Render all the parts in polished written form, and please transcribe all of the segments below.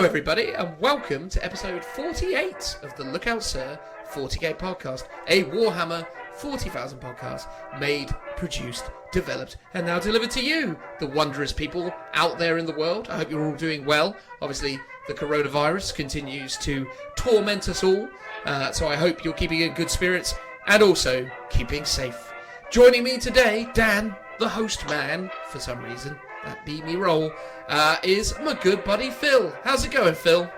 Hello everybody and welcome to episode 48 of the Lookout Sir 40k podcast, a Warhammer 40,000 podcast made, produced, developed and now delivered to you, the wondrous people out there in the world. I hope you're all doing well. Obviously the coronavirus continues to torment us all, so I hope you're keeping in good spirits and also keeping safe. Joining me today, Dan, the host man, for some reason, that beat me roll, is my good buddy Phil. How's it going, Phil?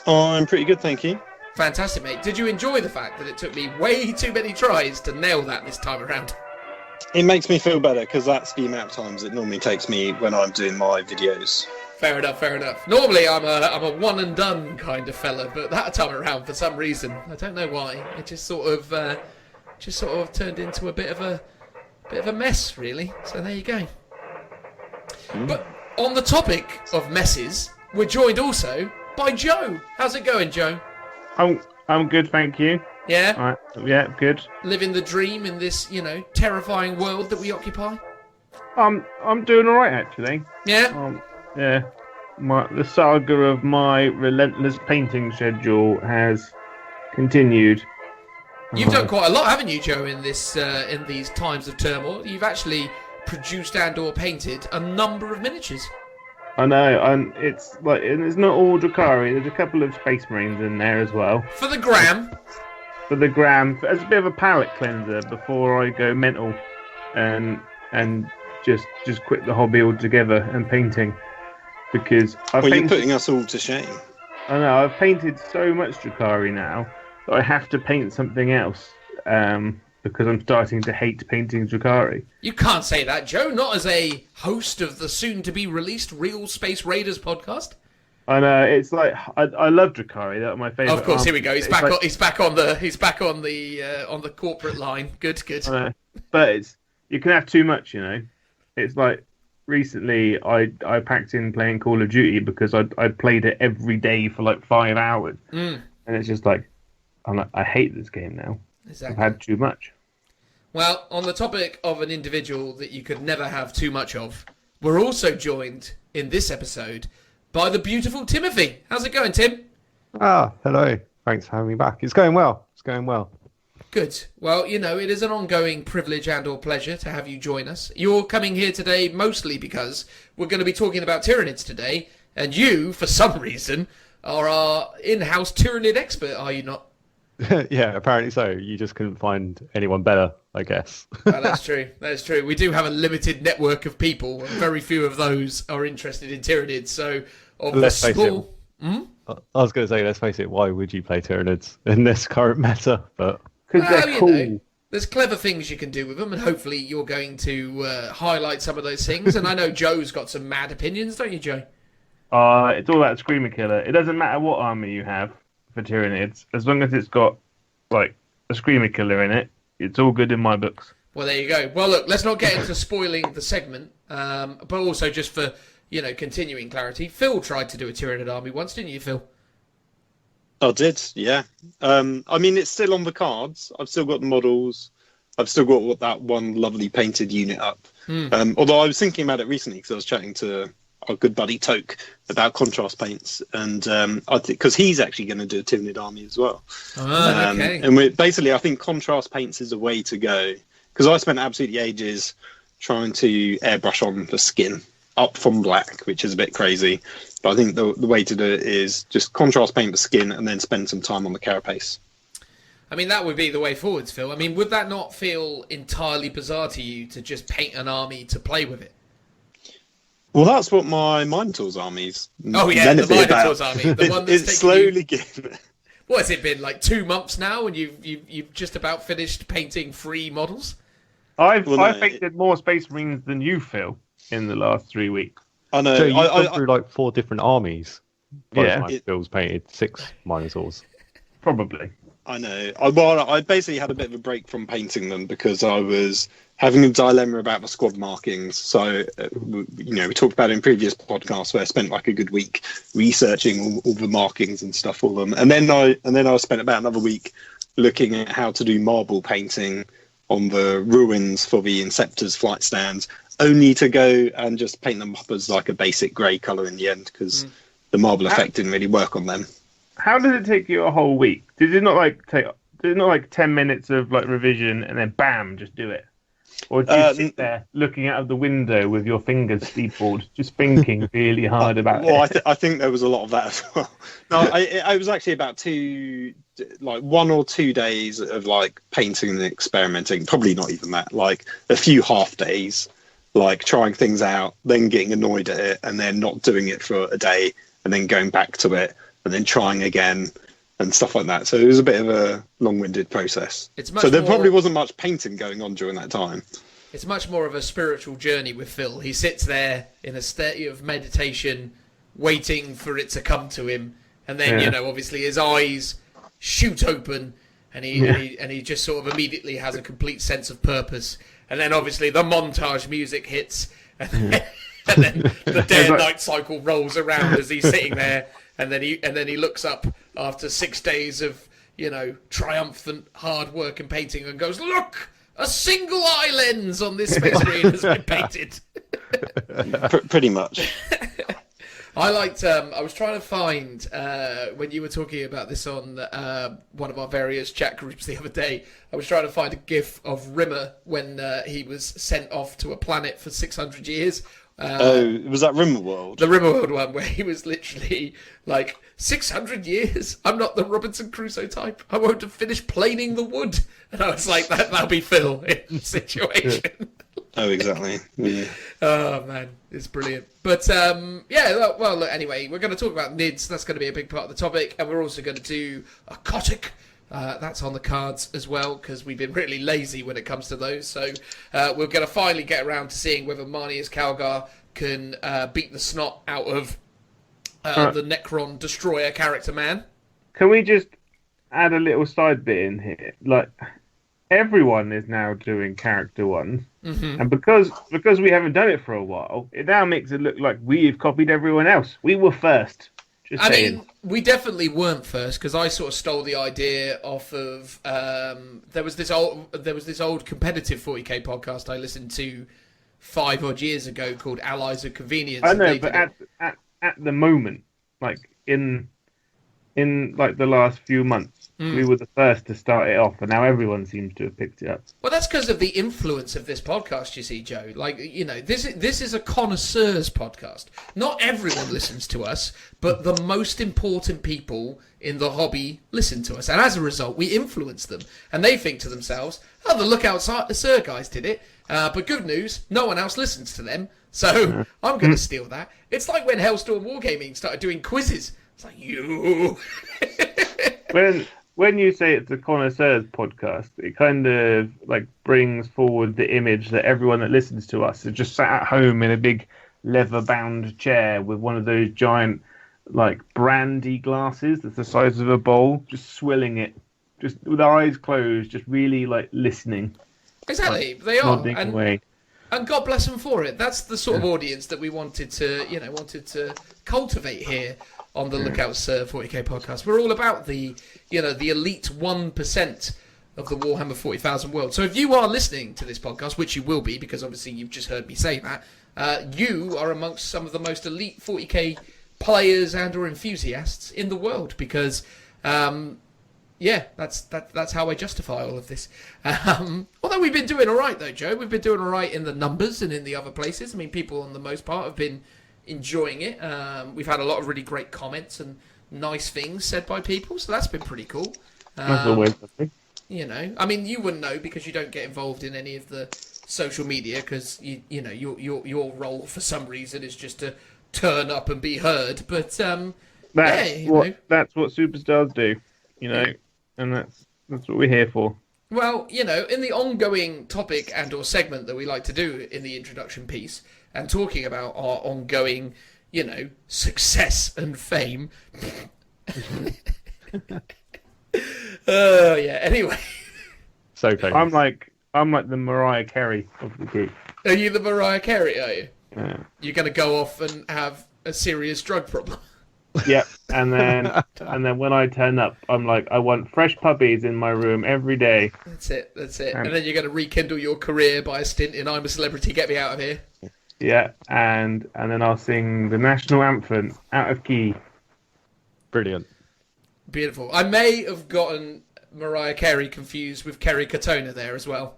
Oh, I'm pretty good, thank you. Fantastic, mate. Did you enjoy the fact that it took me way too many tries to nail that this time around? It makes me feel better because that's the amount of times it normally takes me when I'm doing my videos. Fair enough, fair enough. Normally I'm a one and done kind of fella, but that time around, for some reason, I don't know why, it just sort of turned into a bit of a mess, really. So there you go. But on the topic of messes, we're joined also by Joe. How's it going, Joe? I'm good, thank you. Yeah? All right. Yeah, good. Living the dream in this, terrifying world that we occupy? I'm doing all right, actually. Yeah? Yeah. The saga of my relentless painting schedule has continued. You've done quite a lot, haven't you, Joe, in these times of turmoil? You've actually produced and/or painted a number of miniatures. I know, and it's not all Drakari. There's a couple of Space Marines in there as well. For the gram. As a bit of a palate cleanser before I go mental, and just quit the hobby altogether and painting, because you're putting us all to shame. I know, I've painted so much Drakari now that I have to paint something else. Because I'm starting to hate painting Drakari. You can't say that, Joe. Not as a host of the soon-to-be-released Real Space Raiders podcast. I know, it's like I love Drakari. That's my favourite. Of course, here we go. He's back on the corporate line. Good. I know. But you can have too much, It's like recently I packed in playing Call of Duty because I'd played it every day for like 5 hours, and it's just like I hate this game now. Exactly. I've had too much. Well, on the topic of an individual that you could never have too much of, we're also joined in this episode by the beautiful Timothy. How's it going, Tim? Hello. Thanks for having me back. It's going well. Good. Well, it is an ongoing privilege and or pleasure to have you join us. You're coming here today mostly because we're going to be talking about Tyranids today, and you, for some reason, are our in-house Tyranid expert, are you not? Yeah, apparently so. You just couldn't find anyone better, I guess. Well, that's true. That's true. We do have a limited network of people, and very few of those are interested in Tyranids. So, let's face it. I was going to say, let's face it. Why would you play Tyranids in this current meta? But because they're cool. There's clever things you can do with them, and hopefully you're going to highlight some of those things. And I know Joe's got some mad opinions, don't you, Joe? It's all about Screamer Killer. It doesn't matter what army you have for Tyranids, as long as it's got like a Screamer Killer in it, it's all good in my books. Well, there you go. Well, look, let's not get into spoiling the segment, but also just for continuing clarity, Phil tried to do a Tyranid army once, didn't you, Phil? I did, yeah. It's still on the cards. I've still got the models. I've still got that one lovely painted unit up. Although I was thinking about it recently because I was chatting to our good buddy Toke about contrast paints, and because he's actually going to do a Tyranid army as well. Okay. And I think contrast paints is a way to go, because I spent absolutely ages trying to airbrush on the skin up from black, which is a bit crazy. But I think the way to do it is just contrast paint the skin and then spend some time on the carapace. I mean, that would be the way forwards, Phil. I mean, would that not feel entirely bizarre to you to just paint an army to play with it? Well, that's what my Minotaur's army's. Oh yeah, the Minotaur's army, the one that's it's slowly getting. What has it been, like 2 months now, and you've just about finished painting 3 models? I've painted more Space Marines than you, Phil, in the last 3 weeks. I know. So you've gone through like 4 different armies. Yeah, Phil's painted 6 Minotaurs. Probably. I know. I basically had a bit of a break from painting them because I was having a dilemma about the squad markings. So, we talked about it in previous podcasts where I spent like a good week researching all the markings and stuff for them, and then I spent about another week looking at how to do marble painting on the ruins for the Inceptors flight stands, only to go and just paint them up as like a basic grey colour in the end because the marble effect didn't really work on them. How does it take you a whole week? Did it not like 10 minutes of like revision and then bam, just do it? Or do you sit there looking out of the window with your fingers steepled, just thinking really hard about it? I think there was a lot of that as well. No, I was actually about 1 or 2 days of like painting and experimenting. Probably not even that. Like a few half days, like trying things out, then getting annoyed at it, and then not doing it for a day, and then going back to it, and then trying again. And stuff like that. So it was a bit of a long-winded process. So there probably wasn't much painting going on during that time. It's much more of a spiritual journey with Phil. He sits there in a state of meditation, waiting for it to come to him, and then obviously his eyes shoot open, and he just sort of immediately has a complete sense of purpose. And then obviously the montage music hits, and then the day and night cycle rolls around as he's sitting there. And then he looks up after 6 days of, triumphant hard work and painting and goes, "Look, a single eye lens on this space marine has been painted." Pretty much. I was trying to find, when you were talking about this on one of our various chat groups the other day, I was trying to find a gif of Rimmer when he was sent off to a planet for 600 years. Was that Rimmerworld? The Rimmerworld one, where he was literally like, 600 years? I'm not the Robinson Crusoe type. I won't have finished planing the wood. And I was like, that'll be Phil in the situation. Oh, exactly. Yeah. Oh, man. It's brilliant. But, well, look, anyway, we're going to talk about NIDS. That's going to be a big part of the topic. And we're also going to do a KOTC. That's on the cards as well, because we've been really lazy when it comes to those. So we're going to finally get around to seeing whether Marneus Calgar can beat the snot out of the Necron Destroyer character man. Can we just add a little side bit in here? Like, everyone is now doing character ones. Mm-hmm. And because we haven't done it for a while, it now makes it look like we've copied everyone else. We were first. I mean, we definitely weren't first, because I sort of stole the idea off of there was this old competitive 40k podcast I listened to 5 odd years ago called Allies of Convenience. I know, but at the moment, like in like the last few months, we were the first to start it off, and now everyone seems to have picked it up. Well, that's because of the influence of this podcast, you see, Joe. Like, this is a connoisseurs podcast. Not everyone listens to us, but the most important people in the hobby listen to us. And as a result, we influence them. And they think to themselves, oh, the Lookout Sir guys did it. But good news, no one else listens to them. So I'm going to steal that. It's like when Hellstorm Wargaming started doing quizzes. It's like, you... When you say it's a connoisseurs podcast, it kind of like brings forward the image that everyone that listens to us is just sat at home in a big leather-bound chair with one of those giant, like, brandy glasses that's the size of a bowl, just swilling it, just with their eyes closed, just really like listening. Exactly, like, they are, away. And God bless them for it. That's the sort of audience that we wanted to cultivate here on the Lookout Sir 40k podcast. We're all about the elite 1% of the Warhammer 40,000 world. So if you are listening to this podcast, which you will be, because obviously you've just heard me say that, you are amongst some of the most elite 40k players and or enthusiasts in the world, because that's how I justify all of this. Although we've been doing all right, though, Joe. We've been doing all right in the numbers and in the other places. I mean, people, on the most part, have been enjoying it. We've had a lot of really great comments and nice things said by people, so that's been pretty cool. That's always something. I mean, you wouldn't know because you don't get involved in any of the social media, because your role for some reason is just to turn up and be heard. But that's what superstars do, and that's what we're here for. Well, in the ongoing topic and or segment that we like to do in the introduction piece, and talking about our ongoing, success and fame. Anyway. So famous. I'm like the Mariah Carey of the group. Are you the Mariah Carey, are you? Yeah. You're going to go off and have a serious drug problem. Yep, and then when I turn up, I'm like, I want fresh puppies in my room every day. That's it. And then you're going to rekindle your career by a stint in I'm a Celebrity, Get Me Out of Here. Yeah, and then I'll sing the national anthem out of key. Brilliant. Beautiful. I may have gotten Mariah Carey confused with Kerry Katona there as well.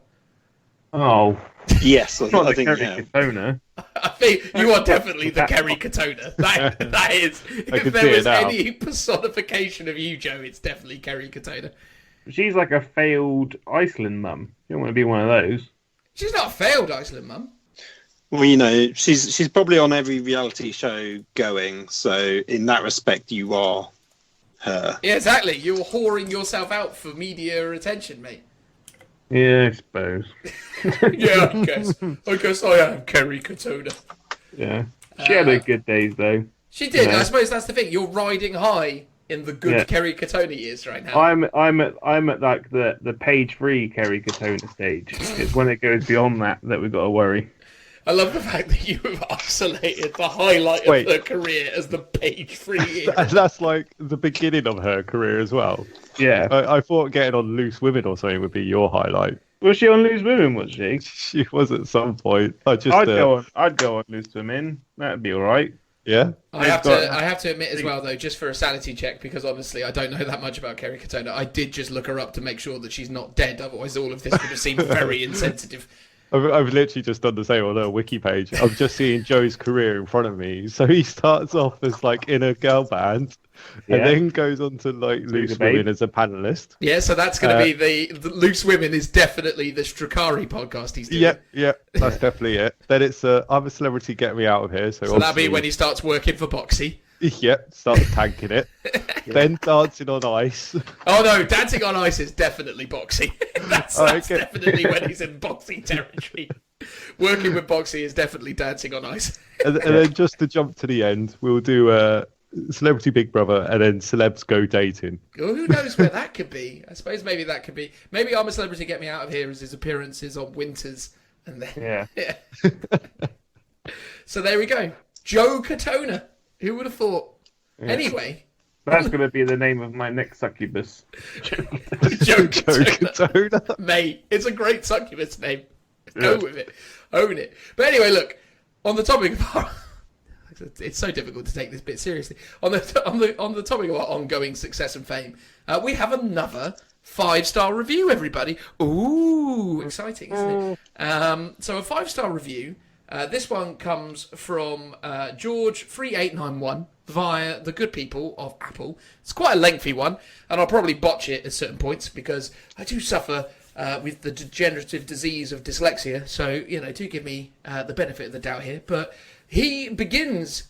Oh, Yes, not I the think Kerry yeah. Katona. I think you are definitely the Kerry Katona. That is. If can there see it was now. any personification of you, Joe, it's definitely Kerry Katona. She's like a failed Iceland mum. You don't want to be one of those. She's not a failed Iceland mum. Well, she's probably on every reality show going, so in that respect, you are her. Yeah, exactly. You're whoring yourself out for media attention, mate. Yeah, I suppose. Yeah, I guess I am Kerry Katona. Yeah, she had her good days though. She did. Yeah. I suppose that's the thing. You're riding high in the good Yeah. Kerry Katona years right now. I'm at like the page 3 Kerry Katona stage. It's when it goes beyond that we've got to worry. I love the fact that you have isolated the highlight Wait. of her career as the page 3 year. That's like the beginning of her career as well. Yeah. I thought getting on Loose Women or something would be your highlight. Was she on Loose Women? Was she? She was at some point. I'd go on Loose Women. That'd be all right. Yeah. I have to admit as well, though, just for a sanity check, because obviously I don't know that much about Kerry Katona. I did just look her up to make sure that she's not dead. Otherwise, all of this would have seemed very insensitive. I've literally just done the same on her wiki page. I'm just seeing Joe's career in front of me. So he starts off as like in a girl band, and Yeah. then goes on to like Loose Babe. Women as a panelist. Yeah, so that's going to be the Loose Women is definitely the Stracari podcast he's doing. Yeah, that's definitely it. Then it's I'm a Celebrity, Get Me Out of Here. So So that'll be obviously- when he starts working for Boxy. Yeah, starts tanking it. Then Dancing on Ice. Oh no, Dancing on Ice is definitely Boxy. that's Oh, that's okay. definitely when he's in Boxy territory. Working with Boxy is definitely Dancing on Ice. And then just to jump to the end, we'll do Celebrity Big Brother and then Celebs Go Dating. Oh, who knows where that could be? I suppose maybe that could be. Maybe I'm a Celebrity, Get Me Out of Here as his appearances on Winters, and then Yeah. So there we go, Joe Katona. Who would have thought? Yeah. Anyway, That's going to be the name of my next succubus. Joe Joe Katona. Katona. Mate, it's a great succubus name. Go with it. Own it. But anyway, look, on the topic of our... It's so difficult to take this bit seriously. On the topic of our ongoing success and fame, we have another 5-star review, everybody. Ooh, exciting, isn't it? So a 5-star review. This one comes from George3891 via the good people of Apple. It's quite a lengthy one, and I'll probably botch it at certain points because I do suffer with the degenerative disease of dyslexia. So, do give me the benefit of the doubt here. But he begins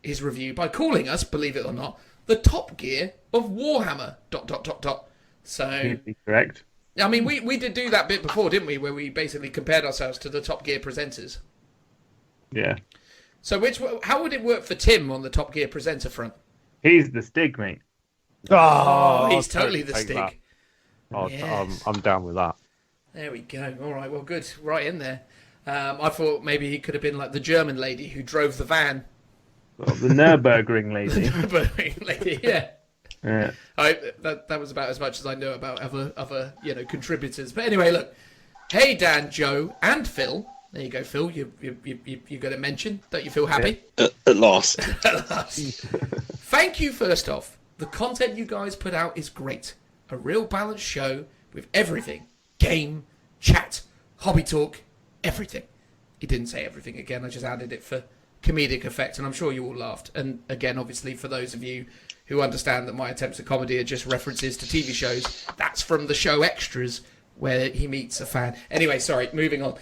his review by calling us, believe it or not, the Top Gear of Warhammer... ... So, Correct. I mean, we did do that bit before, didn't we? Where we basically compared ourselves to the Top Gear presenters. Yeah. So how would it work for Tim on the Top Gear presenter front? He's the Stig, mate. Oh, he's totally the take that. Stig. Oh, Yes. I'm down with that. There we go. All right, well, good. Right in there. I thought maybe he could have been like the German lady who drove the van. Well, the Nürburgring lady. Lady, yeah. Yeah. That was about as much as I know about other contributors. But anyway, look. Hey, Dan, Joe, and Phil. There you go, Phil. You got a mention. Don't you feel happy? At last. Thank you, first off. The content you guys put out is great. A real balanced show with everything. Game, chat, hobby talk, everything. He didn't say everything again. I just added it for comedic effect, and I'm sure you all laughed. And again, obviously, for those of you who understand that my attempts at comedy are just references to TV shows, that's from the show Extras, where he meets a fan. Anyway, sorry, moving on.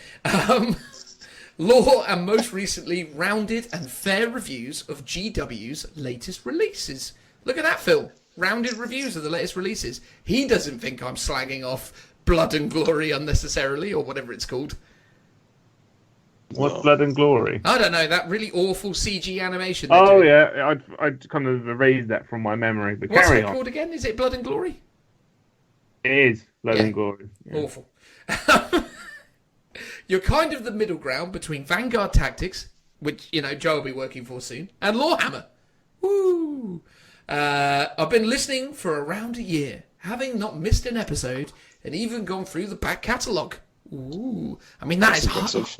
Law and most recently rounded and fair reviews of GW's latest releases. Look at that, Phil. Rounded reviews of the latest releases. He doesn't think I'm slagging off Blood and Glory unnecessarily, or whatever it's called. What's Blood and Glory? I don't know, that really awful CG animation. they Oh do. yeah, I'd kind of erased that from my memory. But What's carry it on. called again? Is it Blood and Glory? It is Blood Yeah. and Glory. Yeah. Awful. You're kind of the middle ground between Vanguard Tactics, which, Joe will be working for soon, and Lawhammer. Woo! I've been listening for around a year, having not missed an episode, and even gone through the back catalogue. Ooh. I mean, that is hard. Impressive.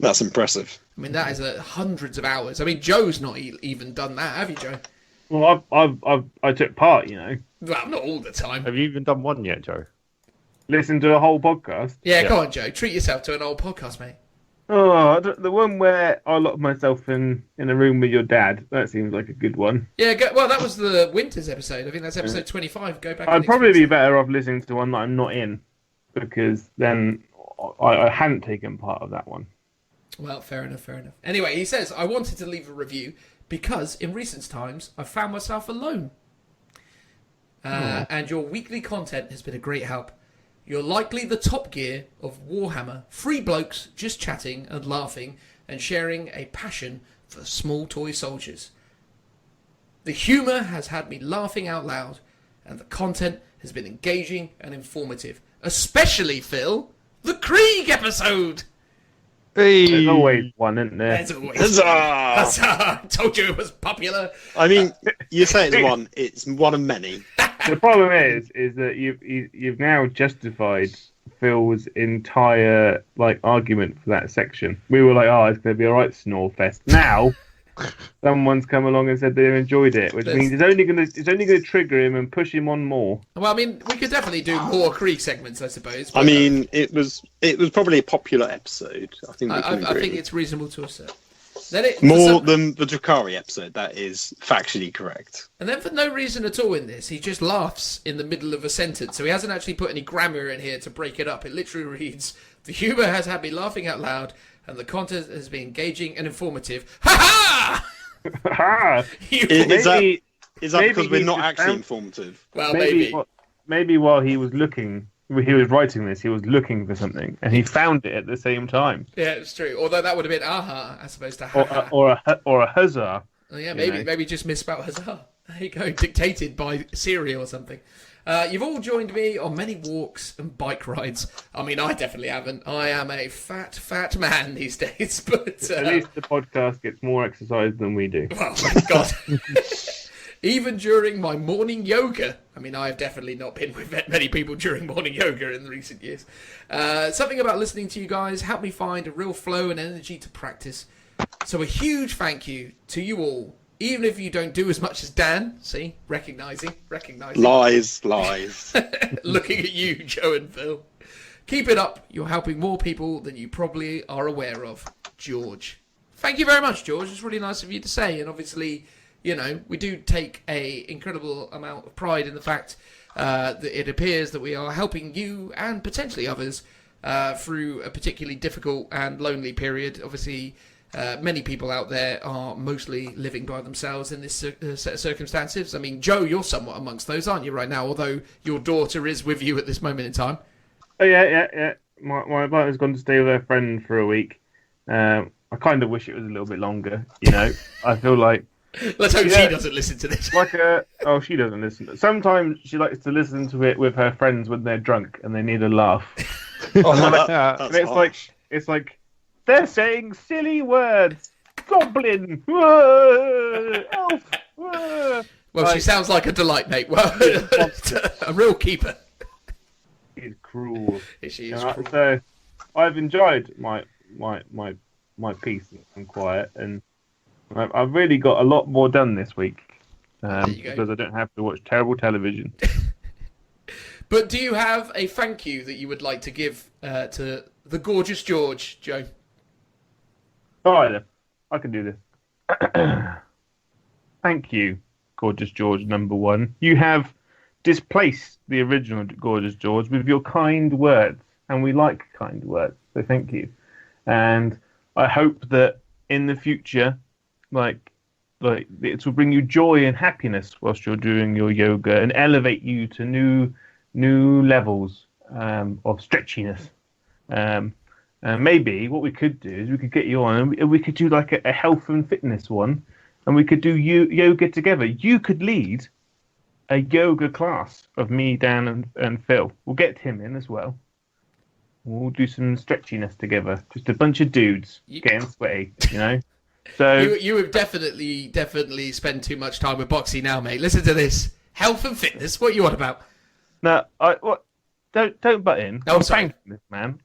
That's impressive. I mean, that is hundreds of hours. I mean, Joe's not even done that, have you, Joe? Well, I took part, you know. Well, not all the time. Have you even done one yet, Joe? Listen to a whole podcast. Yeah, go on, Joe. Treat yourself to an old podcast, mate. Oh, the one where I locked myself in a room with your dad. That seems like a good one. Yeah, well, that was the Winters episode. I think that's episode 25. Go back. I'd probably be better off listening to one that I'm not in, because then I hadn't taken part of that one. Well, fair enough. Anyway, he says, I wanted to leave a review because in recent times I've found myself alone. And your weekly content has been a great help. You're likely the Top Gear of Warhammer. 3 blokes just chatting and laughing and sharing a passion for small toy soldiers. The humour has had me laughing out loud, and the content has been engaging and informative. Especially, Phil, the Krieg episode! Hey. There's always one, isn't there? There's always Huzzah! Huzzah! Told you it was popular. I mean, you say it's one. It's one of many. The problem is that you've now justified Phil's entire argument for that section. We were like, oh, it's going to be all right, snore fest. Now, someone's come along and said they enjoyed it, which means it's only going to trigger him and push him on more. Well, I mean, we could definitely do more Krieg segments, I suppose. But, I mean, it was probably a popular episode. I think we can agree. I think it's reasonable to assert. More than the Drakari episode. That is factually correct. And then for no reason at all in this, he just laughs in the middle of a sentence. So he hasn't actually put any grammar in here to break it up. It literally reads, the humour has had me laughing out loud, and the content has been engaging and informative. Ha ha! Is that because we're not actually informative? Well, maybe. Maybe while he was writing this, he was looking for something, and he found it at the same time. Yeah, it's true. Although that would have been aha as opposed to ha. Or a huzzah. Oh, yeah, maybe just misspelled huzzah. There you go, dictated by Siri or something. You've all joined me on many walks and bike rides. I mean, I definitely haven't. I am a fat man these days. But at least the podcast gets more exercise than we do. Well, thank God. Even during my morning yoga. I mean, I have definitely not been with many people during morning yoga in recent years. Something about listening to you guys helped me find a real flow and energy to practice. So a huge thank you to you all. Even if you don't do as much as Dan. See? Recognizing. Lies. Looking at you, Joe and Phil. Keep it up. You're helping more people than you probably are aware of. George. Thank you very much, George. It's really nice of you to say. And obviously, you know, we do take a incredible amount of pride in the fact that it appears that we are helping you and potentially others through a particularly difficult and lonely period. Obviously, many people out there are mostly living by themselves in this set of circumstances. I mean, Joe, you're somewhat amongst those, aren't you, right now? Although your daughter is with you at this moment in time. Oh, yeah. My partner's gone to stay with her friend for a week. I kind of wish it was a little bit longer, you know. I feel like... Let's hope she doesn't listen to this. She doesn't listen. Sometimes she likes to listen to it with her friends when they're drunk and they need a laugh. It's like they're saying silly words. Goblin, elf. Well, she sounds like a delight, mate. Well, a real keeper. She's cruel. She is cruel. So I've enjoyed my peace and quiet, and I've really got a lot more done this week because I don't have to watch terrible television. But do you have a thank you that you would like to give to the gorgeous George, Joe? All right, then. I can do this. Thank you, gorgeous George number 1. You have displaced the original gorgeous George with your kind words, and we like kind words, so thank you. And I hope that in the future, like it will bring you joy and happiness whilst you're doing your yoga and elevate you to new levels of stretchiness. And maybe what we could do is we could get you on and we could do like a health and fitness one, and we could do yoga together. You could lead a yoga class of me, Dan, and Phil. We'll get Tim in as well. We'll do some stretchiness together. Just a bunch of dudes getting sweaty, you know. So you would definitely spend too much time with Boxy now, mate. Listen to this. Health and fitness. What you on about? No, don't butt in. Oh, sorry. Thank you, man.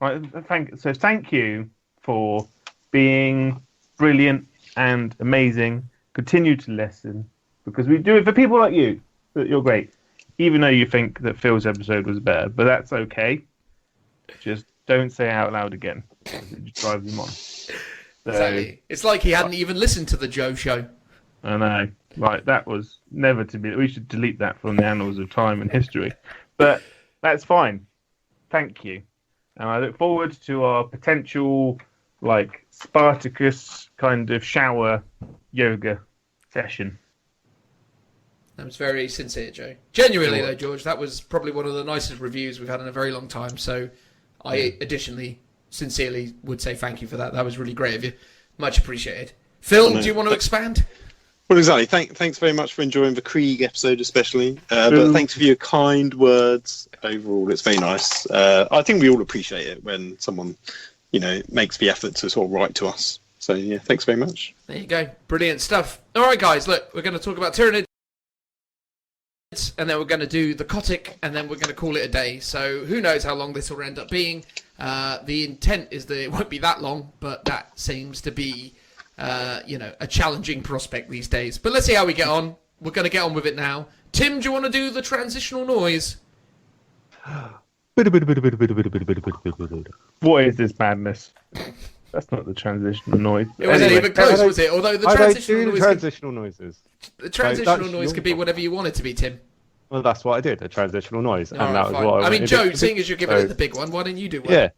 Thank you for being brilliant and amazing. Continue to listen, because we do it for people like you. That you're great, even though you think that Phil's episode was better, but that's okay. Just don't say it out loud again. It just drives him on. So, Exactly. It's like he hadn't even listened to the Joe show. I know. Like, that was never to be. We should delete that from the annals of time and history. But that's fine. Thank you. And I look forward to our potential, like, Spartacus kind of shower yoga session. That was very sincere, Joe. Genuinely, though, George, that was probably one of the nicest reviews we've had in a very long time. So I additionally, sincerely would say thank you for that. That was really great of you. Much appreciated. Phil, do you want to expand? Well, exactly. Thanks very much for enjoying the Krieg episode, especially. But thanks for your kind words overall. It's very nice. I think we all appreciate it when someone, makes the effort to sort of write to us. So, yeah, thanks very much. There you go. Brilliant stuff. All right, guys, look, we're going to talk about Tyranids, and then we're going to do the KOTC, and then we're going to call it a day. So who knows how long this will end up being. The intent is that it won't be that long, but that seems to be... a challenging prospect these days. But let's see how we get on. We're going to get on with it now. Tim, do you want to do the transitional noise? What is this madness? That's not the transitional noise. It wasn't even close, was it? Although the transitional noises. The transitional noise could be whatever you want it to be, Tim. Well, that's what I did, a transitional noise. And All right, that was fine. what I mean, Joe, seeing as you're giving it the big one, why don't you do one? Yeah.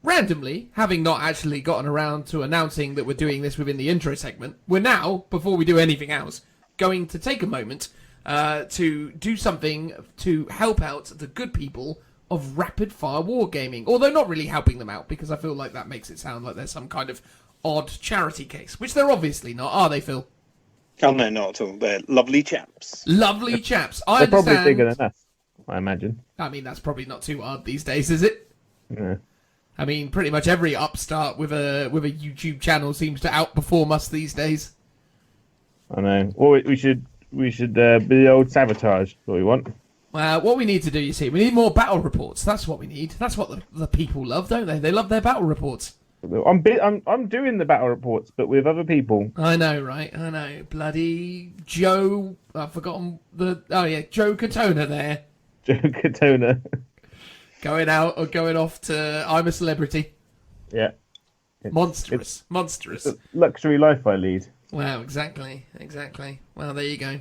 Randomly, having not actually gotten around to announcing that we're doing this within the intro segment, we're now, before we do anything else, going to take a moment to do something to help out the good people of Rapid Fire Wargaming. Although not really helping them out, because I feel like that makes it sound like there's some kind of odd charity case, which they're obviously not, are they, Phil? Oh, no, not at all. They're lovely chaps. Lovely chaps. They're probably bigger than us, I imagine. I mean, that's probably not too hard these days, is it? Yeah. I mean, pretty much every upstart with a YouTube channel seems to outperform us these days. I know. Well, we should be the old sabotage. What we want. What we need to do, you see, we need more battle reports. That's what we need. That's what the people love, don't they? They love their battle reports. I'm doing the battle reports, but with other people. I know, right? I know. Bloody Joe. I've forgotten Joe Katona there. Joe Katona. Going out or going off to I'm a Celebrity. Yeah. Monstrous. It's a luxury life I lead. Wow, exactly. Well, there you go.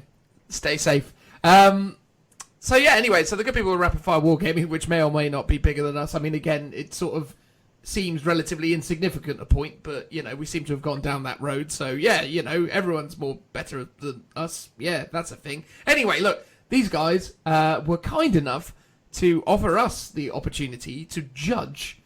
Stay safe. So yeah, anyway, so the good people of Rapid Fire Wargaming, which may or may not be bigger than us. I mean, again, it sort of seems relatively insignificant a point, but, we seem to have gone down that road. So yeah, everyone's more better than us. Yeah, that's a thing. Anyway, look, these guys were kind enough to offer us the opportunity to judge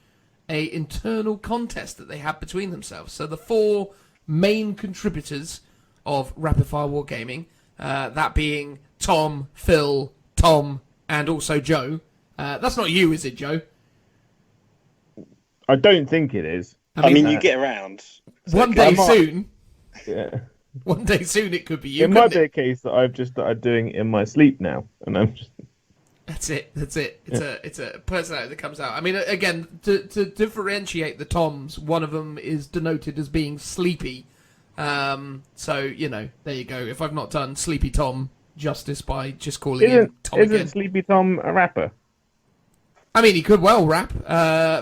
a internal contest that they had between themselves. So the four main contributors of Rapid Fire Wargaming, that being Tom, Phil, Tom, and also Joe. That's not you, is it, Joe? I don't think it is. I mean, you get around. One day soon. Yeah. One day soon it could be you. It might be a case that I've just started doing it in my sleep now, and I'm just... That's it. It's a personality that comes out. I mean, again, to differentiate the Toms, one of them is denoted as being sleepy. So, there you go. If I've not done Sleepy Tom justice by just calling him Tom again. Isn't Sleepy Tom a rapper? I mean, he could well rap.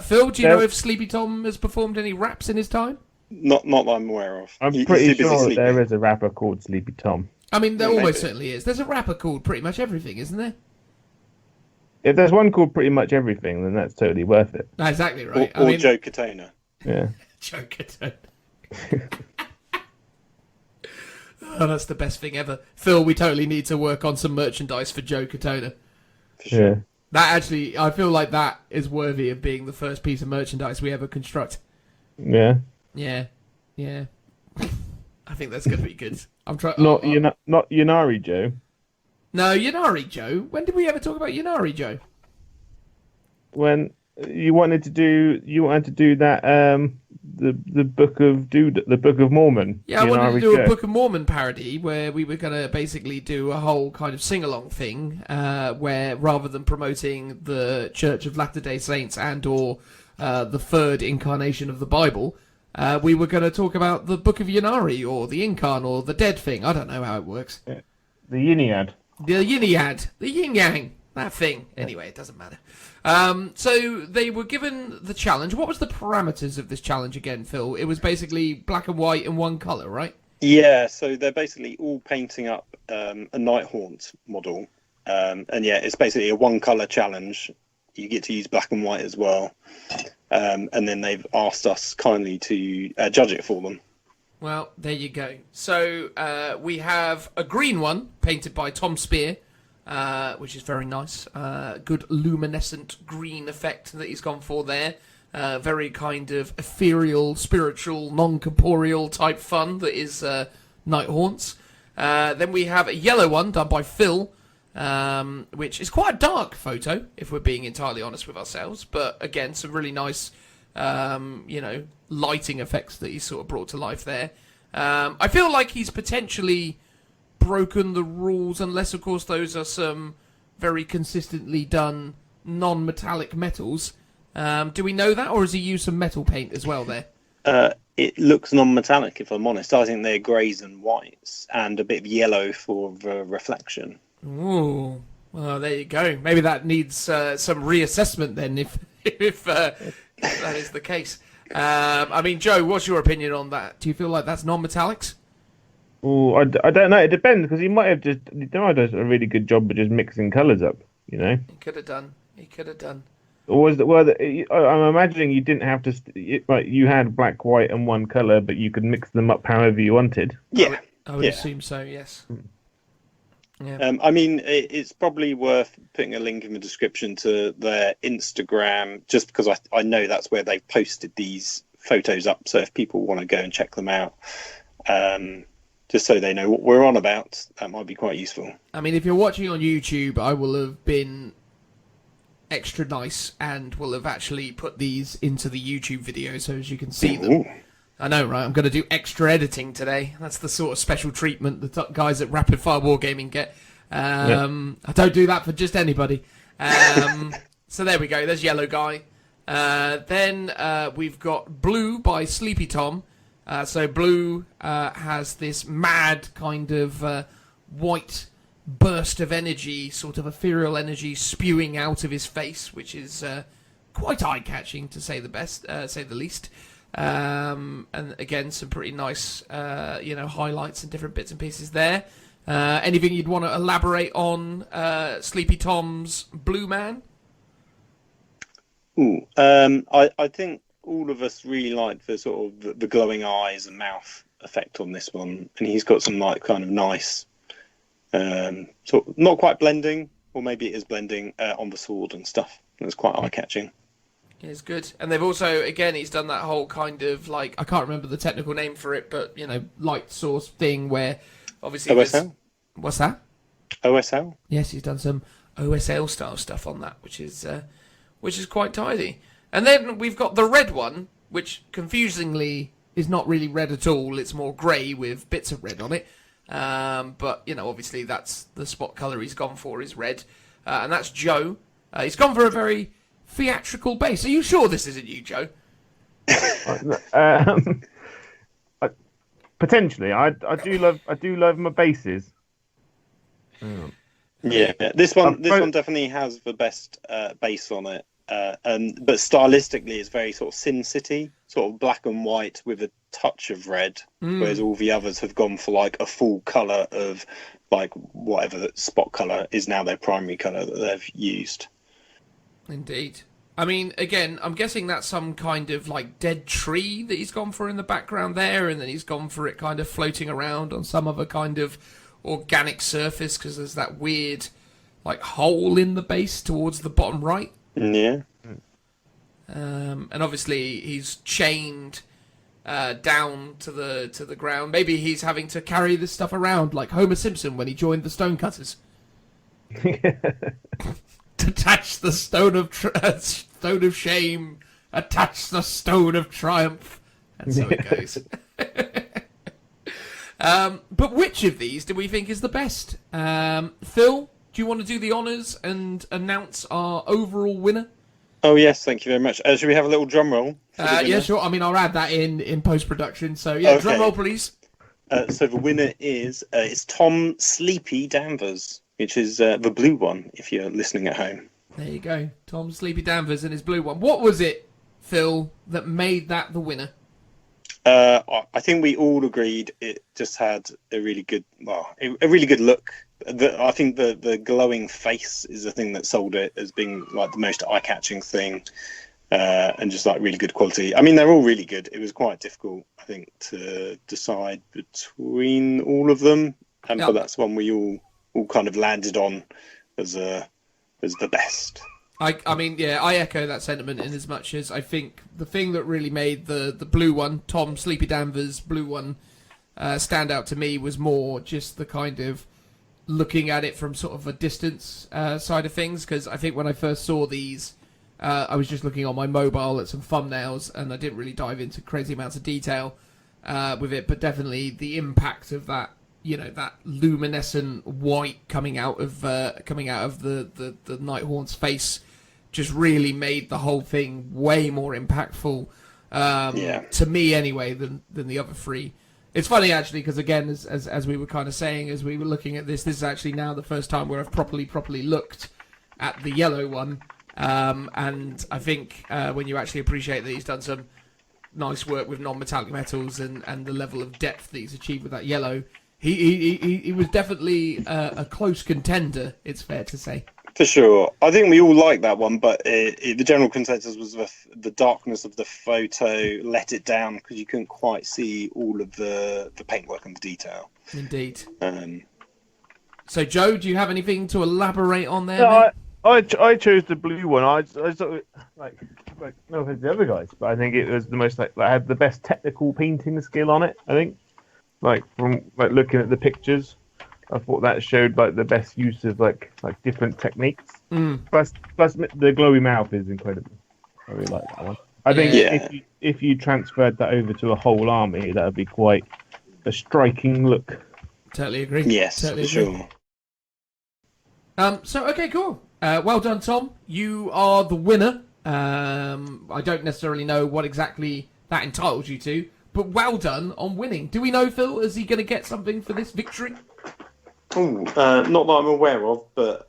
Phil, do you know if Sleepy Tom has performed any raps in his time? Not that I'm aware of. I'm pretty sure there is a rapper called Sleepy Tom. I mean, there almost certainly is. There's a rapper called pretty much everything, isn't there? If there's one called pretty much everything, then that's totally worth it. Exactly right. Or Joe Katona. Yeah. Joe Katona. Oh, that's the best thing ever. Phil, we totally need to work on some merchandise for Joe Katona. Yeah. That actually, I feel like that is worthy of being the first piece of merchandise we ever construct. Yeah. Yeah. I think that's going to be good. I'm trying. Not Yanari Joe. No, Yanari Joe. When did we ever talk about Yanari Joe? When you wanted to do that the Book of the Book of Mormon. Yeah, I wanted to do a Book of Mormon parody where we were going to basically do a whole kind of sing-along thing, where rather than promoting the Church of Latter-day Saints and/or the third incarnation of the Bible, we were going to talk about the Book of Ynnari or the Incarn or the Dead thing. I don't know how it works. Yeah. The Yniad. The Yniad. The Yin Yang. That thing. Anyway, it doesn't matter. So they were given the challenge. What was the parameters of this challenge again, Phil? It was basically black and white and one colour, right? Yeah, so they're basically all painting up a Nighthaunt model. And yeah, it's basically a one colour challenge. You get to use black and white as well. And then they've asked us kindly to judge it for them. Well, there you go. So we have a green one painted by Tom Spear, which is very nice. Good luminescent green effect that he's gone for there. Very kind of ethereal, spiritual, non-corporeal type fun that is Nighthaunts. Then we have a yellow one done by Phil, which is quite a dark photo, if we're being entirely honest with ourselves. But again, some really nice, lighting effects that he's sort of brought to life there. I feel like he's potentially broken the rules, unless, of course, those are some very consistently done non-metallic metals. Do we know that, or has he used some metal paint as well there? It looks non-metallic, if I'm honest. I think they're greys and whites, and a bit of yellow for the reflection. Ooh, well, there you go. Maybe that needs some reassessment then, if that is the case. I mean, Joe, what's your opinion on that? Do you feel like that's non-metallics? Oh, I don't know. It depends, because he might have done a really good job of just mixing colours up. You know, He could have done. Or was I'm imagining you didn't have to. You had black, white, and one colour, but you could mix them up however you wanted. Yeah, I would assume so. Yes. Yeah. I mean, it's probably worth putting a link in the description to their Instagram, just because I know that's where they've posted these photos up. So if people want to go and check them out, just so they know what we're on about, that might be quite useful. I mean, if you're watching on YouTube, I will have been extra nice and will have actually put these into the YouTube video so as you can see them. Ooh. I know, right? I'm going to do extra editing today. That's the sort of special treatment the guys at Rapid Fire Wargaming get. I don't do that for just anybody. So there we go. There's yellow guy. Then we've got blue by Sleepy Tom. So blue has this mad kind of white burst of energy, sort of ethereal energy spewing out of his face, which is quite eye-catching to say the least. And again, some pretty nice, highlights and different bits and pieces there. Anything you'd want to elaborate on Sleepy Tom's Blue Man? Ooh, I think all of us really like the sort of the glowing eyes and mouth effect on this one, and he's got some like kind of nice, sort of not quite blending, or maybe it is blending on the sword and stuff. That's quite eye-catching. It's good. And they've also, again, he's done that whole kind of, like, I can't remember the technical name for it, but, light source thing where, obviously... OSL? What's that? OSL? Yes, he's done some OSL-style stuff on that, which is quite tidy. And then we've got the red one, which, confusingly, is not really red at all. It's more grey with bits of red on it. But, obviously, that's the spot colour he's gone for is red. And that's Joe. He's gone for a very... theatrical base. Are you sure this isn't you, Joe? Potentially, I do love my bases. Yeah, this one definitely has the best base on it, but stylistically, it's very sort of Sin City, sort of black and white with a touch of red, whereas all the others have gone for like a full color of like whatever the spot color is now their primary color that they've used. Indeed. I mean, again, I'm guessing that's some kind of, like, dead tree that he's gone for in the background there, and then he's gone for it kind of floating around on some other kind of organic surface, because there's that weird, like, hole in the base towards the bottom right. Yeah. And obviously he's chained down to the ground. Maybe he's having to carry this stuff around like Homer Simpson when he joined the Stonecutters. Detach the stone of shame, attach the stone of triumph, And so it goes. But which of these do we think is the best? Phil, do you want to do the honours and announce our overall winner? Oh, yes, thank you very much. Should we have a little drum roll? Yeah, sure. I mean, I'll add that in post-production. So, yeah, okay. Drum roll, please. So the winner is Tom Sleepy Danvers, which is the blue one, if you're listening at home. There you go. Tom Sleepy Danvers and his blue one. What was it, Phil, that made that the winner? I think we all agreed it just had a really good look. I think the glowing face is the thing that sold it as being like the most eye-catching thing, and just like really good quality. I mean, they're all really good. It was quite difficult, I think, to decide between all of them, but that's one we all kind of landed on as the best. I mean, yeah, I echo that sentiment in as much as I think the thing that really made the blue one, Tom Sleepy Danvers blue one, stand out to me was more just the kind of looking at it from sort of a distance side of things, because I think when I first saw these, I was just looking on my mobile at some thumbnails, and I didn't really dive into crazy amounts of detail with it, but definitely the impact of that, that luminescent white coming out of the Nighthaunt's face just really made the whole thing way more impactful to me anyway than the other three. It's funny actually, because again, as we were kind of saying as we were looking at this is actually now the first time where I've properly looked at the yellow one, and I think when you actually appreciate that he's done some nice work with non-metallic metals and the level of depth that he's achieved with that yellow, he was definitely a close contender, it's fair to say. For sure. I think we all like that one, but the general consensus was the darkness of the photo let it down because you couldn't quite see all of the paintwork and the detail. Indeed. So, Joe, do you have anything to elaborate on there? No, I chose the blue one. I sort of, like no offense to the other guys, but I think it was the most had the best technical painting skill on it. I think, from looking at the pictures, I thought that showed the best use of like different techniques. Plus the glowy mouth is incredible. I really like that one. I think if you transferred that over to a whole army, that would be quite a striking look. Totally agree. Yes, totally for sure. So okay, cool. Well done, Tom. You are the winner. I don't necessarily know what exactly that entitles you to, but well done on winning. Do we know, Phil? Is he going to get something for this victory? Not that I'm aware of, but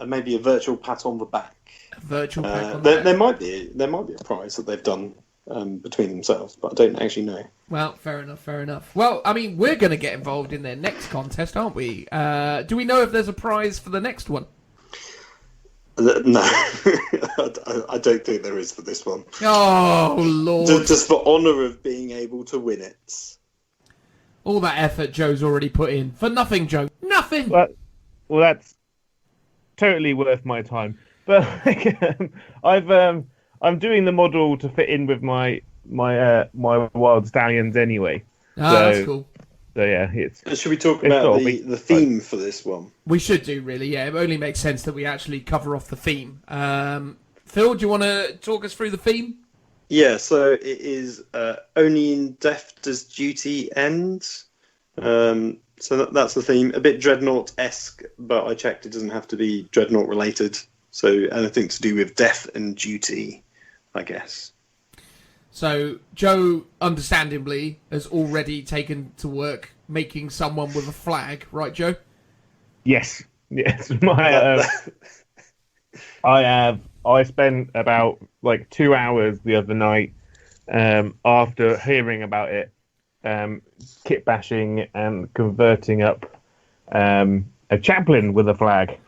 maybe a virtual pat on the back. A virtual pat on the back. There might be a prize that they've done between themselves, but I don't actually know. Well, fair enough. Well, I mean, we're going to get involved in their next contest, aren't we? Do we know if there's a prize for the next one? No, I don't think there is for this one. Oh, Lord. Just for honour of being able to win it. All that effort Joe's already put in. For nothing, Joe. Nothing! Well, that's totally worth my time. But I'm doing the model to fit in with my wild stallions anyway. That's cool. So yeah, should we talk about the theme for this one? We should do, really. Yeah, it only makes sense that we actually cover off the theme. Phil, do you want to talk us through the theme? Yeah, so it is only in death does duty end. So that's the theme. A bit Dreadnought-esque, but I checked it doesn't have to be Dreadnought related. So anything to do with death and duty, I guess. So Joe, understandably, has already taken to work making someone with a flag, right, Joe? Yes. I spent about 2 hours the other night after hearing about it, kit bashing and converting up a chaplain with a flag.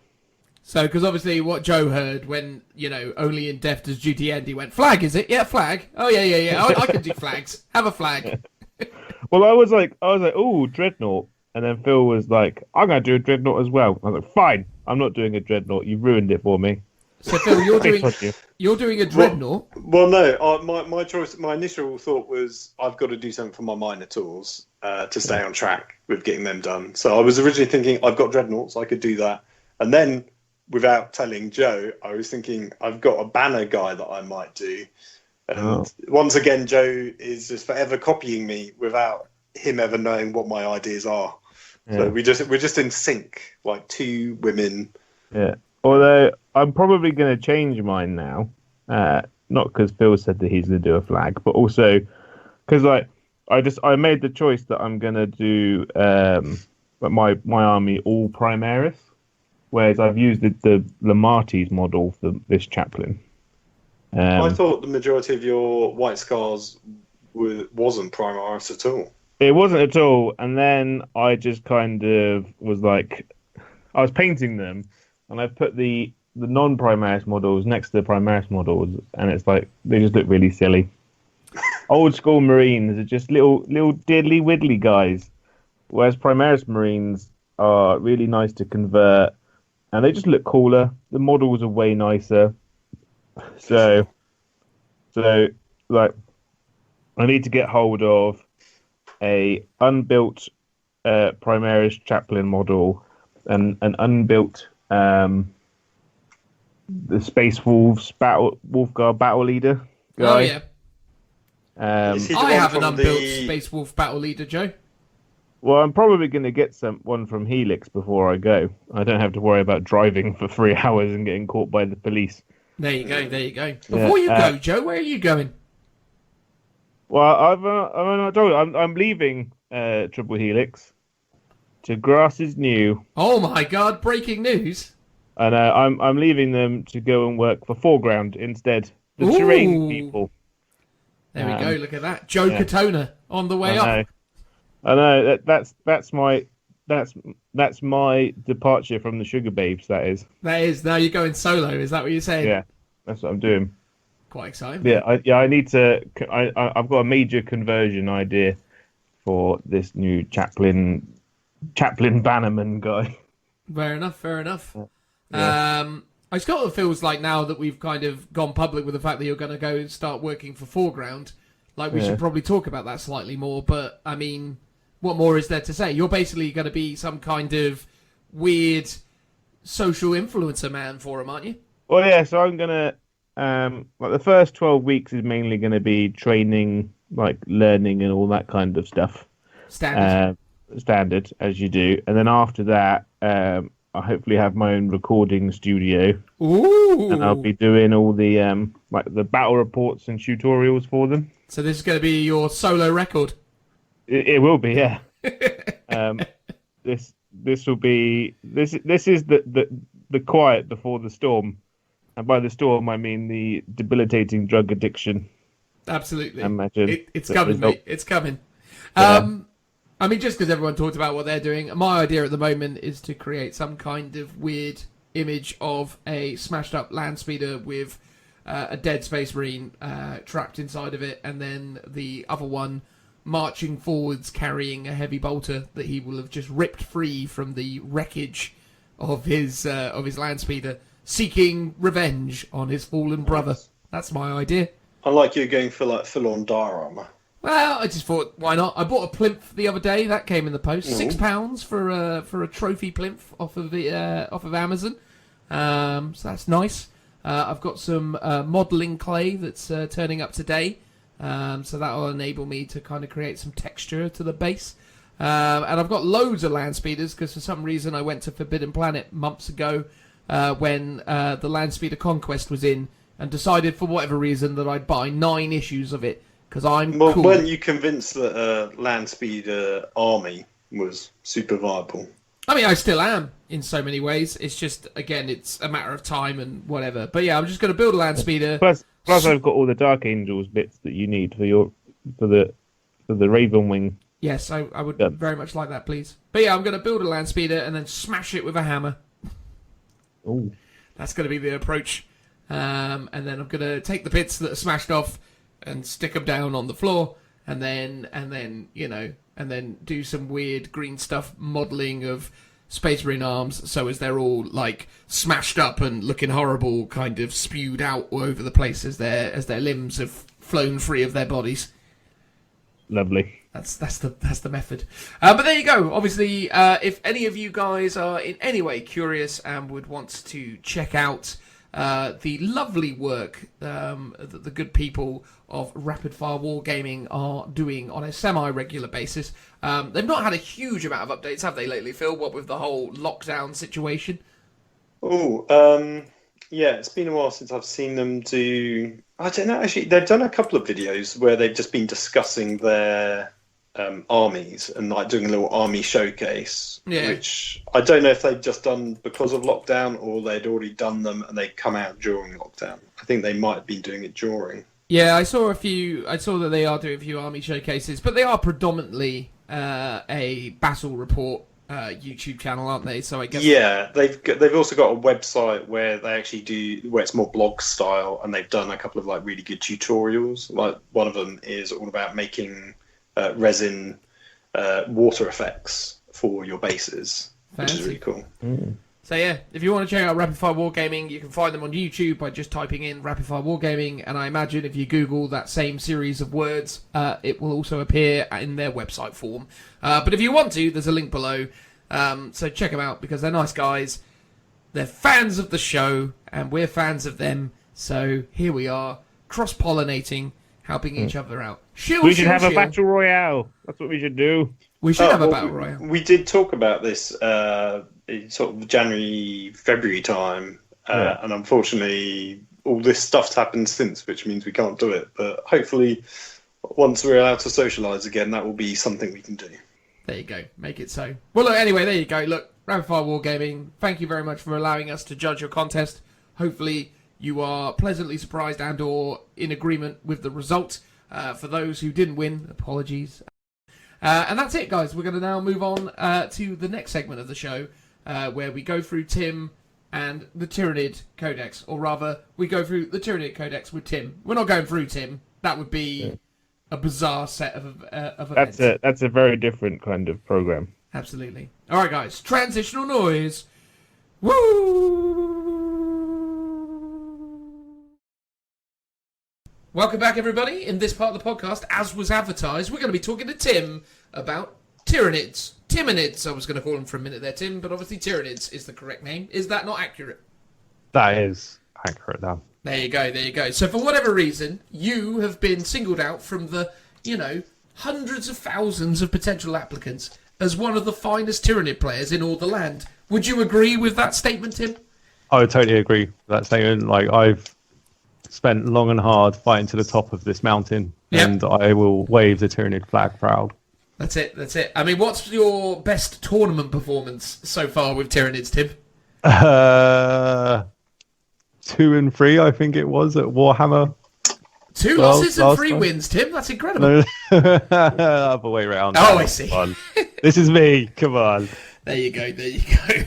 So, because obviously what Joe heard when, only in death does duty end, he went, flag, is it? Yeah, flag. Oh, yeah. I can do flags. Have a flag. Well, I was like, oh, Dreadnought. And then Phil was like, I'm going to do a Dreadnought as well. I was like, fine, I'm not doing a Dreadnought. You've ruined it for me. So, Phil, you're doing a Dreadnought? Well, no. My choice, my initial thought was I've got to do something for my minor tools to stay on track with getting them done. So I was originally thinking I've got Dreadnoughts, I could do that. And then, without telling Joe, I was thinking I've got a banner guy that I might do. And once again, Joe is just forever copying me without him ever knowing what my ideas are. Yeah. So we're just in sync, like two women. Yeah. Although I'm probably going to change mine now, not because Phil said that he's going to do a flag, but also because I made the choice that I'm going to do my army all Primaris, whereas I've used the Lamartie's model for this chaplain. I thought the majority of your White Scars wasn't Primaris at all. It wasn't at all, and then I just kind of was like, I was painting them, and I put the non-Primaris models next to the Primaris models, and it's like they just look really silly. Old school Marines are just little diddly widdly guys, whereas Primaris Marines are really nice to convert, and they just look cooler. The models are way nicer. So like, I need to get hold of a unbuilt Primaris chaplain model and an unbuilt the Space Wolves Wolfguard battle leader guy. Oh yeah. I have an unbuilt Space Wolf battle leader, Joe. Well, I'm probably going to get one from Helix before I go. I don't have to worry about driving for 3 hours and getting caught by the police. There you go. Before you go, Joe, where are you going? Well, I'm leaving Triple Helix to Grasses New. Oh my God! Breaking news. And I'm leaving them to go and work for Foreground instead. The terrain people. There we go. Look at that, Joe Katona on the way up. I know that's my departure from the Sugar Babes. That is. Now you're going solo. Is that what you're saying? Yeah, that's what I'm doing. Quite exciting. Yeah, I need to. I've got a major conversion idea for this new chaplain Bannerman guy. Fair enough. Yeah. I just got the feels like now that we've kind of gone public with the fact that you're going to go and start working for Foreground, like we should probably talk about that slightly more. But I mean, what more is there to say? You're basically going to be some kind of weird social influencer man for him, aren't you? Well, yeah. So I'm gonna like the first 12 weeks is mainly going to be training, like learning and all that kind of stuff. Standard as you do, and then after that, I hopefully have my own recording studio. Ooh! And I'll be doing all the like the battle reports and tutorials for them. So this is going to be your solo record. It will be, yeah. This will be this is the quiet before the storm, and by the storm I mean the debilitating drug addiction. Absolutely, I imagine it's coming, mate. It's coming. Yeah. I mean, just because everyone talked about what they're doing, my idea at the moment is to create some kind of weird image of a smashed up land speeder with a dead Space Marine trapped inside of it, and then the other one marching forwards carrying a heavy bolter that he will have just ripped free from the wreckage of his land speeder, seeking revenge on his fallen brother. That's my idea. I like you going for like full-on diorama. Well, I just thought, why not? I bought a plinth the other day. That came in the post. £6 for a trophy plinth off of Amazon. So that's nice. I've got some modelling clay that's turning up today. So that will enable me to kind of create some texture to the base. And I've got loads of land speeders because for some reason I went to Forbidden Planet months ago when the Land Speeder Conquest was in, and decided for whatever reason that I'd buy 9 issues of it. Because I'm cool. Weren't you convinced that Land Speeder Army was super viable? I mean, I still am in so many ways. It's just, again, it's a matter of time and whatever. But yeah, I'm just going to build a Land Speeder. Plus, I've got all the Dark Angels bits that you need for the Raven Wing. Yes, I would very much like that, please. But yeah, I'm going to build a Land Speeder and then smash it with a hammer. Ooh. That's going to be the approach. And then I'm going to take the bits that are smashed off and stick them down on the floor, and then do some weird green stuff modelling of Space Marine arms, so as they're all like smashed up and looking horrible, kind of spewed out all over the place as their limbs have flown free of their bodies. Lovely. That's the method. But there you go. Obviously, if any of you guys are in any way curious and would want to check out the lovely work that the good people of Rapid Fire Wargaming are doing on a semi-regular basis. They've not had a huge amount of updates, have they, lately, Phil? What with the whole lockdown situation? Yeah, it's been a while since I've seen them do... I don't know, actually, they've done a couple of videos where they've just been discussing their armies and like doing a little army showcase, which I don't know if they've just done because of lockdown or they'd already done them and they'd come out during lockdown. I think they might have been doing it during. Yeah, I saw that they are doing a few army showcases, but they are predominantly a battle report YouTube channel, aren't they? So I guess they've also got a website where they actually where it's more blog style, and they've done a couple of like really good tutorials. Like one of them is all about making resin water effects for your bases, which is really cool. So yeah, if you want to check out Rapid Fire Wargaming, you can find them on YouTube by just typing in Rapid Fire Wargaming, and I imagine if you Google that same series of words, it will also appear in their website form. But if you want to, there's a link below, so check them out because they're nice guys. They're fans of the show, and we're fans of them, so here we are, cross-pollinating, helping each other out. We should have a battle royale. That's what we should do. We should have a battle royale. We did talk about this in sort of January, February time, and unfortunately all this stuff's happened since, which means we can't do it. But hopefully once we're allowed to socialise again, that will be something we can do. There you go. Make it so. Well, look, anyway, there you go. Look, Rapid Fire Wargaming, thank you very much for allowing us to judge your contest. Hopefully you are pleasantly surprised and or in agreement with the result. For those who didn't win, apologies. And that's it, guys. We're going to now move on to the next segment of the show, where we go through Tim and the Tyranid Codex, or rather, we go through the Tyranid Codex with Tim. We're not going through Tim. That would be a bizarre set of events. That's a very different kind of program. Absolutely. All right, guys. Transitional noise. Woo! Welcome back, everybody. In this part of the podcast, as was advertised, we're going to be talking to Tim about Tyranids. Timonids, I was going to call them for a minute there, Tim, but obviously Tyranids is the correct name. Is that not accurate? That is accurate, now. There you go, there you go. So for whatever reason, you have been singled out from the, hundreds of thousands of potential applicants as one of the finest Tyranid players in all the land. Would you agree with that statement, Tim? I would totally agree with that statement. Like, I've spent long and hard fighting to the top of this mountain, and I will wave the Tyranid flag proud. That's it, that's it. I mean, what's your best tournament performance so far with Tyranids, Tim? 2 and 3, I think it was, at Warhammer. 2 losses and 3 wins, Tim? That's incredible. No, other way around. Oh, I see. This is me, come on. There you go, there you go.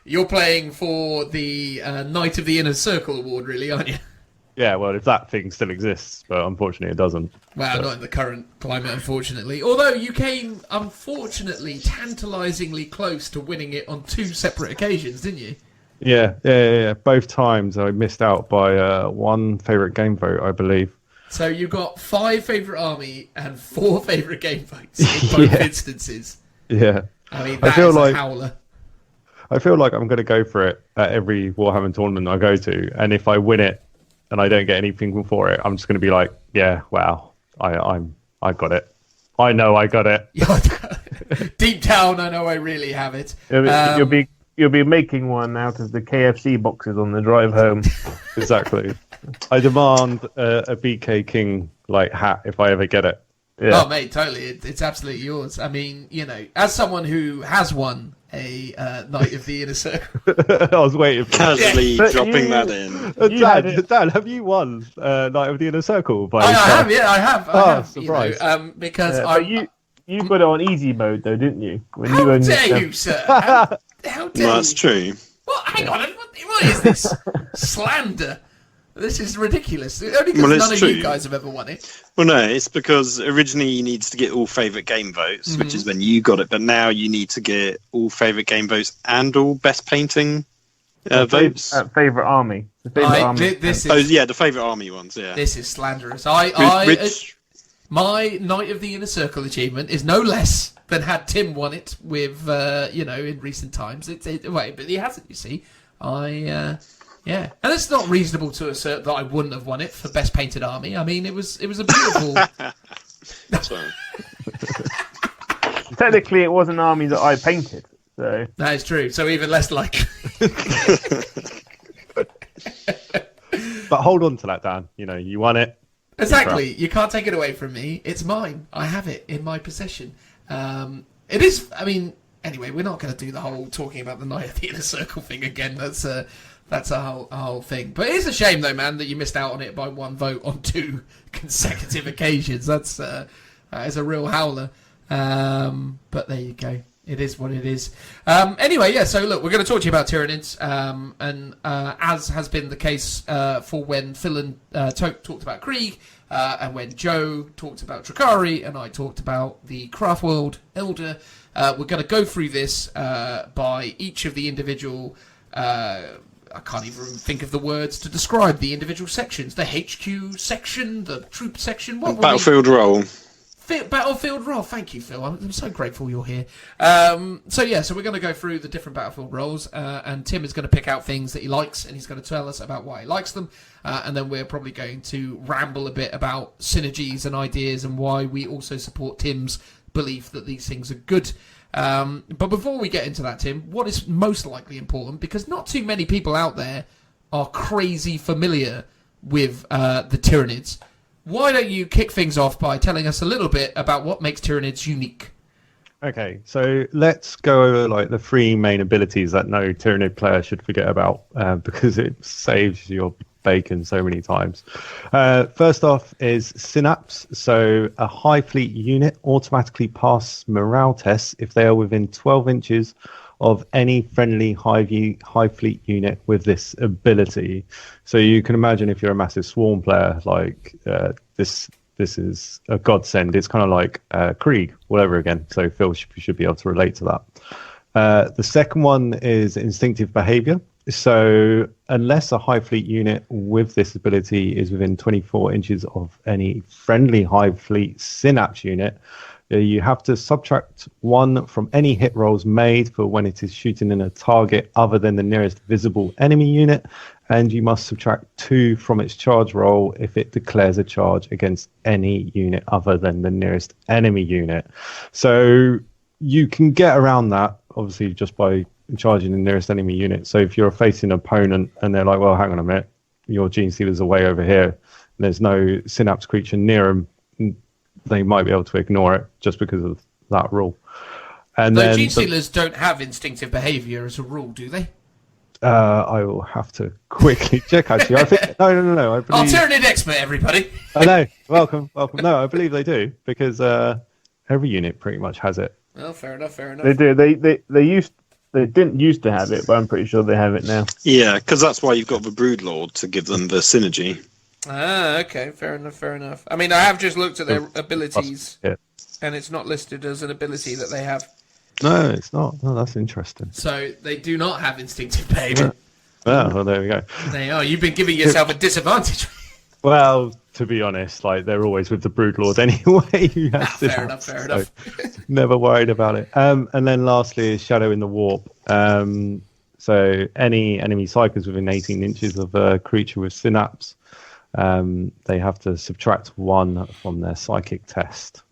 You're playing for the Knight of the Inner Circle award, really, aren't you? Yeah, well, if that thing still exists, but unfortunately it doesn't. Well, not in the current climate, unfortunately. Although you came, unfortunately, tantalisingly close to winning it on 2 separate occasions, didn't you? Yeah. Both times I missed out by 1 favourite game vote, I believe. So you got 5 favourite army and 4 favourite game votes in both instances. Yeah. I mean, that is a howler. I feel like I'm going to go for it at every Warhammer tournament I go to, and if I win it, and I don't get anything for it, I'm just going to be like, yeah, wow, I got it. I know I got it. Deep down, I know I really have it. You'll be making one out of the KFC boxes on the drive home. Exactly. I demand a BK King hat if I ever get it. Yeah. Oh, mate, totally. It's absolutely yours. I mean, as someone who has won a Knight of the Inner Circle. I was waiting for casually dropping that in. Dan, have you won Knight of the Inner Circle? I have. I have. Surprise. Because you got it on easy mode, though, didn't you? How dare you, sir? How dare you? That's true. What? Hang on. What is this? Slander. This is ridiculous. Only because none of you guys have ever won it. Well, no, it's because originally you needed to get all favourite game votes, which is when you got it, but now you need to get all favourite game votes and all best painting votes. Favourite army. The favourite army ones, yeah. This is slanderous. My Knight of the Inner Circle achievement is no less than had Tim won it with, in recent times. Wait, but he hasn't, you see. Yeah. And it's not reasonable to assert that I wouldn't have won it for Best Painted Army. I mean, it was a beautiful... That's fine. Technically, it was an army that I painted. So that is true. So even less likely. But hold on to that, Dan. You won it. Exactly. You can't take it away from me. It's mine. I have it in my possession. It is... I mean, anyway, we're not going to do the whole talking about the Knight of the Inner Circle thing again. That's a whole thing. But it is a shame, though, man, that you missed out on it by one vote on 2 consecutive occasions. That is a real howler. But there you go. It is what it is. Anyway, yeah, so look, we're going to talk to you about Tyranids. And as has been the case for when Phil and Toke talked about Krieg, and when Joe talked about Drakari, and I talked about the Craftworld Elder, we're going to go through this by each of the individual... I can't even think of the words to describe the individual sections. The HQ section, the troop section. Battlefield role. Battlefield role. Thank you, Phil. I'm so grateful you're here. So we're going to go through the different battlefield roles, and Tim is going to pick out things that he likes, and he's going to tell us about why he likes them, and then we're probably going to ramble a bit about synergies and ideas and why we also support Tim's belief that these things are good. But before we get into that, Tim, what is most likely important, because not too many people out there are crazy familiar with the Tyranids, why don't you kick things off by telling us a little bit about what makes Tyranids unique? Okay, so let's go over the 3 main abilities that no Tyranid player should forget about, because it saves your bacon so many times. First off is Synapse. So a high fleet unit automatically pass morale tests if they are within 12 inches of any friendly high fleet unit with this ability. So you can imagine if you're a massive swarm player, this is a godsend. It's kind of like Krieg, whatever again. So Phil should be able to relate to that. The second one is instinctive behavior. So unless a high fleet unit with this ability is within 24 inches of any friendly high fleet Synapse unit, you have to subtract 1 from any hit rolls made for when it is shooting in a target other than the nearest visible enemy unit, and you must subtract 2 from its charge roll if it declares a charge against any unit other than the nearest enemy unit. So you can get around that, obviously, just by charging the nearest enemy unit. So if you're facing an opponent and they're like, well, hang on a minute, your Gene Stealers are way over here, and there's no Synapse creature near them, they might be able to ignore it just because of that rule. And the Gene Stealers don't have instinctive behaviour as a rule, do they? I will have to quickly check, actually. I think no. I believe... Tyranid expert, everybody. I know. Welcome. No, I believe they do, because every unit pretty much has it. Well, fair enough. They do. They didn't used to have it, but I'm pretty sure they have it now. Yeah, because that's why you've got the Broodlord to give them the synergy. Ah, okay, fair enough. I mean, I have just looked at their abilities, and it's not listed as an ability that they have. No, it's not. No, that's interesting. So they do not have instinctive behaviour. Well, there we go. They are. You've been giving yourself a disadvantage. Well, to be honest, they're always with the Broodlord anyway. Fair enough. Never worried about it. And then lastly is Shadow in the Warp. So any enemy psychers within 18 inches of a creature with Synapse, they have to subtract 1 from their psychic test.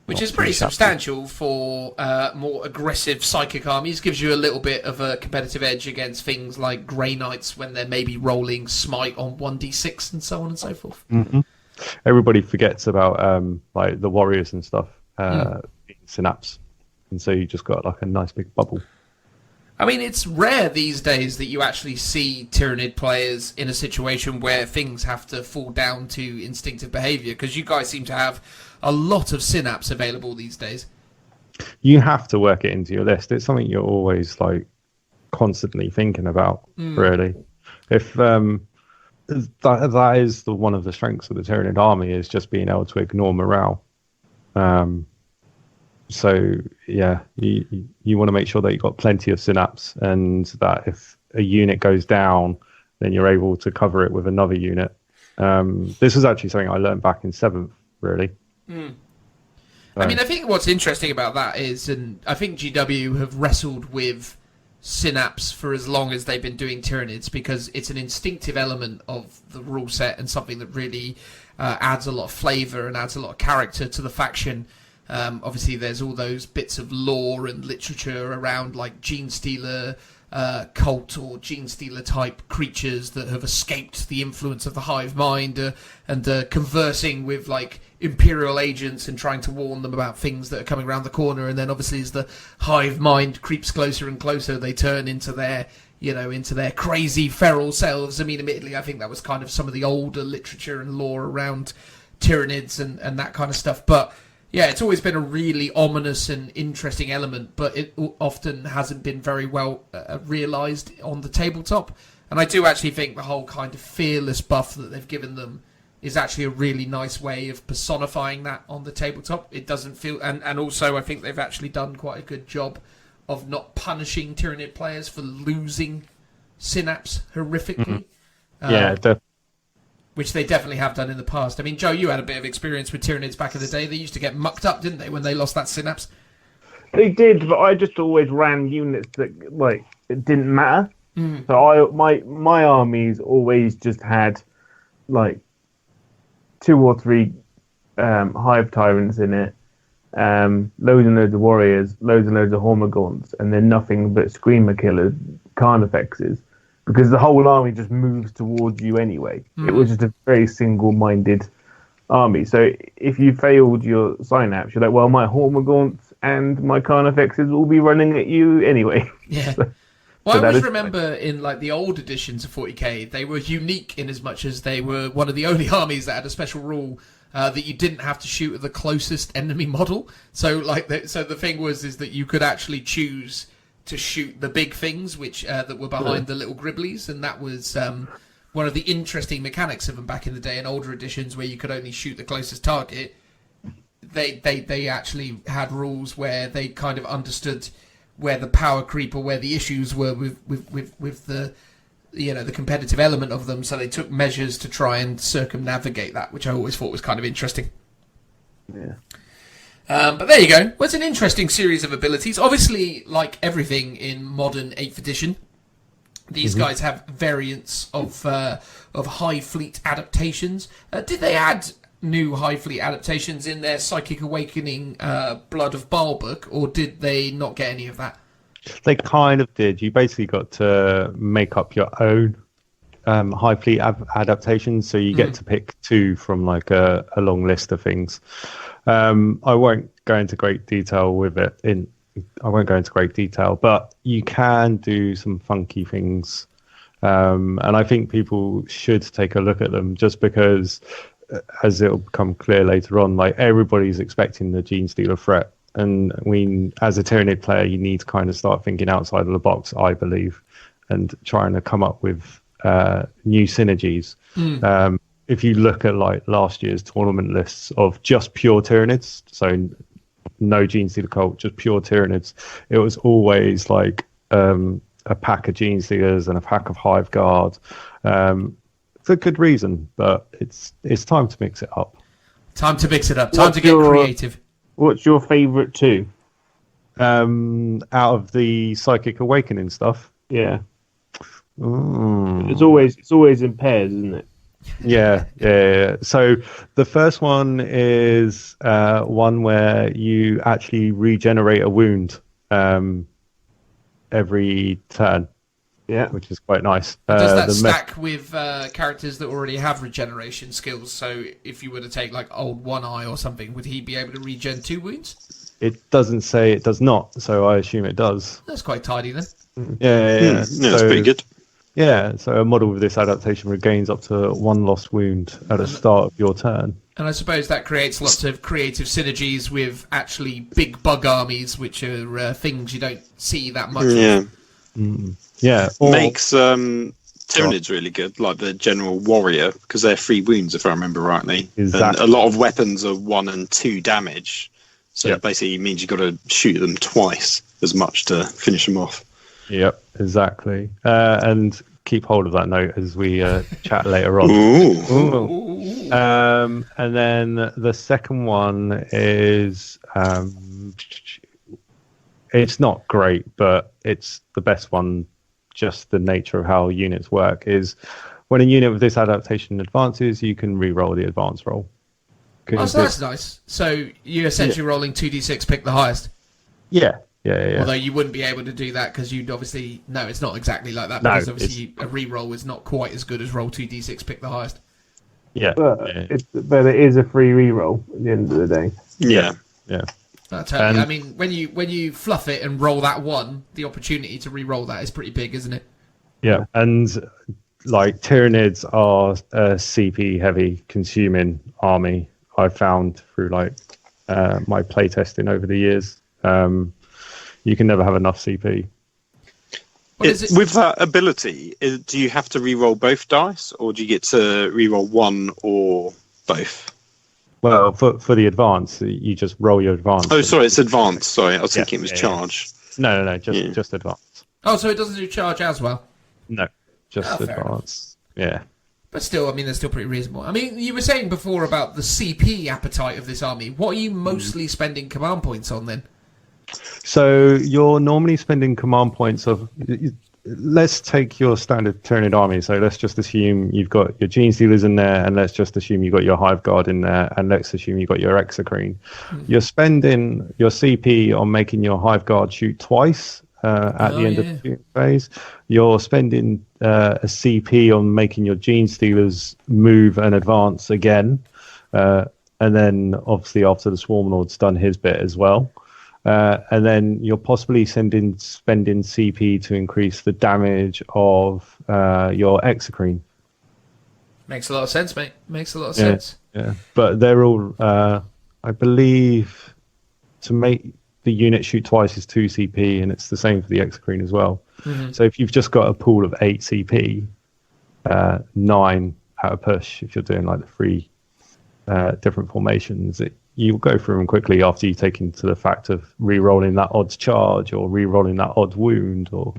Which is pretty substantial for more aggressive psychic armies. Gives you a little bit of a competitive edge against things like Grey Knights when they're maybe rolling Smite on 1d6 and so on and so forth. Mm-hmm. Everybody forgets about the Warriors and stuff being Synapse. And so you just got a nice big bubble. I mean, it's rare these days that you actually see Tyranid players in a situation where things have to fall down to instinctive behaviour, because you guys seem to have a lot of Synapse available these days. You have to work it into your list. It's something you're always constantly thinking about, really. If that is one of the strengths of the Tyranid army, is just being able to ignore morale. So yeah, you want to make sure that you've got plenty of Synapse, and that if a unit goes down, then you're able to cover it with another unit. This was actually something I learned back in 7th, really. I mean, I think what's interesting about that is, and I think GW have wrestled with Synapse for as long as they've been doing Tyranids, because it's an instinctive element of the rule set and something that really adds a lot of flavour and adds a lot of character to the faction. Obviously, there's all those bits of lore and literature around like Gene Stealer cult or Gene Stealer type creatures that have escaped the influence of the hive mind and conversing with like Imperial agents and trying to warn them about things that are coming around the corner. And then obviously as the hive mind creeps closer and closer, they turn into their crazy feral selves. I mean, admittedly, I think that was kind of some of the older literature and lore around Tyranids and that kind of stuff. But yeah, it's always been a really ominous and interesting element, but it often hasn't been very well realised on the tabletop. And I do actually think the whole kind of fearless buff that they've given them is actually a really nice way of personifying that on the tabletop. It doesn't feel... And also, I think they've actually done quite a good job of not punishing Tyranid players for losing Synapse horrifically. Which they definitely have done in the past. I mean, Joe, you had a bit of experience with Tyranids back in the day. They used to get mucked up, didn't they, when they lost that Synapse? They did, but I just always ran units that, like, it didn't matter. So my armies always just had, like, 2 or 3 hive tyrants in it, loads and loads of warriors, loads and loads of hormagaunts, and then nothing but screamer killers, carnifexes, because the whole army just moves towards you anyway. It was just a very single-minded army. So if you failed your synapse, you're like, well, my hormagaunts and my carnifexes will be running at you anyway. Yeah. Well, I always remember in like the old editions of 40k, they were unique in as much as they were one of the only armies that had a special rule that you didn't have to shoot at the closest enemy model. So like, the thing is that you could actually choose to shoot the big things, which that were behind the little gribblies, and that was one of the interesting mechanics of them back in the day. In older editions, where you could only shoot the closest target, they actually had rules where they kind of understood where the power creep or where the issues were with the the competitive element of them, so they took measures to try and circumnavigate that, which I always thought was kind of interesting. Yeah. But there you go. Well, it's an interesting series of abilities. Obviously, like everything in modern 8th edition, these guys have variants of Hive Fleet adaptations. Did they add new Hive Fleet adaptations in their Psychic Awakening Blood of Baal book, or did they not get any of that? They kind of did. You basically got to make up your own Hive Fleet adaptations, so you get to pick 2 from like a long list of things. I won't go into great detail with it. I won't go into great detail, but you can do some funky things, and I think people should take a look at them, just because, as it'll become clear later on, like everybody's expecting the Gene Stealer threat, and as a Tyranid player, you need to kind of start thinking outside of the box, I believe, and trying to come up with new synergies. If you look at like last year's tournament lists of just pure Tyranids, so no Gene Stealer cult, just pure Tyranids, it was always like a pack of Gene Stealers and a pack of Hive Guard, for good reason, but it's time to mix it up. Time to mix it up. Time to get creative. What's your favourite 2? Out of the Psychic Awakening stuff? Yeah. It's always in pairs, isn't it? Yeah. So the first one is one where you actually regenerate a wound every turn. Yeah, which is quite nice. Does that stack with characters that already have regeneration skills? So if you were to take like old One Eye or something, would he be able to regen 2 wounds? It doesn't say it does not, so I assume it does. That's quite tidy then. Yeah. That's pretty good. Yeah, so a model with this adaptation regains up to 1 lost wound at the start of your turn. And I suppose that creates lots of creative synergies with actually big bug armies, which are things you don't see that much of. Yeah. Makes Tyranids really good, like the General Warrior, because they're 3 wounds, if I remember rightly. Exactly. And a lot of weapons are 1 and 2 damage. So it basically means you've got to shoot them twice as much to finish them off. Yep, exactly. And keep hold of that note as we chat later on. Ooh. And then the second one is it's not great, but it's the best one. Just the nature of how units work is when a unit with this adaptation advances, you can re-roll the advance roll. Oh, so that's nice. So you're essentially rolling 2d6, pick the highest. Yeah. Although you wouldn't be able to do that because you'd obviously... No, it's not exactly like that. No, Because obviously a re-roll is not quite as good as roll 2d6, pick the highest. Yeah. But it is a free reroll at the end of the day. Yeah. I mean, when you fluff it and roll that one, the opportunity to re-roll that is pretty big, isn't it? Yeah, and like Tyranids are a CP heavy consuming army. I found through like my playtesting over the years. You can never have enough CP. With that ability, do you have to re-roll both dice, or do you get to re-roll one or both? Well, for the advance, you just roll your advance. Oh, sorry, it's advanced. Sorry, I was thinking it was charge. No, just advance. Oh, so it doesn't do charge as well? No, just advance. Yeah. But still, I mean, they're still pretty reasonable. I mean, you were saying before about the CP appetite of this army. What are you mostly spending command points on then? So you're normally spending command points of... Let's take your standard Tyranid army. So let's just assume you've got your Gene Stealers in there, and let's just assume you've got your Hive Guard in there, and let's assume you've got your Exocrine. You're spending your CP on making your Hive Guard shoot twice at the end of the shooting phase. You're spending a CP on making your Gene Stealers move and advance again, and then obviously after the Swarm Lord's done his bit as well. And then you're possibly spending CP to increase the damage of your Exocrine. Makes a lot of sense, mate. Makes a lot of sense. Yeah, but they're all, I believe, to make the unit shoot twice is 2 CP, and it's the same for the Exocrine as well. Mm-hmm. So if you've just got a pool of 8 CP, 9 at a push, if you're doing like the 3 different formations, you'll go through them quickly after you take into the fact of re-rolling that odds charge or re-rolling that odds wound or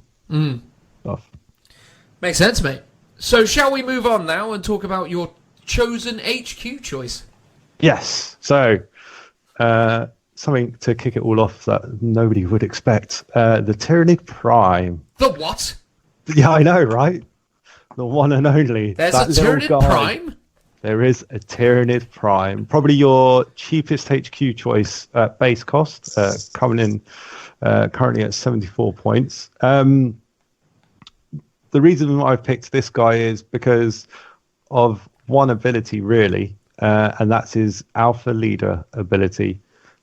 stuff. Makes sense, mate. So shall we move on now and talk about your chosen HQ choice? Yes. So something to kick it all off that nobody would expect. The Tyranid Prime. The what? Yeah, I know, right? The one and only. There's a Tyranid Prime? There is a Tyranid Prime, probably your cheapest HQ choice at base cost, coming in currently at 74 points. The reason I've picked this guy is because of one ability, really, and that's his Alpha Leader ability.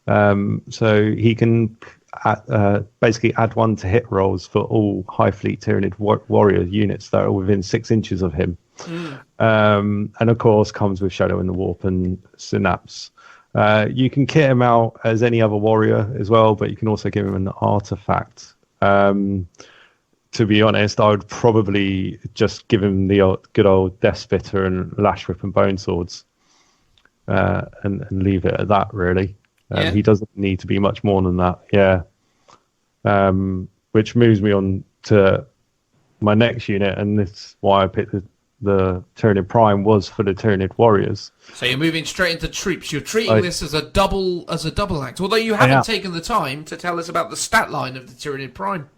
So he can basically add 1 to hit rolls for all High Fleet Tyranid warrior units that are within 6 inches of him. And of course comes with Shadow in the Warp and Synapse. You can kit him out as any other warrior as well, but you can also give him an artifact. To be honest, I would probably just give him the good old Death Spitter and Lash Whip and Bone Swords, and leave it at that, really. He doesn't need to be much more than that. Which moves me on to my next unit, and this is why I picked the Tyranid Prime was for the Tyranid Warriors. So you're moving straight into troops. You're treating this as a double act. Although you haven't taken the time to tell us about the stat line of the Tyranid Prime.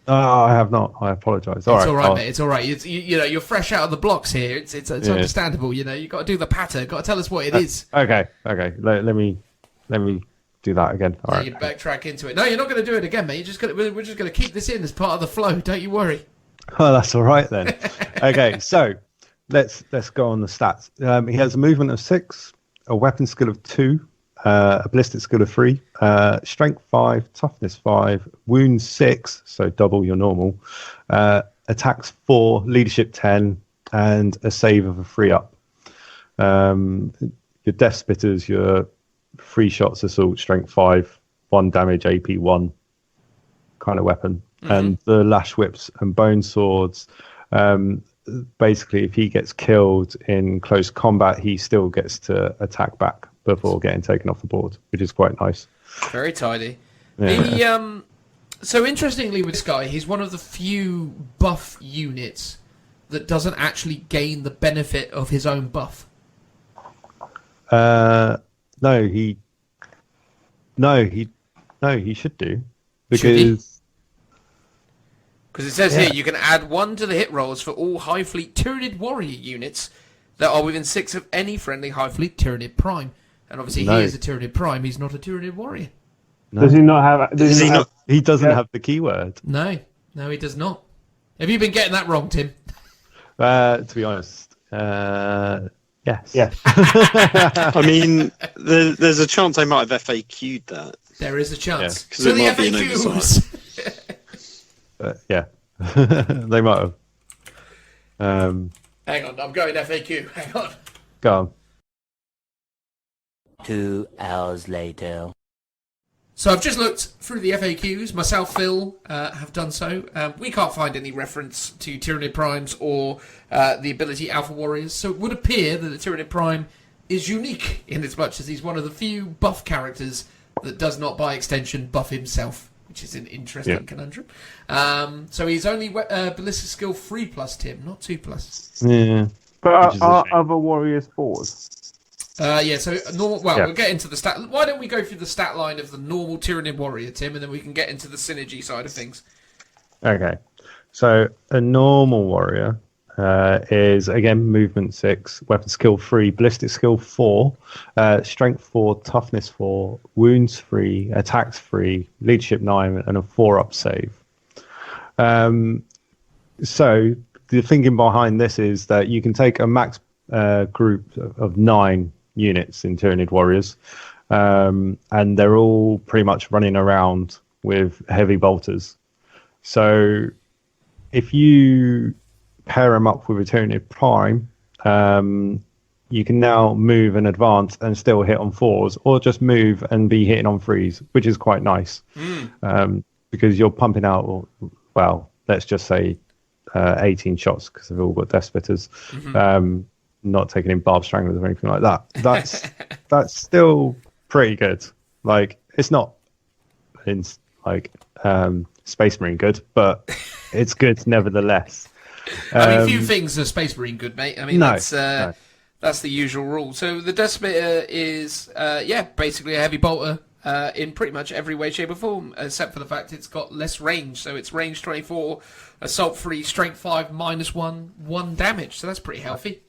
I have not. I apologise. It's all right, mate. It's all right. You know, you're fresh out of the blocks here. It's understandable. You know, you got to do the patter. Got to tell us what it is. Okay. Let me do that again. All right. You backtrack into it. No, you're not going to do it again, mate. We're just going to keep this in as part of the flow. Don't you worry. Oh, that's all right then. Okay, so let's go on the stats. He has a movement of 6, a weapon skill of 2, a ballistic skill of 3, strength 5, toughness 5, wounds 6, so double your normal, attacks 4, leadership 10, and a save of a 3-up. Your Death Spitters, your 3 shots assault, strength 5, 1 damage, AP 1 kind of weapon. Mm-hmm. And the Lash Whips and Bone Swords, basically if he gets killed in close combat, he still gets to attack back before getting taken off the board, which is quite nice. Very tidy. Yeah. So interestingly with this guy, he's one of the few buff units that doesn't actually gain the benefit of his own buff? No, he should do, because it says here you can add 1 to the hit rolls for all High Fleet Tyranid warrior units that are within 6 of any friendly High Fleet Tyranid Prime. And obviously he is a Tyranid Prime, he's not a Tyranid warrior. No. Does he not have? He doesn't have the keyword. No, he does not. Have you been getting that wrong, Tim? To be honest, yes. Yes. I mean, there's a chance I might have FAQ'd that. There is a chance. Yeah, 'cause So it the might be an FAQs. Yeah, they might have. Hang on, I'm going FAQ. Hang on. Go on. 2 hours later. So I've just looked through the FAQs. Myself, Phil, have done so. We can't find any reference to Tyranid Primes or the ability Alpha Warriors. So it would appear that the Tyranid Prime is unique in as much as he's one of the few buff characters that does not, by extension, buff himself, which is an interesting conundrum. So he's only ballistic skill 3+, Tim, not 2+. Yeah. But are other warriors 4s? So normal. Well, we'll get into the stat. Why don't we go through the stat line of the normal Tyranid warrior, Tim, and then we can get into the synergy side of things. Okay. So a normal warrior is, again, movement 6, weapon skill 3, ballistic skill 4, strength 4, toughness 4, wounds 3, attacks 3, leadership 9, and a 4-up save. So the thinking behind this is that you can take a max group of 9 units in Tyranid warriors, and they're all pretty much running around with heavy bolters. So if you pair them up with a Tyranid Prime, you can now move and advance and still hit on 4s, or just move and be hitting on 3s, which is quite nice, because you're pumping out, well, let's just say 18 shots, because they've all got Death Spitters. Not taking in Barb Stranglers or anything like that. That's still pretty good. Like, it's not in Space Marine good, but it's good nevertheless. I mean, few things are Space Marine good, mate. I mean, that's the usual rule. So the Death Spitter is basically a heavy bolter in pretty much every way, shape, or form, except for the fact it's got less range. So it's range 24, assault 3, strength 5, -1 damage. So that's pretty healthy.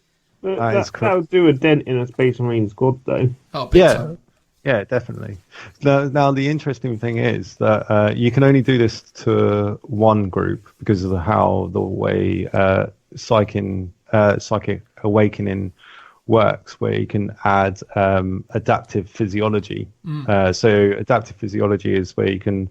That'll do a dent in a Space Marine squad, though. Oh, yeah, definitely. Now the interesting thing is that you can only do this to one group because of the way Psychic Awakening works, where you can add adaptive physiology. So adaptive physiology is where you can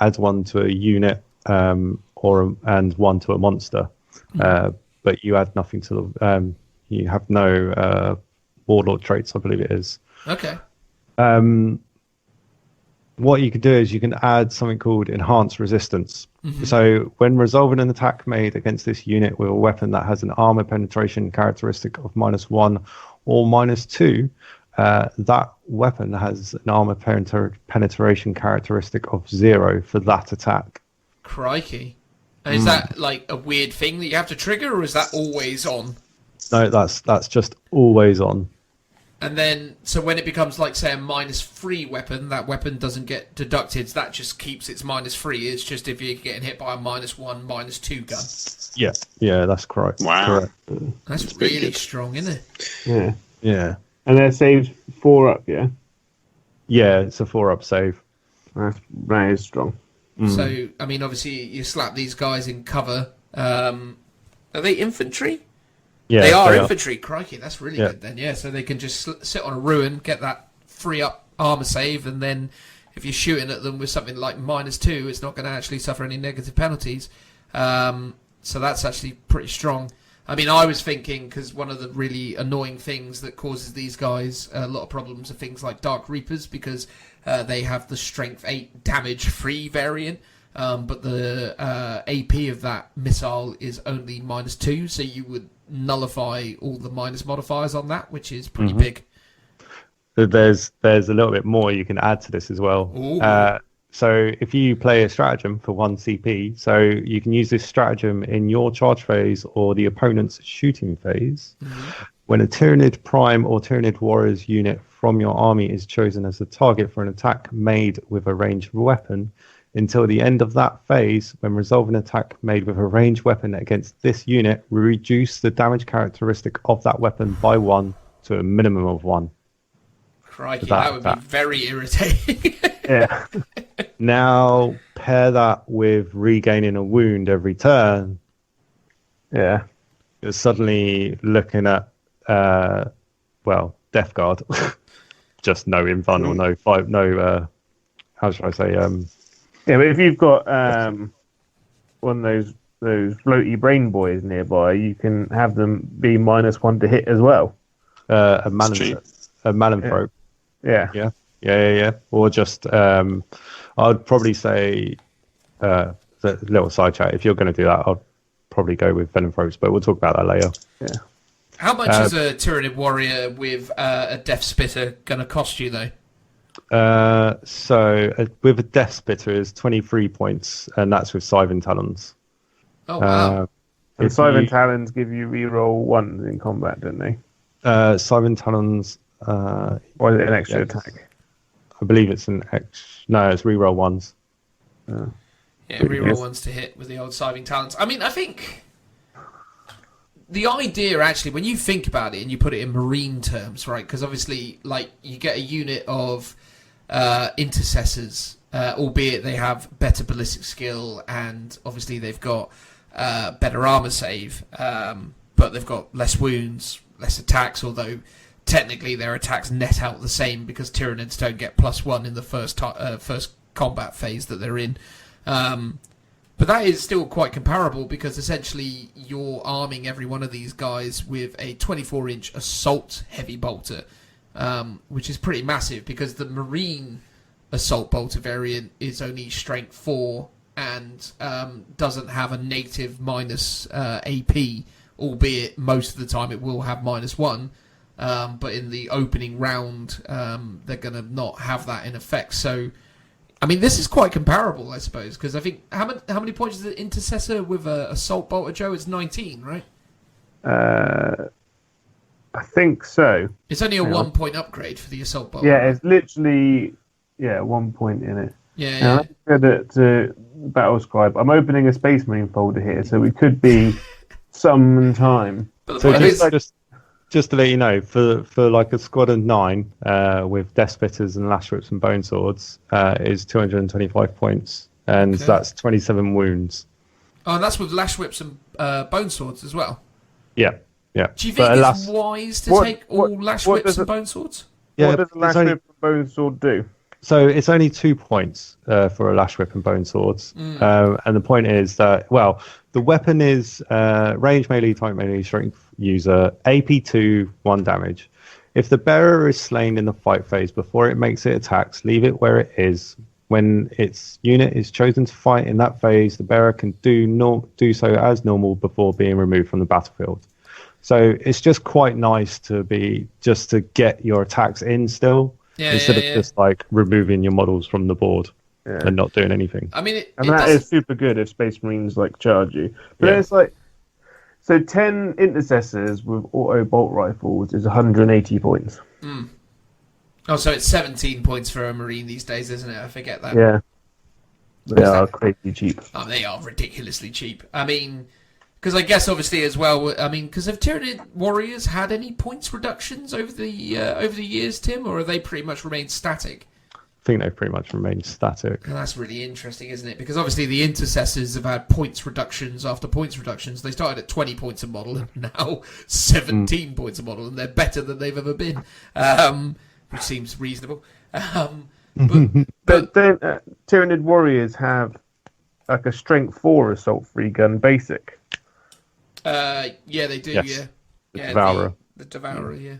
add 1 to a unit and 1 to a monster, but you add nothing to the. You have no warlord traits, I believe it is. Okay. What you can do is you can add something called enhanced resistance. So when resolving an attack made against this unit with a weapon that has an armor penetration characteristic of -1 or -2, that weapon has an armor penetration characteristic of 0 for that attack. Crikey. And is that like a weird thing that you have to trigger, or is that always on? No, that's just always on. And then, so when it becomes, like, say, a -3 weapon, that weapon doesn't get deducted. That just keeps its -3. It's just if you're getting hit by a -1, -2 gun. Yeah, that's correct. Wow. Correct. That's really strong, isn't it? Yeah. And they're saved 4 up, yeah? Yeah, it's a 4-up save. That is strong. So, I mean, obviously, you slap these guys in cover. Are they infantry? Yeah, they are infantry. Crikey, that's really good then. Yeah, so they can just sit on a ruin, get that 3-up armor save, and then if you're shooting at them with something like -2, it's not going to actually suffer any negative penalties. So that's actually pretty strong. I mean, I was thinking, because one of the really annoying things that causes these guys a lot of problems are things like Dark Reapers, because they have the strength 8 damage free variant. But the AP of that missile is only -2, so you would nullify all the minus modifiers on that, which is pretty big. There's a little bit more you can add to this as well. So if you play a stratagem for 1 CP, so you can use this stratagem in your charge phase or the opponent's shooting phase. When a Tyranid Prime or Tyranid Warriors unit from your army is chosen as the target for an attack made with a ranged weapon, until the end of that phase, when resolving an attack made with a ranged weapon against this unit, reduce the damage characteristic of that weapon by 1 to a minimum of 1. Crikey, that would be very irritating. Yeah. Now pair that with regaining a wound every turn. Yeah. You're suddenly looking at Death Guard. Just no invuln or no fight, no how should I say? Yeah, but if you've got one of those floaty brain boys nearby, you can have them be -1 to hit as well. A Malanthrope. Yeah. Yeah. Or just I'd probably say the little side chat. If you're going to do that, I'd probably go with Venomthropes, but we'll talk about that later. Yeah. How much is a Tyranid warrior with a Death Spitter going to cost you, though? With a Death Spitter is 23 points, and that's with Scythe and Talons. Oh, wow. And Scythe and Talons give you reroll 1s in combat, don't they? Scythe and Talons... or is it an extra attack? I believe it's an No, it's reroll 1s. Yeah, reroll 1s to hit with the old Scything Talons. I mean, I think the idea, actually, when you think about it and you put it in Marine terms, right? Because obviously, like, you get a unit of intercessors, albeit they have better ballistic skill, and obviously they've got better armor save, but they've got less wounds, less attacks, although technically their attacks net out the same because Tyranids don't get +1 in the first combat phase that they're in. But that is still quite comparable because essentially you're arming every one of these guys with a 24-inch assault heavy bolter, which is pretty massive because the Marine assault bolter variant is only strength 4 and doesn't have a native minus AP, albeit most of the time it will have -1. But in the opening round, they're going to not have that in effect. So, I mean, this is quite comparable, I suppose, because I think how many points is the Intercessor with a Assault Bolter, Joe? It's 19, right? I think so. It's only a 1-point upgrade for the Assault Bolter. Yeah, it's literally 1 point in it. Yeah. Now, let's go to Battle Scribe. I'm opening a Space Marine folder here, so we could be some time. But the So point is, just to let you know, for like a squad of 9 with Death Spitters and Lash Whips and Bone Swords is 225 points, and that's 27 wounds. oh, and that's with Lash Whips and Bone Swords as well. Yeah. Do you think it's wise to take all Lash Whips and Bone Swords? What does a Lash Whip and Bone Sword do? So it's only 2 points for a Lash Whip and Bone Swords. And the point is that, well, the weapon is range melee, type melee, strength user, AP2, 1 damage. If the bearer is slain in the fight phase before it makes its attacks, leave it where it is. When its unit is chosen to fight in that phase, the bearer can do so as normal before being removed from the battlefield. So it's just quite nice to get your attacks in still. Instead of just like removing your models from the board and not doing anything. I mean, that is super good if Space Marines like charge you. But then it's like, so 10 intercessors with auto bolt rifles is 180 points. Oh, so it's 17 points for a Marine these days, isn't it? I forget that. Yeah, they are crazy cheap. Oh, they are ridiculously cheap. I mean, because I guess obviously as well. I mean, because have Tyranid warriors had any points reductions over the years, Tim, or have they pretty much remained static? I think they've pretty much remained static. And that's really interesting, isn't it? Because obviously the intercessors have had points reductions after points reductions. They started at 20 points a model, and now 17 points a model, and they're better than they've ever been, which seems reasonable. But then Tyranid warriors have like a strength 4 assault free gun basic. Yeah, they do. Yes. Yeah, Devourer. The Devourer. Yeah.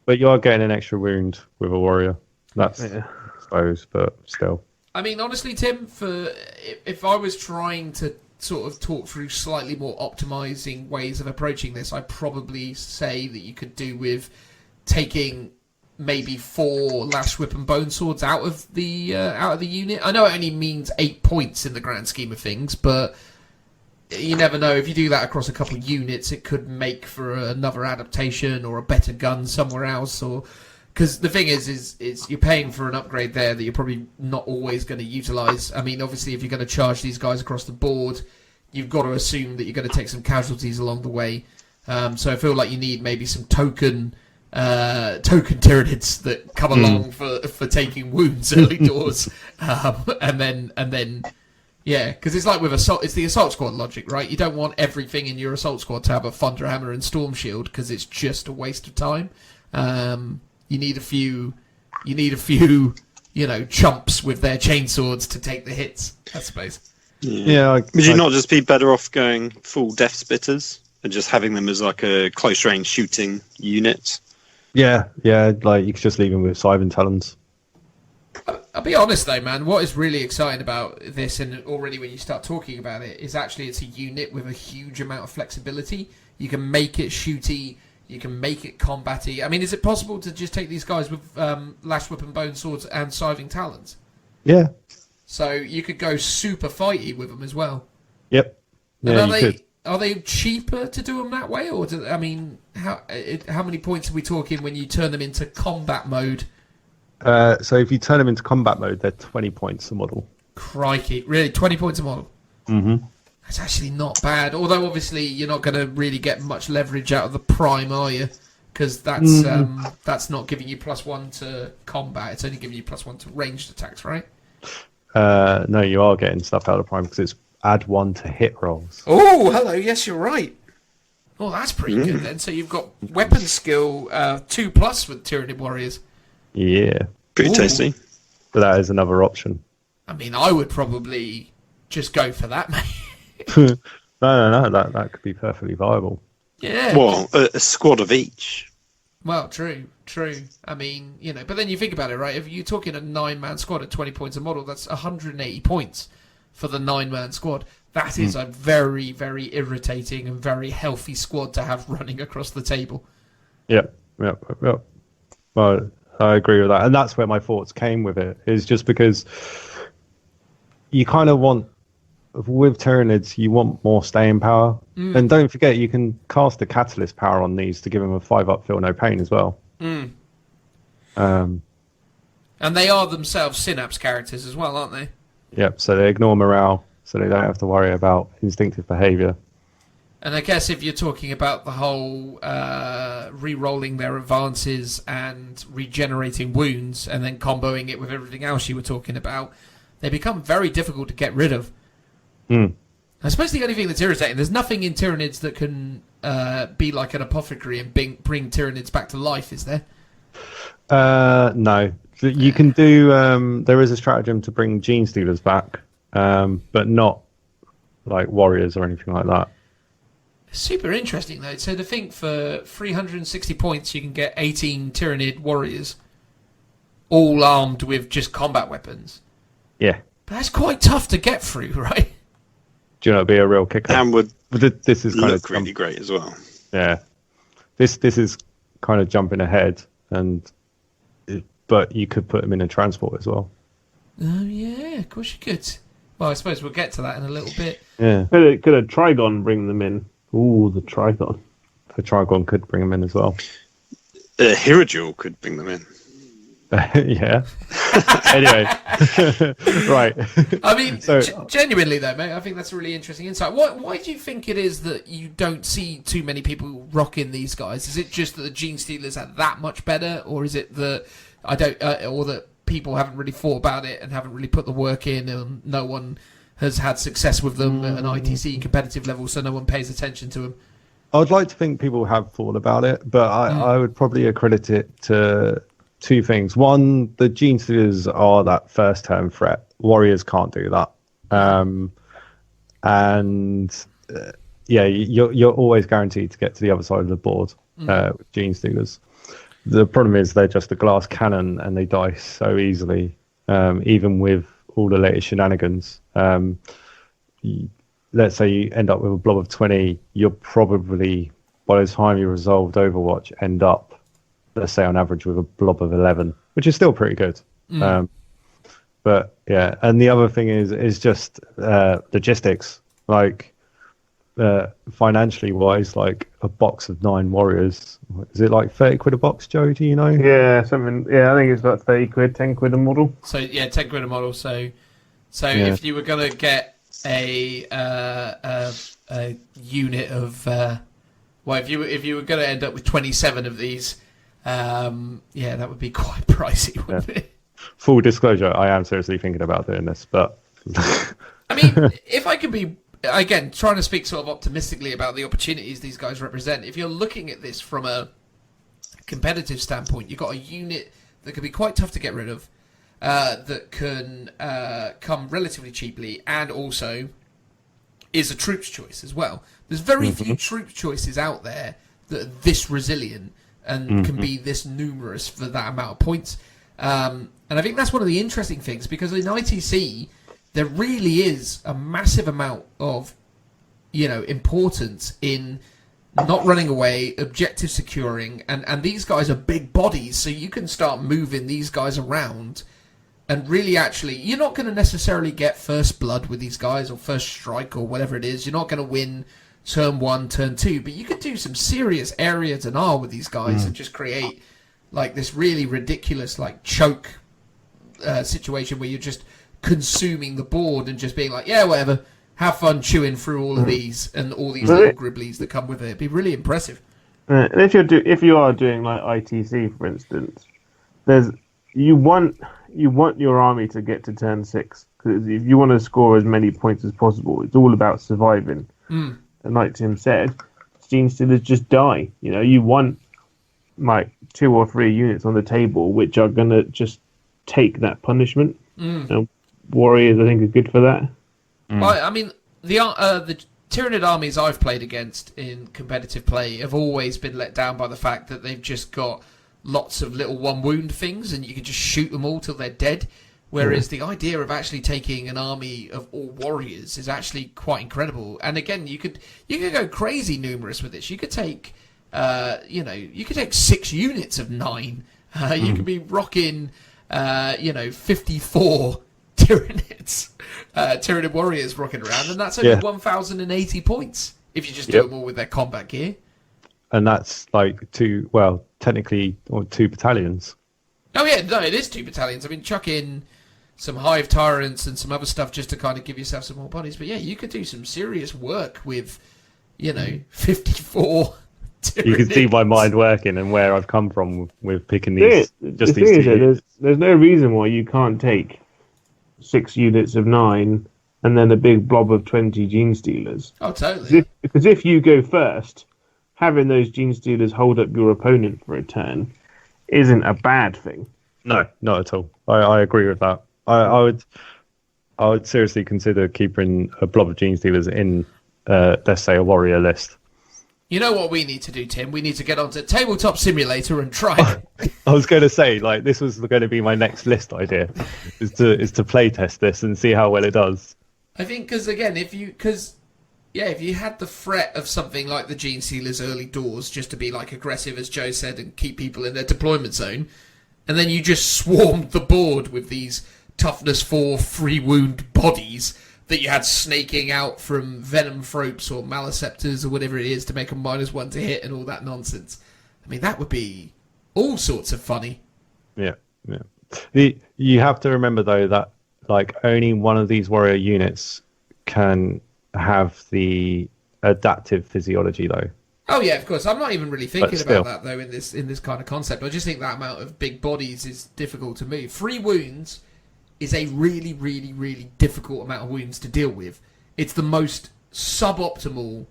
But you are getting an extra wound with a warrior. That's I suppose, but still. I mean, honestly, Tim, if I was trying to sort of talk through slightly more optimizing ways of approaching this, I'd probably say that you could do with taking maybe 4 lash whip and bone swords out of the unit. I know it only means 8 points in the grand scheme of things, but you never know. If you do that across a couple of units, it could make for another adaptation or a better gun somewhere else. Or because the thing is you're paying for an upgrade there that you're probably not always going to utilize. I mean, obviously, if you're going to charge these guys across the board, you've got to assume that you're going to take some casualties along the way. So I feel like you need maybe some token Tyranids that come along for taking wounds early doors, and then. Yeah, because it's like with assault, it's the assault squad logic, right? You don't want everything in your assault squad to have a Thunderhammer and Storm Shield because it's just a waste of time. You need a few, chumps with their chainswords to take the hits, I suppose. Yeah. Would you not just be better off going full Death Spitters and just having them as like a close range shooting unit? Yeah, like you could just leave them with Scythe and Talons. I'll be honest though, man, what is really exciting about this, and already when you start talking about it, is actually it's a unit with a huge amount of flexibility. You can make it shooty, you can make it combatty. I mean, is it possible to just take these guys with lash whip and bone swords and scything talons? Yeah. So you could go super fighty with them as well. Yep. Yeah, and are they cheaper to do them that way, or how many points are we talking when you turn them into combat mode? So if you turn them into combat mode, they're 20 points a model. Crikey, really? 20 points a model? Mm-hmm. That's actually not bad. Although obviously you're not going to really get much leverage out of the prime, are you? Because that's not giving you +1 to combat. It's only giving you +1 to ranged attacks, right? No, you are getting stuff out of prime because it's add 1 to hit rolls. Oh, hello. Yes, you're right. Oh, that's pretty good then. So you've got weapon skill 2+ with Tyranid warriors. Yeah. Pretty tasty. But that is another option. I mean, I would probably just go for that, mate. No, that could be perfectly viable. Yeah. Well, a squad of each. Well, true. I mean, but then you think about it, right? If you're talking a 9-man squad at 20 points a model, that's 180 points for the 9-man squad. That is a very, very irritating and very healthy squad to have running across the table. Yep. Well, I agree with that. And that's where my thoughts came with it, is just because you kind of want, with Tyranids, you want more staying power. And don't forget, you can cast a Catalyst power on these to give them a 5-up feel no pain as well. And they are themselves Synapse characters as well, aren't they? Yep, so they ignore morale, so they don't have to worry about instinctive behaviour. And I guess if you're talking about the whole re-rolling their advances and regenerating wounds and then comboing it with everything else you were talking about, they become very difficult to get rid of. I suppose the only thing that's irritating, there's nothing in Tyranids that can be like an apothecary and bring Tyranids back to life, is there? No. You can do... there is a stratagem to bring Gene Stealers back, but not like warriors or anything like that. Super interesting, though. So to think for 360 points, you can get 18 Tyranid warriors, all armed with just combat weapons. Yeah. But that's quite tough to get through, right? Do you know, it'd be a real kicker. And would this is kind look of really great as well. Yeah. This is kind of jumping ahead, but you could put them in a transport as well. Oh, yeah, of course you could. Well, I suppose we'll get to that in a little bit. Yeah. Could a Trigon bring them in? Ooh, the Trigon. The Trigon could bring them in as well. Hiradule could bring them in. Yeah. Anyway, right. I mean, genuinely though, mate, I think that's a really interesting insight. Why do you think it is that you don't see too many people rocking these guys? Is it just that the Gene Stealers are that much better, or is it that or that people haven't really thought about it and haven't really put the work in, and no one has had success with them at an ITC competitive level, so no one pays attention to them? I'd like to think people have thought about it, but I would probably accredit it to two things. One, the Gene Stealers are that first term threat. Warriors can't do that. You're always guaranteed to get to the other side of the board with Gene Stealers. The problem is they're just a glass cannon and they die so easily, even with all the latest shenanigans. Let's say you end up with a blob of 20, you're probably, by the time you resolved Overwatch, end up let's say on average with a blob of 11, which is still pretty good. But yeah, and the other thing is just logistics, like financially wise, like a box of 9 warriors. Is it like 30 quid a box, Joe? Do you know? Yeah, something. Yeah, I think it's about 30 quid, 10 quid a model. So yeah, 10 quid a model. So if you were gonna get a unit of if you were gonna end up with 27 of these, that would be quite pricey, wouldn't it? Full disclosure, I am seriously thinking about doing this, but I mean, if I could be, again, trying to speak sort of optimistically about the opportunities these guys represent, if you're looking at this from a competitive standpoint, you've got a unit that could be quite tough to get rid of, that can come relatively cheaply, and also is a troops choice as well. There's very few troops choices out there that are this resilient and can be this numerous for that amount of points. And I think that's one of the interesting things, because in ITC there really is a massive amount of, importance in not running away, objective securing, and these guys are big bodies, so you can start moving these guys around, and really actually, you're not going to necessarily get first blood with these guys, or first strike, or whatever it is. You're not going to win turn 1, turn 2, but you could do some serious area denar with these guys and just create like this really ridiculous like choke situation where you're just consuming the board and just being like, yeah, whatever, have fun chewing through all of these and all these little gribblies that come with it. It'd be really impressive. And if you are doing like ITC, for instance, you want your army to get to turn 6, because if you want to score as many points as possible, it's all about surviving. And like Tim said, Gene Stealers just die. You want like 2 or 3 units on the table which are gonna just take that punishment. Warriors, I think, are good for that. Well, I mean, the Tyranid armies I've played against in competitive play have always been let down by the fact that they've just got lots of little 1 wound things, and you can just shoot them all till they're dead. Whereas the idea of actually taking an army of all warriors is actually quite incredible. And again, you could go crazy numerous with this. You could take, you could take 6 units of 9. You could be rocking, 54 Tyranids, Tyranid warriors rocking around, and that's only 1,080 points if you just do them all with their combat gear. And that's like 2 battalions. Oh yeah, no, it is 2 battalions. I mean, chuck in some hive tyrants and some other stuff just to kind of give yourself some more bodies. But yeah, you could do some serious work with, 54 Tyranids. You can see my mind working and where I've come from with picking these. Just these 2. There's no reason why you can't take 6 units of 9 and then a big blob of 20 Gene Stealers. Oh, totally. Because if you go first, having those Gene Stealers hold up your opponent for a turn isn't a bad thing. No, not at all. I agree with that. I would seriously consider keeping a blob of Gene Stealers in, let's say, a warrior list. You know what we need to do, Tim? We need to get onto Tabletop Simulator and try. I was going to say, like, this was going to be my next list idea, is to play test this and see how well it does. I think because if you had the threat of something like the Gene Stealers early doors, just to be like aggressive, as Joe said, and keep people in their deployment zone, and then you just swarmed the board with these toughness 4 free wound bodies that you had snaking out from venom thropes or maliceptors or whatever it is to make them -1 to hit and all that nonsense. I mean, that would be all sorts of funny. Yeah. You have to remember though that like only one of these warrior units can have the adaptive physiology though. Oh yeah, of course. I'm not even really thinking about that though in this kind of concept. I just think that amount of big bodies is difficult to move. 3 wounds is a really, really, really difficult amount of wounds to deal with. It's the most suboptimal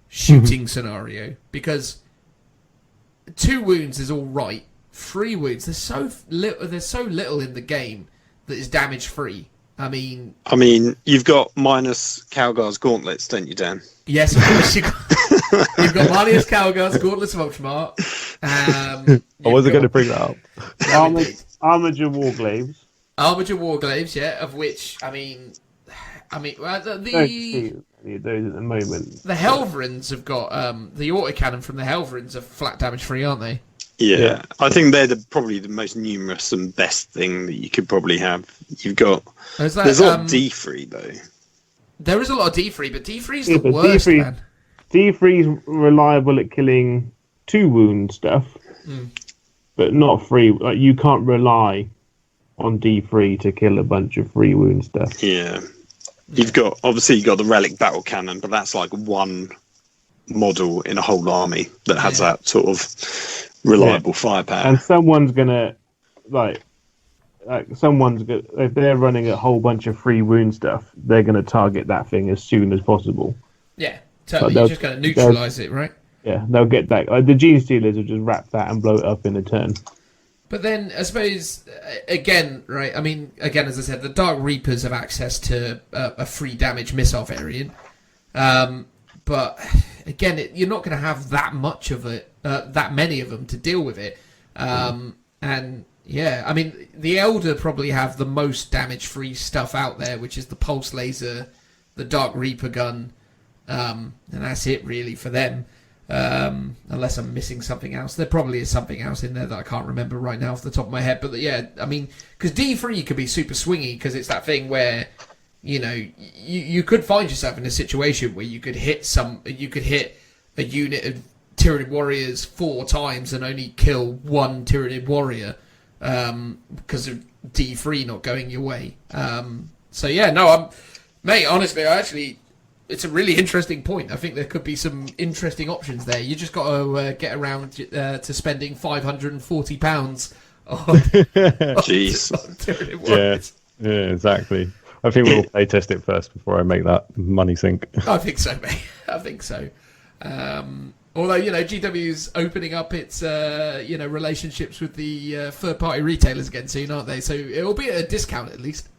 shooting scenario, because 2 wounds is all right. 3 wounds, there's so little in the game that is damage free. I mean, you've got minus Calgar's gauntlets, don't you, Dan? Yes, of course. You've got Marneus, Calgar's gauntlets of Ultramar. I wasn't going to bring that up. Armiger Warglaives. Armiger Warglaives, yeah, of which, I mean, well, Don't see any of those at the moment. The Helverins have got, the autocannon from the Helverins are flat damage free, aren't they? Yeah, I think they're probably the most numerous and best thing that you could probably have. You've got there's a lot of D3 though. There is a lot of D3, but D3 is Yeah, the but worst, man. D3 is reliable at killing 2 wound stuff, but not 3. Like, you can't rely on D3 to kill a bunch of 3 wound stuff. Yeah. You've got the relic battle cannon, but that's like one model in a whole army that has that sort of reliable firepower. And someone's gonna if they're running a whole bunch of 3 wound stuff, they're gonna target that thing as soon as possible. Yeah, totally. You're just gonna neutralize it, right? Yeah, they'll get that. The Gene Stealers will just wrap that and blow it up in a turn. But then, I suppose, again, right, I mean, again, as I said, the Dark Reapers have access to a free damage missile variant. But, again, you're not going to have that much of it, that many of them to deal with it. And, yeah, I mean, the Elder probably have the most damage-free stuff out there, which is the Pulse Laser, the Dark Reaper gun, and that's it, really, for them. Unless I'm missing something else. There probably is something else in there that I can't remember right now off the top of my head. But yeah, I mean, because D3 could be super swingy because it's that thing where, you know, you could find yourself in a situation where you could hit a unit of Tyranid warriors 4 times and only kill 1 Tyranid warrior because of D3 not going your way. So yeah, no, mate, honestly, it's a really interesting point. I think there could be some interesting options there. You just got to get around to spending £540 on Tyranid warriors. Yeah, exactly. I think we'll play test it first before I make that money sink. I think so, mate. I think so. Although, you know, GW's opening up its, relationships with the third-party retailers again soon, aren't they? So it'll be at a discount at least.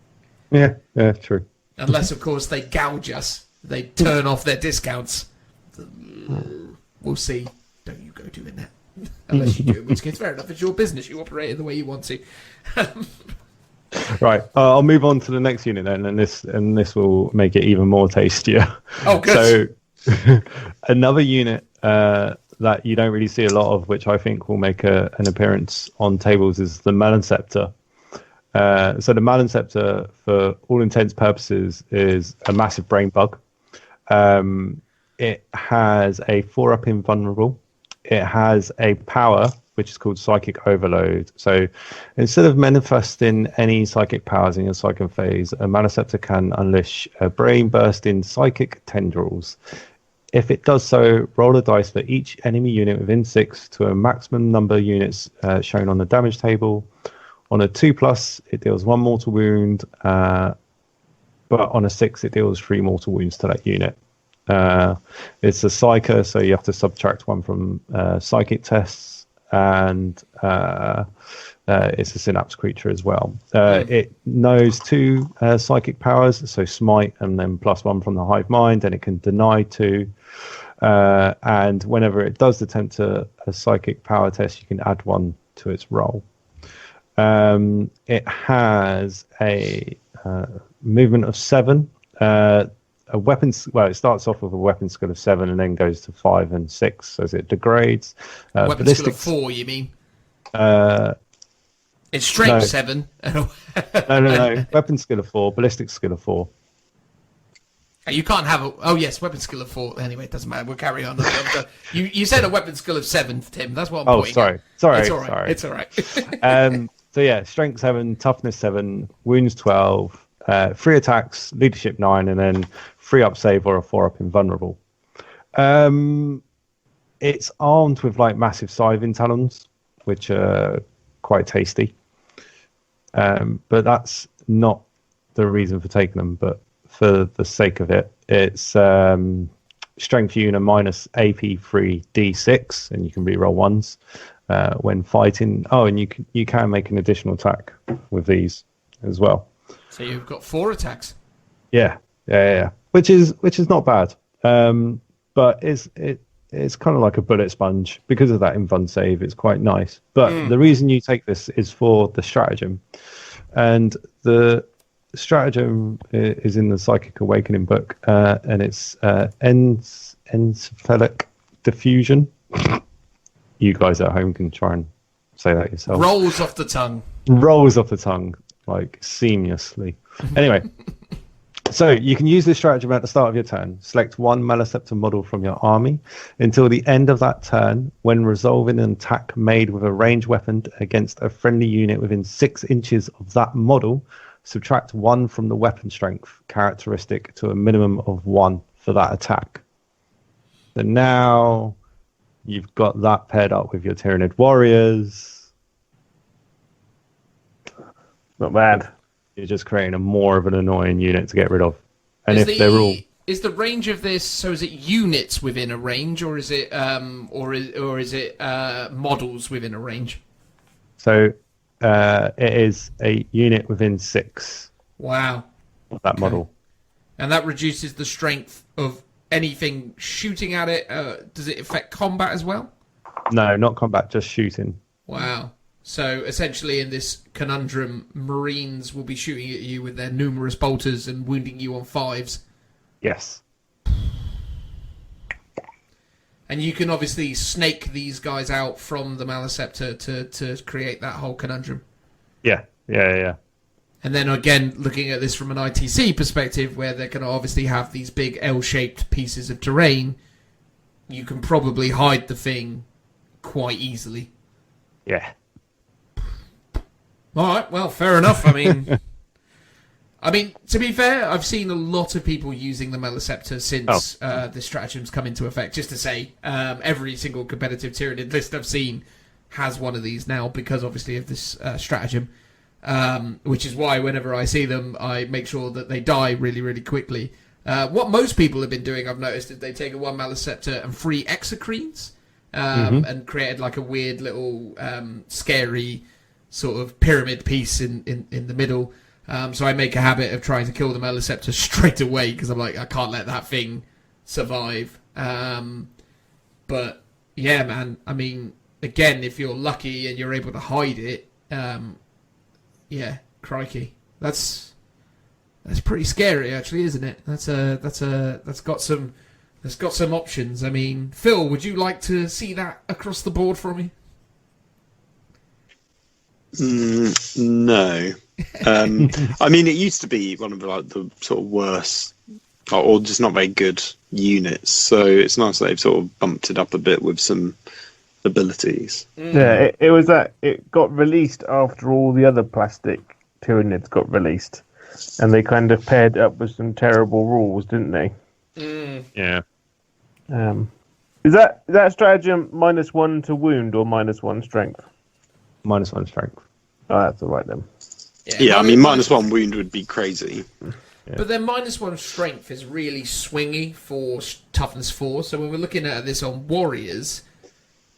Yeah, true. Unless, of course, they gouge us. They turn off their discounts. We'll see. Don't you go doing that. Unless you do, in which case, fair enough. It's your business. You operate it the way you want to. Right. I'll move on to the next unit then, and this will make it even more tastier. Oh, good. So, another unit that you don't really see a lot of, which I think will make an appearance on tables, is the Melon Scepter. So the Melon Scepter, for all intents and purposes, is a massive brain bug. It has a 4-up invulnerable. It has a power which is called Psychic Overload. So instead of manifesting any psychic powers in your psychic phase, a Melon Scepter can unleash a brain bursting psychic tendrils. If it does so, roll a dice for each enemy unit within 6 to a maximum number of units shown on the damage table. On a 2+, it deals 1 mortal wound, but on a 6, it deals 3 mortal wounds to that unit. It's a Psyker, so you have to subtract 1 from psychic tests, and it's a Synapse creature as well. It knows 2 psychic powers, so Smite and then +1 from the Hive Mind, and it can deny 2. And whenever it does attempt a psychic power test, you can add 1 to its roll. It has a movement of 7. A weapons. Well, it starts off with a weapon skill of 7 and then goes to 5 and 6 as it degrades. Weapon skill of 4, you mean? It's strength 7. No. Weapon skill of 4, ballistic skill of 4. You can't have weapon skill of 4. Anyway, it doesn't matter. We'll carry on. You said a weapon skill of 7, Tim. That's what I'm pointing at. Sorry. It's all right. So yeah, strength 7, toughness 7, wounds 12, 3 attacks, leadership 9, and then 3-up save or a 4-up invulnerable. It's armed with like massive scything talons, which are quite tasty. But that's not the reason for taking them. But for the sake of it, it's strength unit minus AP 3 D6, and you can reroll 1s. When fighting. Oh, and you can make an additional attack with these as well. So you've got 4 attacks. Yeah. Which is not bad. But it's kind of like a bullet sponge because of that invuln save. It's quite nice. But the reason you take this is for the stratagem, and the stratagem is in the Psychic Awakening book, and it's encephalic diffusion. you guys at home can try and say that yourself. Rolls off the tongue. Rolls off the tongue, like seamlessly. Anyway, so you can use this stratagem at the start of your turn. Select one Maleceptor model from your army until the end of that turn. When resolving an attack made with a ranged weapon against a friendly unit within 6 inches of that model, subtract 1 from the weapon strength characteristic to a minimum of 1 for that attack. So now you've got that paired up with your Tyranid warriors. Not bad. You're just creating a more of an annoying unit to get rid of. And if they're all... Is the range of this, so is it units within a range, or is it models within a range? So it is a unit within 6. Wow. Of that model. And that reduces the strength of anything shooting at it. Does it affect combat as well? No, not combat, just shooting. Wow. So essentially in this conundrum, Marines will be shooting at you with their numerous bolters and wounding you on 5s. Yes. And you can obviously snake these guys out from the Maleceptor to create that whole conundrum. Yeah. And then again, looking at this from an ITC perspective, where they're going to obviously have these big L-shaped pieces of terrain, you can probably hide the thing quite easily. Yeah. All right, well, fair enough. I mean, to be fair, I've seen a lot of people using the Maleceptor since this stratagem's come into effect. Just to say, every single competitive Tyranid list I've seen has one of these now because, obviously, of this stratagem. Which is why whenever I see them, I make sure that they die really, really quickly. What most people have been doing, I've noticed, is they take a 1 Maleceptor and 3 Exocrines and created like a weird little scary sort of pyramid piece in the middle. So I make a habit of trying to kill the Maleceptor straight away because I'm like, I can't let that thing survive. But yeah, man, I mean, again, if you're lucky and you're able to hide it, yeah, crikey, that's pretty scary, actually, isn't it? That's got some options. I mean, Phil, would you like to see that across the board for me? No. I mean, it used to be one of the sort of worst or just not very good units. So it's nice that they've sort of bumped it up a bit with some abilities. Yeah, it was that it got released after all the other plastic Tyranids got released, and they kind of paired up with some terrible rules, didn't they? Yeah. Is that stratagem -1 to wound or -1 strength? -1 strength. Oh, that's all right then. Yeah, I mean, -1 wound would be crazy. Yeah. But then -1 strength is really swingy for toughness 4. So when we're looking at this on warriors,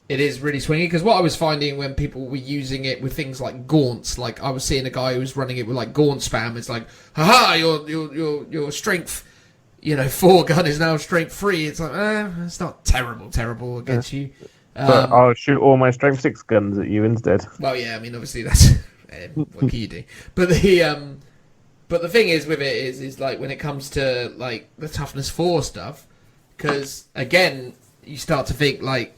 it is really swingy. Because what I was finding when people were using it with things like gaunts, like I was seeing a guy who was running it with like gaunt spam. It's like, haha, your strength, 4 gun is now strength 3. It's like, it's not terrible against you. But I'll shoot all my strength 6 guns at you instead. Well, yeah, I mean, obviously that's what can you do? But the thing is with it is like when it comes to like the toughness 4 stuff, because again you start to think like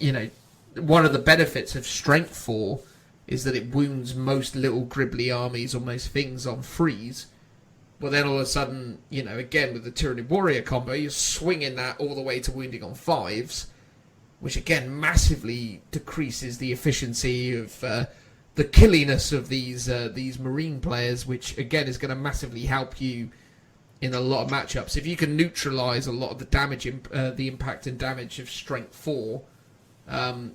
one of the benefits of strength 4 is that it wounds most little gribbly armies or most things on 3s. But then all of a sudden, again with the Tyranid warrior combo, you're swinging that all the way to wounding on 5s. Which again massively decreases the efficiency of the killiness of these Marine players, which again is going to massively help you in a lot of matchups. If you can neutralise a lot of the damage, the impact and damage of Strength 4,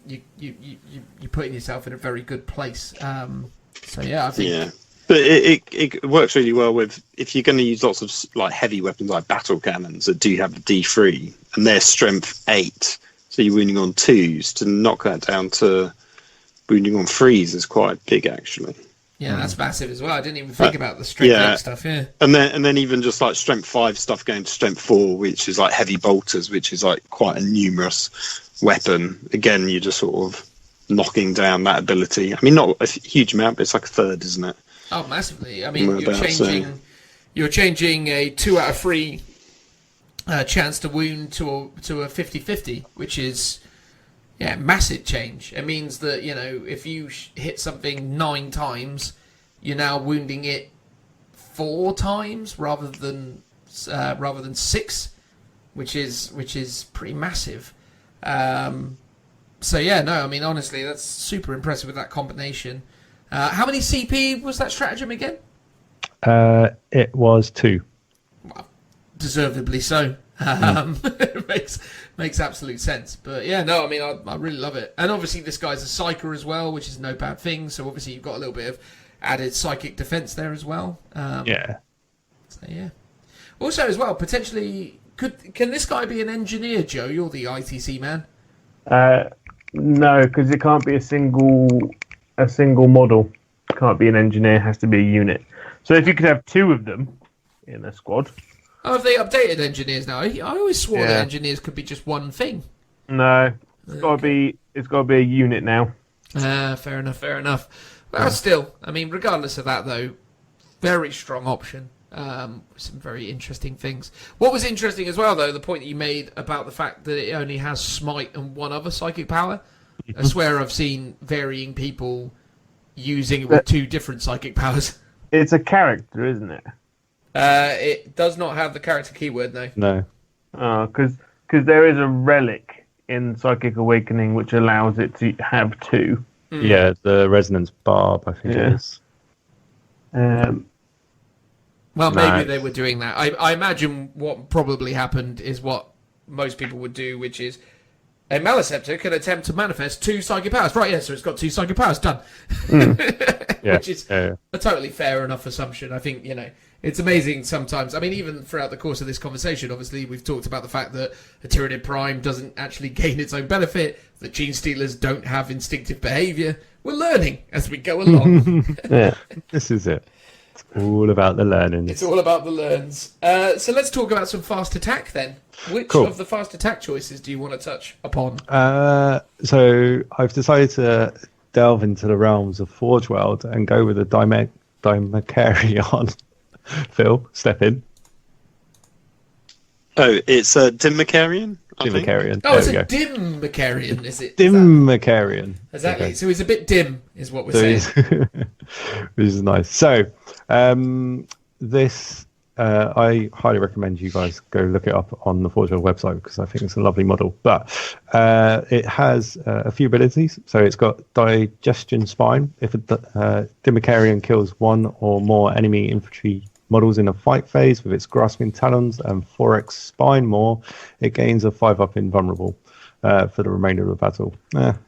you're putting yourself in a very good place. So yeah, I think. Yeah. But it works really well with if you're going to use lots of like heavy weapons like battle cannons that do have a D3 and they're Strength 8. So you're wounding on 2s, to knock that down to wounding on 3s is quite big, actually. Yeah, that's massive as well. I didn't even think about the strength 8 stuff. Yeah, and then even just like strength 5 stuff going to strength 4, which is like heavy bolters, which is like quite a numerous weapon. Again, you're just sort of knocking down that ability. I mean, not a huge amount, but it's like a third, isn't it? Oh, massively. I mean, you're changing a 2 out of 3. Chance to wound to a 50-50, which is Yeah, massive change. It means that, you know, if you hit something 9 times, you're now wounding it 4 times rather than 6, which is pretty massive. So yeah, no, I mean, honestly, that's super impressive with that combination. How many CP was that stratagem again? It was 2. Well, deservedly so. It makes absolute sense. But yeah, no, I mean, I really love it. And obviously this guy's a psyker as well, which is no bad thing. So obviously you've got a little bit of added psychic defense there as well. Yeah. So yeah. Also as well, potentially, can this guy be an engineer, Joe? You're the ITC man. No, because it can't be a single model. It can't be an engineer. It has to be a unit. So if you could have 2 of them in a squad. Oh, have they updated engineers now? I always swore that engineers could be just one thing. No, it's got to be a unit now. Fair enough. But still, I mean, regardless of that though, very strong option. Some very interesting things. What was interesting as well, though, the point that you made about the fact that it only has smite and 1 other psychic power. I swear I've seen varying people using it with 2 different psychic powers. It's a character, isn't it? It does not have the character keyword, no. No. Because there is a relic in Psychic Awakening which allows it to have 2. Yeah, the Resonance Barb, I think it is. Well, maybe they were doing that. I imagine what probably happened is what most people would do, which is a Maleceptor can attempt to manifest 2 psychic powers. Right, yeah, so it's got 2 psychic powers, done. Yeah, which is a totally fair enough assumption. I think, you know, it's amazing sometimes. I mean, even throughout the course of this conversation, obviously, we've talked about the fact that a Tyranid Prime doesn't actually gain its own benefit, that Gene Stealers don't have instinctive behaviour. We're learning as we go along. Yeah, this is it. It's all about the learning. It's all about the learns. So let's talk about some fast attack then. Which of the fast attack choices do you want to touch upon? So I've decided to delve into the realms of Forge World and go with a Dimacarion. Phil, step in. Oh, it's a Dimacarion? Dimacarion. Oh, it's a dim Macarion, is it? Dimacarion. Exactly. Okay. So he's a bit dim, is what we're saying. Which is nice. So, this I highly recommend you guys go look it up on the Forge World website because I think it's a lovely model. But it has a few abilities. So it's got Digestion Spine. If a Dimacarion kills 1 or more enemy infantry models in a fight phase with its Grasping Talons and 4x Spine more, it gains a 5-up invulnerable for the remainder of the battle.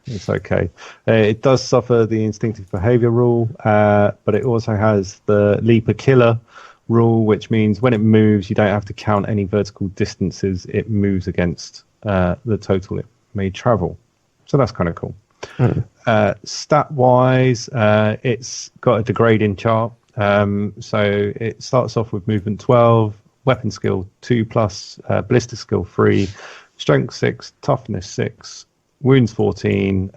It's okay. It does suffer the instinctive behavior rule, but it also has the Leaper Killer rule, which means when it moves, you don't have to count any vertical distances it moves against the total it may travel. So that's kind of cool. Stat-wise, it's got a degrading chart. So it starts off with movement 12, weapon skill 2+, ballistic skill 3, strength 6, toughness 6, wounds 14,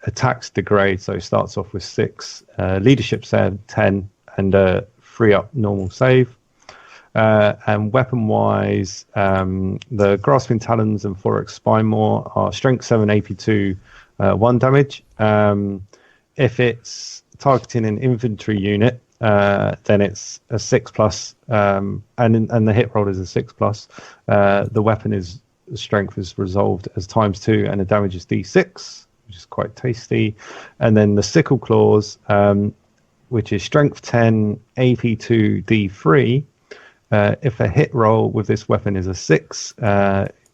attacks degrade, so it starts off with 6, leadership 10, and 3-up normal save. And weapon-wise, the Grasping Talons and 4x Spine more are strength 7, AP 2, 1 damage. If it's targeting an infantry unit, then it's a 6+, and the hit roll is a 6+. The weapon strength is resolved as ×2, and the damage is D6, which is quite tasty. And then the Sickle Claws, which is strength 10, AP 2, D3. If a hit roll with this weapon is a 6,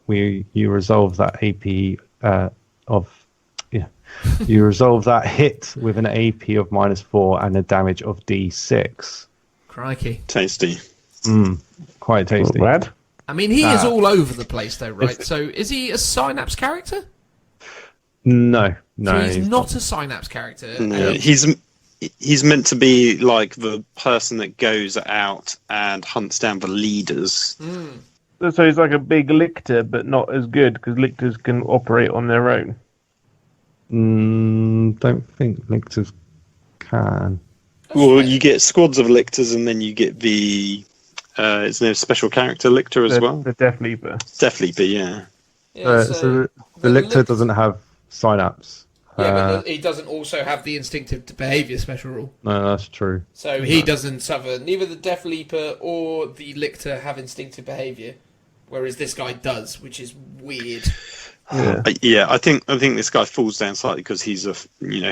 you resolve that AP you resolve that hit with an AP of -4 and a damage of D6. Crikey. Tasty. Quite tasty. Glad. I mean, he is all over the place, though, right? So is he a Synapse character? No. So he's not a Synapse character. No, he's meant to be like the person that goes out and hunts down the leaders. So he's like a big lictor, but not as good because lictors can operate on their own. Don't think lictors can. Well, you get squads of lictors, and then you get the isn't there a special character lictor as well? The Death Leaper. Death Leaper, yeah. Yeah, so the lictor doesn't have synapse. Yeah, but he doesn't also have the instinctive behaviour special rule. No, that's true. So he doesn't suffer. Neither the Death Leaper or the lictor have instinctive behaviour, whereas this guy does, which is weird. Yeah, I think this guy falls down slightly because he's a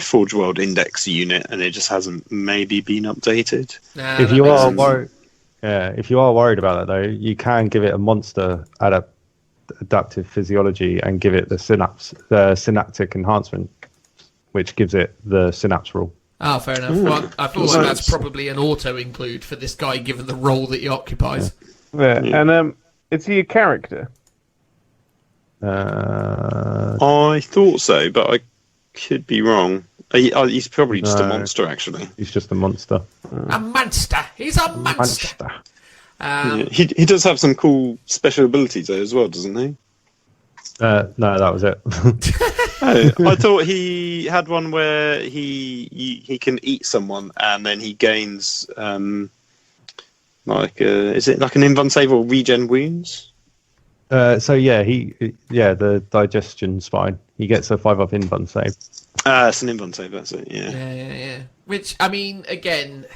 Forge World Index unit, and it just hasn't maybe been updated. Nah, If you are worried about that though, you can give it a monster adaptive physiology and give it the synaptic enhancement, which gives it the synapse rule. Oh, fair enough. Well, I feel like that's probably an auto include for this guy, given the role that he occupies. Yeah. And is he a character? I thought so, but I could be wrong. He's probably just a monster, actually. He's just a monster. A monster. He's a monster. He does have some cool special abilities though as well, doesn't he? No, that was it. I thought he had one where he can eat someone and then he gains is it like an invuln save or regen wounds? The digestion's fine. He gets a 5 up invuln save. It's an invuln save, that's it. Yeah. Yeah. Which, I mean, again,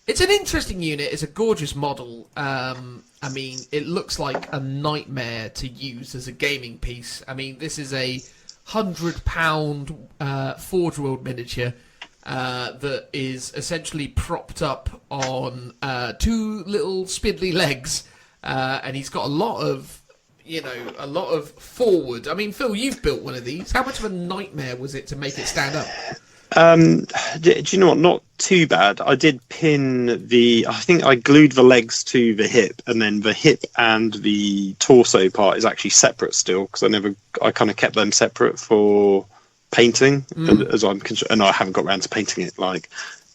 it's an interesting unit. It's a gorgeous model. I mean, it looks like a nightmare to use as a gaming piece. I mean, this is a £100 Forge World miniature that is essentially propped up on 2 little spindly legs, and he's got a lot of forward. I mean, Phil, you've built one of these. How much of a nightmare was it to make it stand up? Do you know what? Not too bad. I did pin I think I glued the legs to the hip, and then the hip and the torso part is actually separate still, because I kind of kept them separate for painting, and I haven't got around to painting it like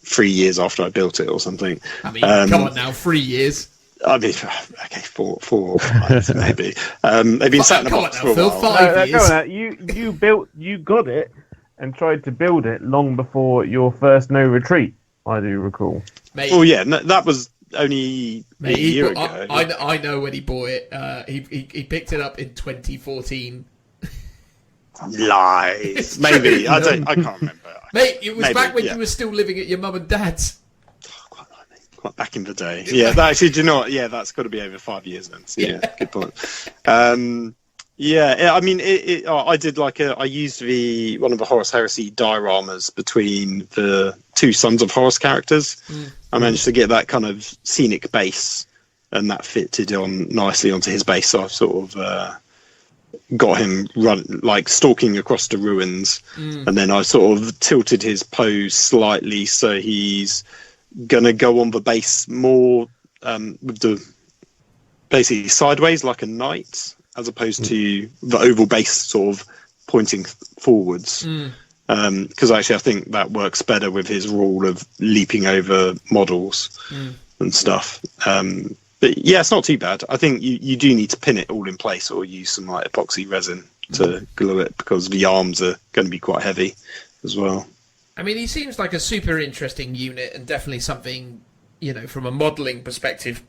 3 years after I built it or something. I mean, come on now, 3 years. I mean, okay, four or 5 maybe. They've been sat in a box for a while. 5 years. You got it and tried to build it long before your first no retreat, I do recall. Mate, oh yeah, that was only a year ago. I know when he bought it. He picked it up in 2014. Lies, maybe. I can't remember. Mate, it was back when you were still living at your mum and dad's. Quite back in the day. Yeah, actually, do you know what? Yeah, that's got to be over 5 years then. So, yeah, good point. I mean, I did I used one of the Horus Heresy dioramas between the 2 Sons of Horus characters. I managed to get that kind of scenic base, and that fitted on nicely onto his base. So I've sort of got him stalking across the ruins, and then I sort of tilted his pose slightly so he's gonna go on the base more with the basically sideways like a knight, as opposed to the oval base sort of pointing forwards, because actually I think that works better with his rule of leaping over models and stuff. But yeah, it's not too bad. I think you do need to pin it all in place or use some epoxy resin to glue it, because the arms are going to be quite heavy as well. I mean, he seems like a super interesting unit, and definitely something, from a modelling perspective,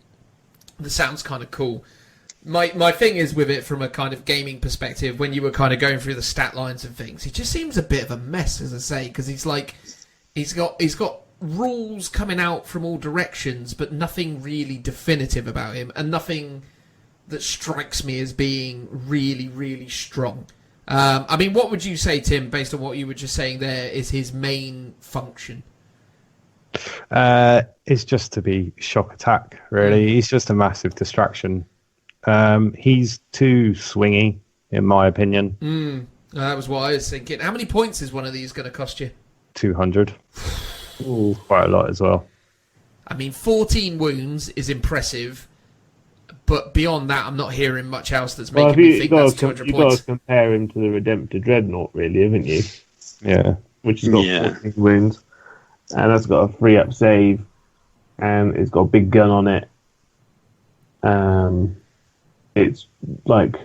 that sounds kind of cool. My thing is with it from a kind of gaming perspective, when you were kind of going through the stat lines and things, he just seems a bit of a mess, as I say, because he's got rules coming out from all directions, but nothing really definitive about him, and nothing that strikes me as being really, really strong. I mean, what would you say, Tim, based on what you were just saying there, is his main function? It's just to be shock attack, really. He's just a massive distraction. He's too swingy, in my opinion. That was what I was thinking. How many points is one of these going to cost you? 200. Ooh, quite a lot as well. I mean, 14 wounds is impressive, but beyond that, I'm not hearing much else that's making me think that's 200 points. You've got to compare him to the Redemptor Dreadnought, really, haven't you? Yeah. Which has got 14 wounds, and that's got a 3-up save, and it's got a big gun on it. It's like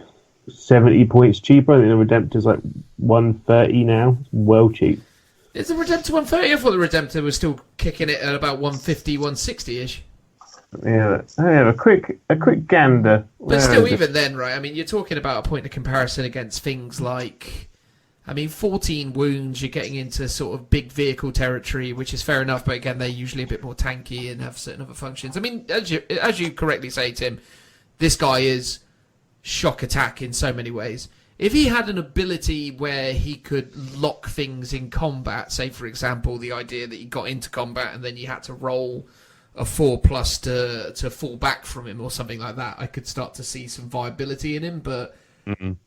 70 points cheaper. I think the Redemptor's like 130 now. It's well cheap. Is the Redemptor 130? I thought the Redemptor was still kicking it at about 150, 160-ish. Yeah, a quick gander. But still, even then, right? I mean, you're talking about a point of comparison against things like, I mean, 14 wounds. You're getting into sort of big vehicle territory, which is fair enough. But again, they're usually a bit more tanky and have certain other functions. I mean, as you correctly say, Tim, this guy is shock attack in so many ways. If he had an ability where he could lock things in combat, say for example the idea that he got into combat and then you had to roll a 4+ to fall back from him or something like that, I could start to see some viability in him. But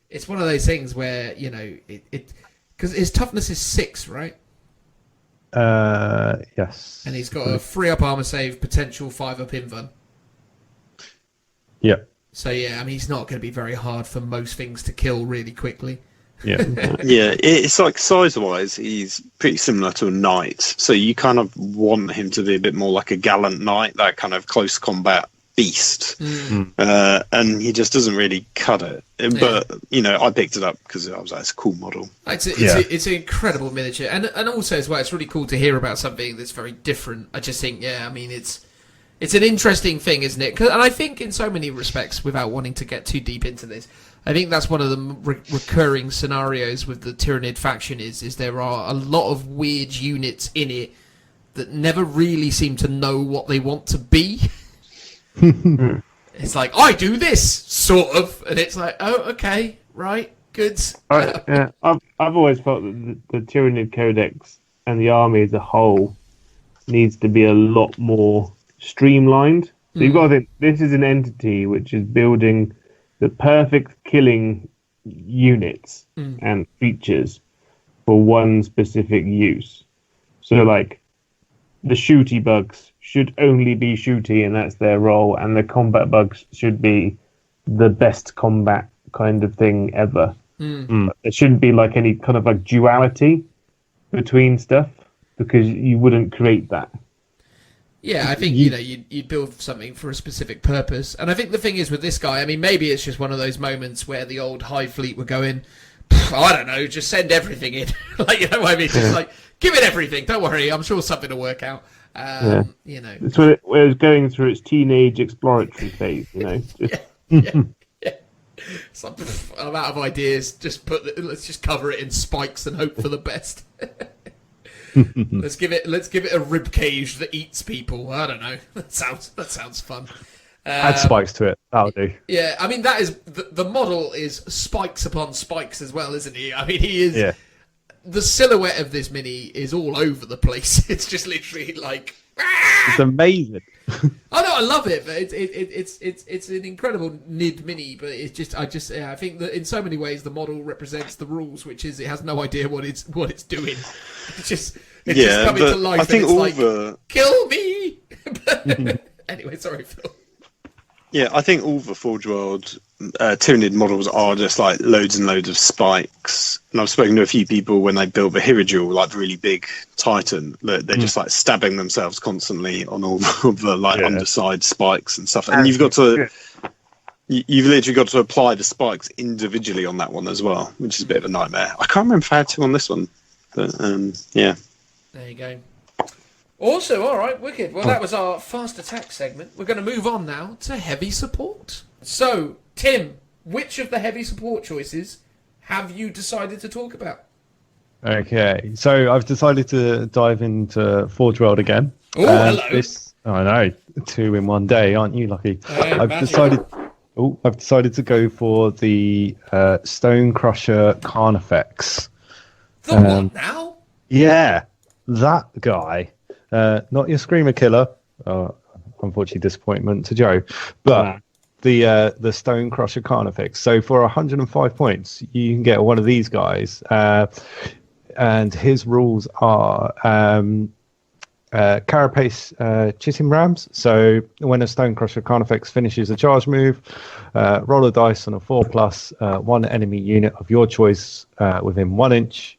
it's one of those things where, you know, it because his toughness is 6, right? Yes. And he's got a 3-up armor save, potential 5-up invuln. Yep. So yeah, I mean, he's not going to be very hard for most things to kill really quickly. Yeah. Yeah, it's like size-wise, he's pretty similar to a knight. So you kind of want him to be a bit more like a gallant knight, that kind of close combat beast. And he just doesn't really cut it. But, you know, I picked it up because I was like, it's a cool model. It's an incredible miniature. And also as well, it's really cool to hear about something that's very different. I just think, yeah, I mean, it's an interesting thing, isn't it? And I think in so many respects, without wanting to get too deep into this, I think that's one of the recurring scenarios with the Tyranid faction is there are a lot of weird units in it that never really seem to know what they want to be. It's like, I do this, sort of. And it's like, oh, okay, right, good. I've always felt that the Tyranid Codex and the army as a whole needs to be a lot more streamlined. So you've got to think, this is an entity which is building the perfect killing units and features for one specific use. So like the shooty bugs should only be shooty and that's their role, and the combat bugs should be the best combat kind of thing ever. There shouldn't be like any kind of like duality between stuff, because you wouldn't create that. Yeah, I think, you know, you'd build something for a specific purpose. And I think the thing is with this guy, I mean, maybe it's just one of those moments where the old High Fleet were going, I don't know, just send everything in. Like, you know what I mean? Just like, give it everything. Don't worry, I'm sure something will work out. You know. It's when it was going through its teenage exploratory phase, you know. Yeah. It's like, I'm out of ideas. Let's just cover it in spikes and hope for the best. Let's give it a rib cage that eats people. I don't know. That sounds fun. Add spikes to it. That'll do. Yeah, I mean, that is the model is spikes upon spikes as well, isn't he? I mean, he is. Yeah. The silhouette of this mini is all over the place. It's just literally like. It's amazing. Oh no, I love it. But it's an incredible NID mini. But I think that in so many ways the model represents the rules, which is it has no idea what it's doing. It's just coming to life. I think and it's all like, kill me. Anyway, sorry, Phil. Yeah, I think all the Forge World Tyranid models are just like loads and loads of spikes. And I've spoken to a few people when they built the Hierodule, like really big Titan, they're just like stabbing themselves constantly on all of the underside spikes and stuff. And you've literally got to apply the spikes individually on that one as well, which is a bit of a nightmare. I can't remember if I had to on this one, but yeah. There you go. Also, all right, wicked. Well, that was our fast attack segment. We're going to move on now to heavy support. So, Tim, which of the heavy support choices have you decided to talk about? Okay, so I've decided to dive into Forge World again. Oh, hello. I know, 2 in one day, aren't you lucky? I've decided to go for the Stone Crusher Carnifex. The what now? Yeah, that guy. Not your Screamer Killer. Unfortunately, disappointment to Joe. But the Stone Crusher Carnifex. So for 105 points, you can get one of these guys. And his rules are Carapace Chitin Rams. So when a Stone Crusher Carnifex finishes a charge move, roll a dice on a 4+, one enemy unit of your choice within 1 inch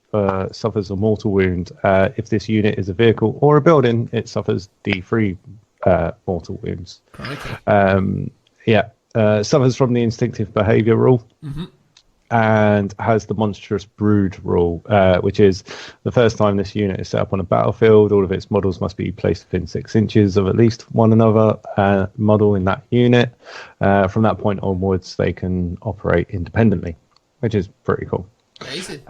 suffers a mortal wound. If this unit is a vehicle or a building, it suffers D3 mortal wounds. Okay. Suffers from the instinctive behavior rule. and has the monstrous brood rule, which is the first time this unit is set up on a battlefield, all of its models must be placed within 6 inches of at least one another model in that unit. From that point onwards, they can operate independently, which is pretty cool. Amazing.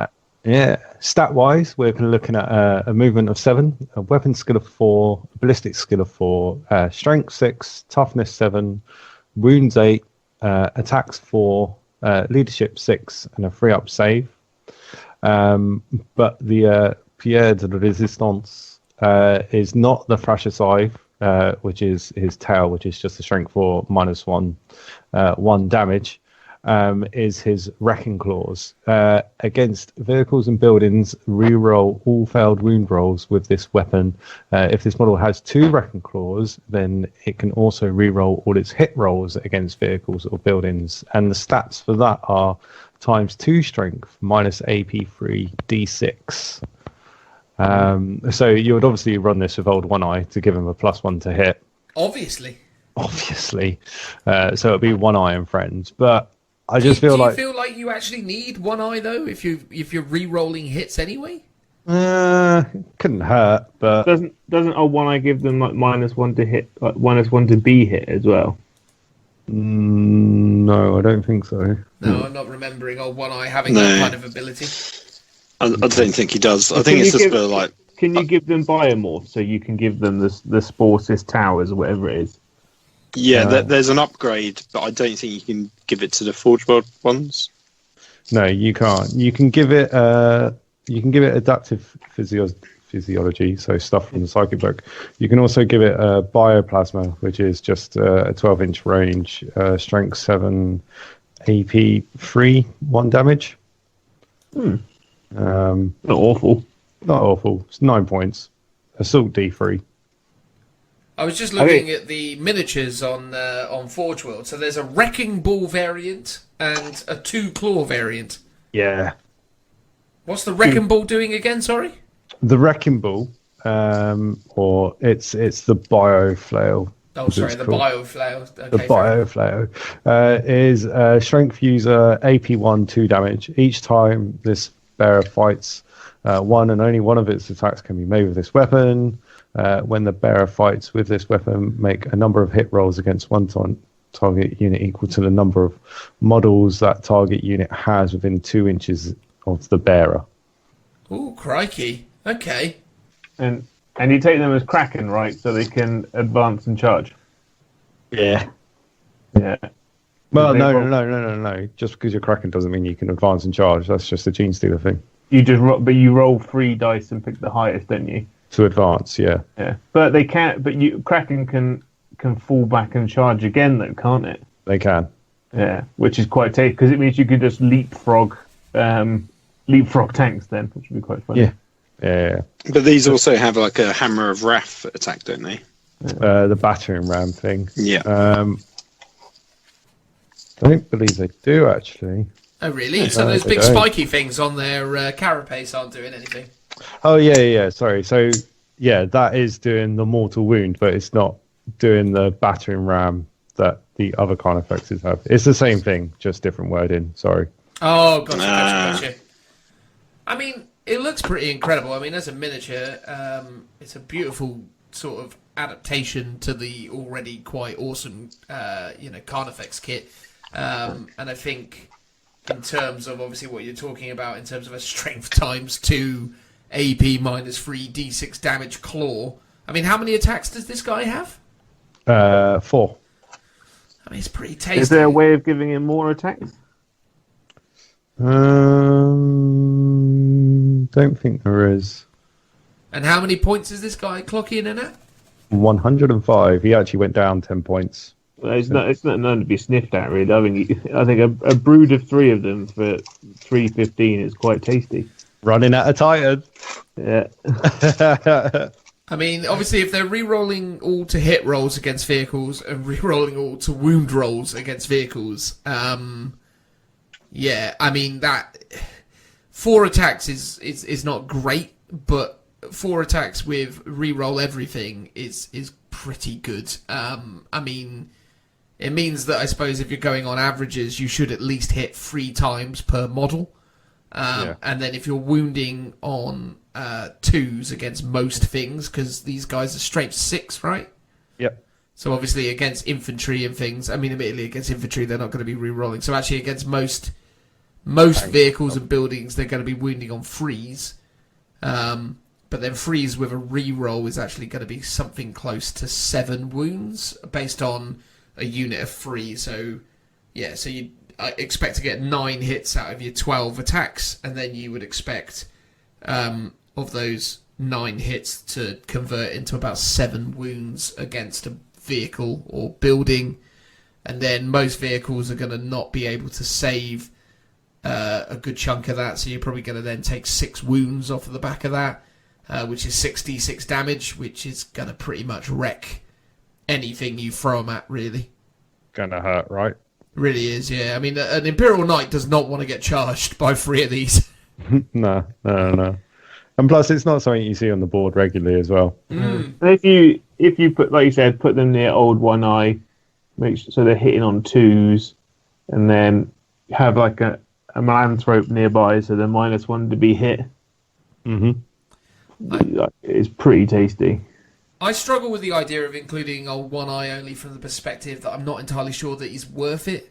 Yeah, stat-wise, we're looking at a movement of 7, a weapon skill of 4, a ballistic skill of 4, strength 6, toughness 7, wounds 8, attacks 4, leadership 6, and a 3-up save. But the Pierre de Resistance is not the Thrasher Scythe, which is his tail, which is just a strength 4 minus 1 damage. Is his Wrecking Claws. Against vehicles and buildings, reroll all failed wound rolls with this weapon. If this model has 2 Wrecking Claws, then it can also reroll all its hit rolls against vehicles or buildings. And the stats for that are ×2 strength, minus AP3 D6. So you would obviously run this with Old One Eye to give him a +1 to hit. Obviously. So it'd be One Eye and friends. But I just feel like... Do you feel like you actually need One Eye, though, if you're re-rolling hits anyway? Couldn't hurt, but... Doesn't Old One Eye give them like -1 to hit, like -1 to be hit as well? No, I don't think so. No, I'm not remembering Old One Eye having that kind of ability. I don't think he does. I think it's just for like... Can you give them Biomorph so you can give them the Sporcis Towers or whatever it is? Yeah, there's an upgrade, but I don't think you can give it to the Forge World ones. No, you can't. You can give it adaptive physiology, so stuff from the Psychic book. You can also give it bioplasma, which is just a 12-inch range, strength 7, AP 3, 1 damage. Not awful. Not awful. It's 9 points. Assault D3. I was just looking at the miniatures on Forge World. So there's a Wrecking Ball variant and a 2-claw variant. Yeah. What's the Wrecking Ball doing again? Sorry. The Wrecking Ball, or it's the Bio Flail. Oh, sorry, the Bio Flail. Okay, the Bio Flail is Strength user, AP1, 2 damage. Each time this bearer fights, one and only one of its attacks can be made with this weapon. When the bearer fights with this weapon, make a number of hit rolls against one target unit equal to the number of models that target unit has within 2 inches of the bearer. Ooh, crikey. Okay. And you take them as Kraken, right? So they can advance and charge. Yeah. Yeah. Well, no. Just because you're Kraken doesn't mean you can advance and charge. That's just a Gene Stealer thing. You roll 3 dice and pick the highest, don't you? To advance, yeah. Yeah. But they can't. But Kraken can fall back and charge again, though, can't it? They can. Yeah, which is quite tasty because it means you can just leapfrog tanks then, which would be quite fun. Yeah. Yeah. But these also have like a Hammer of Wrath attack, don't they? The battering ram thing. Yeah. I don't believe they do, actually. Oh, really? So those big spiky things on their carapace aren't doing anything? Oh, yeah. Sorry. So, yeah, that is doing the mortal wound, but it's not doing the battering ram that the other Carnifexes have. It's the same thing, just different wording. Sorry. Oh, gotcha. I mean, it looks pretty incredible. I mean, as a miniature, it's a beautiful sort of adaptation to the already quite awesome, Carnifex kit. And I think in terms of obviously what you're talking about in terms of a strength ×2 AP -3 D6 damage claw. I mean, how many attacks does this guy have? 4. I mean, it's pretty tasty. Is there a way of giving him more attacks? Don't think there is. And how many points is this guy clocking in at? 105. He actually went down 10 points. Well, it's not known to be sniffed at, really. I think a brood of 3 of them for 315 is quite tasty. Running at a Titan. Yeah. I mean, obviously, if they're re-rolling all to hit rolls against vehicles and re-rolling all to wound rolls against vehicles, yeah, I mean, that 4 attacks is not great, but 4 attacks with re-roll everything is pretty good. I mean, it means that I suppose if you're going on averages, you should at least hit 3 times per model. And then if you're wounding on 2s against most things, because these guys are strength 6, right? Yep. So obviously against infantry and things, I mean, admittedly against infantry they're not going to be re-rolling. So actually against most vehicles and buildings they're going to be wounding on 3s. But then 3s with a re-roll is actually going to be something close to 7 wounds based on a unit of 3. So yeah, so you expect to get 9 hits out of your 12 attacks, and then you would expect of those 9 hits to convert into about 7 wounds against a vehicle or building, and then most vehicles are going to not be able to save a good chunk of that, so you're probably going to then take 6 wounds off of the back of that, which is 6d6 damage, which is going to pretty much wreck anything you throw them at, really. Gonna hurt, right? Really is, yeah. I mean, an Imperial Knight does not want to get charged by 3 of these. No. And plus, it's not something you see on the board regularly as well. And if you put, like you said, put them near old One Eye, make sure, so they're hitting on 2s, and then have like a Malanthrope nearby, so they're -1 to be hit. It's pretty tasty. I struggle with the idea of including old One Eye only from the perspective that I'm not entirely sure that he's worth it.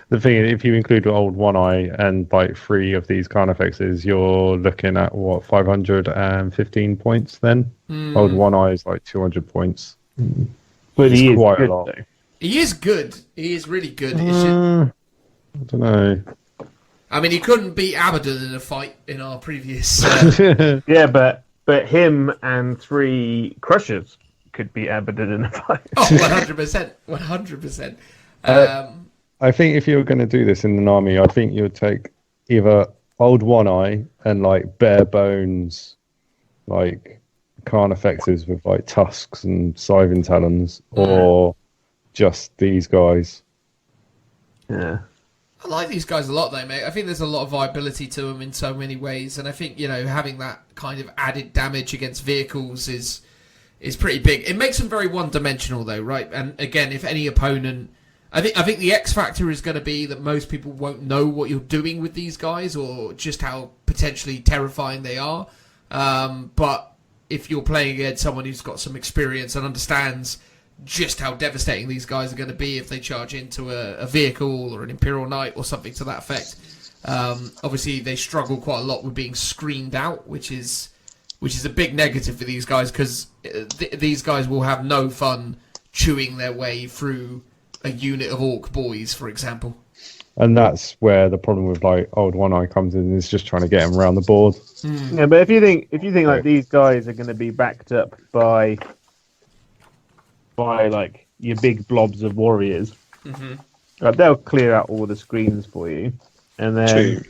The thing is, if you include old One Eye and like 3 of these Carnifexes, you're looking at what, 515 points then? Old One Eye is like 200 points. But he is quite good, a lot. though. He is good. He is really good. I don't know. I mean, he couldn't beat Abaddon in a fight in our previous... Yeah, but him and 3 Crushers could be Abaddon in a fight. Oh, 100%. 100%. I think if you were going to do this in an army, I think you would take either old One Eye and like bare bones, like Carnifexes with like tusks and scything talons, or just these guys. Yeah. I like these guys a lot, though, mate. I think there's a lot of viability to them in so many ways, and I think, you know, having that kind of added damage against vehicles is pretty big. It makes them very one-dimensional, though, right? And again, if any opponent, I think the X factor is going to be that most people won't know what you're doing with these guys or just how potentially terrifying they are. But if you're playing against someone who's got some experience and understands just how devastating these guys are going to be if they charge into a vehicle or an Imperial Knight or something to that effect. Obviously, they struggle quite a lot with being screened out, which is a big negative for these guys, because these guys will have no fun chewing their way through a unit of Orc boys, for example. And that's where the problem with like old One Eye comes in, is just trying to get him around the board. Yeah, but if you think like these guys are going to be backed up by like your big blobs of warriors, like, they'll clear out all the screens for you, and then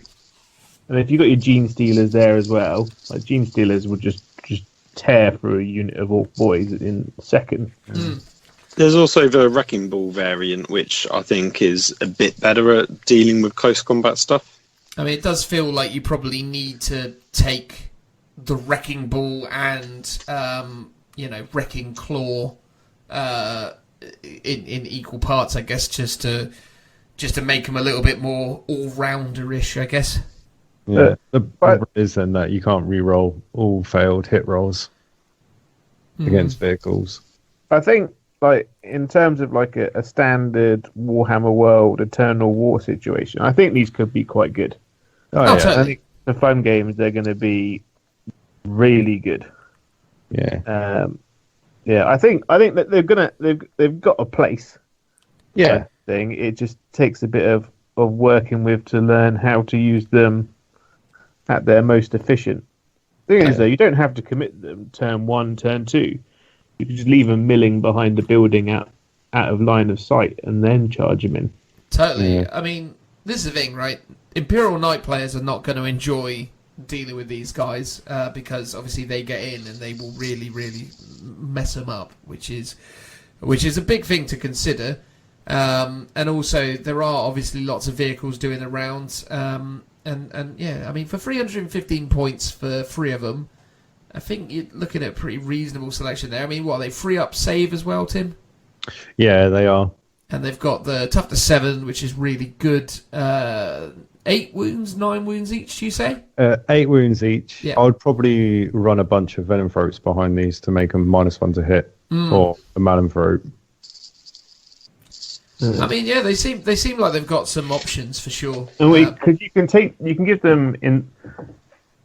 and if you got your Gene Stealers there as well, like Gene Stealers would just tear through a unit of Orc boys in a second. There's also the Wrecking Ball variant, which I think is a bit better at dealing with close combat stuff. I mean, it does feel like you probably need to take the Wrecking Ball and Wrecking Claw in equal parts, I guess, just to make them a little bit more all-rounder-ish, I guess. Yeah, the problem is then that you can't re-roll all failed hit rolls against vehicles. I think, like, in terms of like a standard Warhammer World Eternal War situation, I think these could be quite good. Totally. I think the fun games, they're going to be really good. Yeah. Yeah, I think that they've got a place. Yeah. Thing. It just takes a bit of working with to learn how to use them at their most efficient. The thing is, though, you don't have to commit them turn 1, turn 2. You can just leave them milling behind the building out of line of sight and then charge them in. Totally. Yeah. I mean, this is the thing, right? Imperial Knight players are not going to enjoy dealing with these guys because obviously they get in and they will really, really mess them up, which is a big thing to consider. And also, there are obviously lots of vehicles doing the rounds. And yeah, I mean, for 315 points for 3 of them, I think you're looking at a pretty reasonable selection there. I mean, what, are they free up save as well, Tim? Yeah, they are. and they've got the toughness 7, which is really good. 8 wounds, 9 wounds each, you say? 8 wounds each. Yeah. I would probably run a bunch of venom throats behind these to make them -1 to hit, or a malum throat. I mean, yeah, they seem like they've got some options for sure. Because you can give them in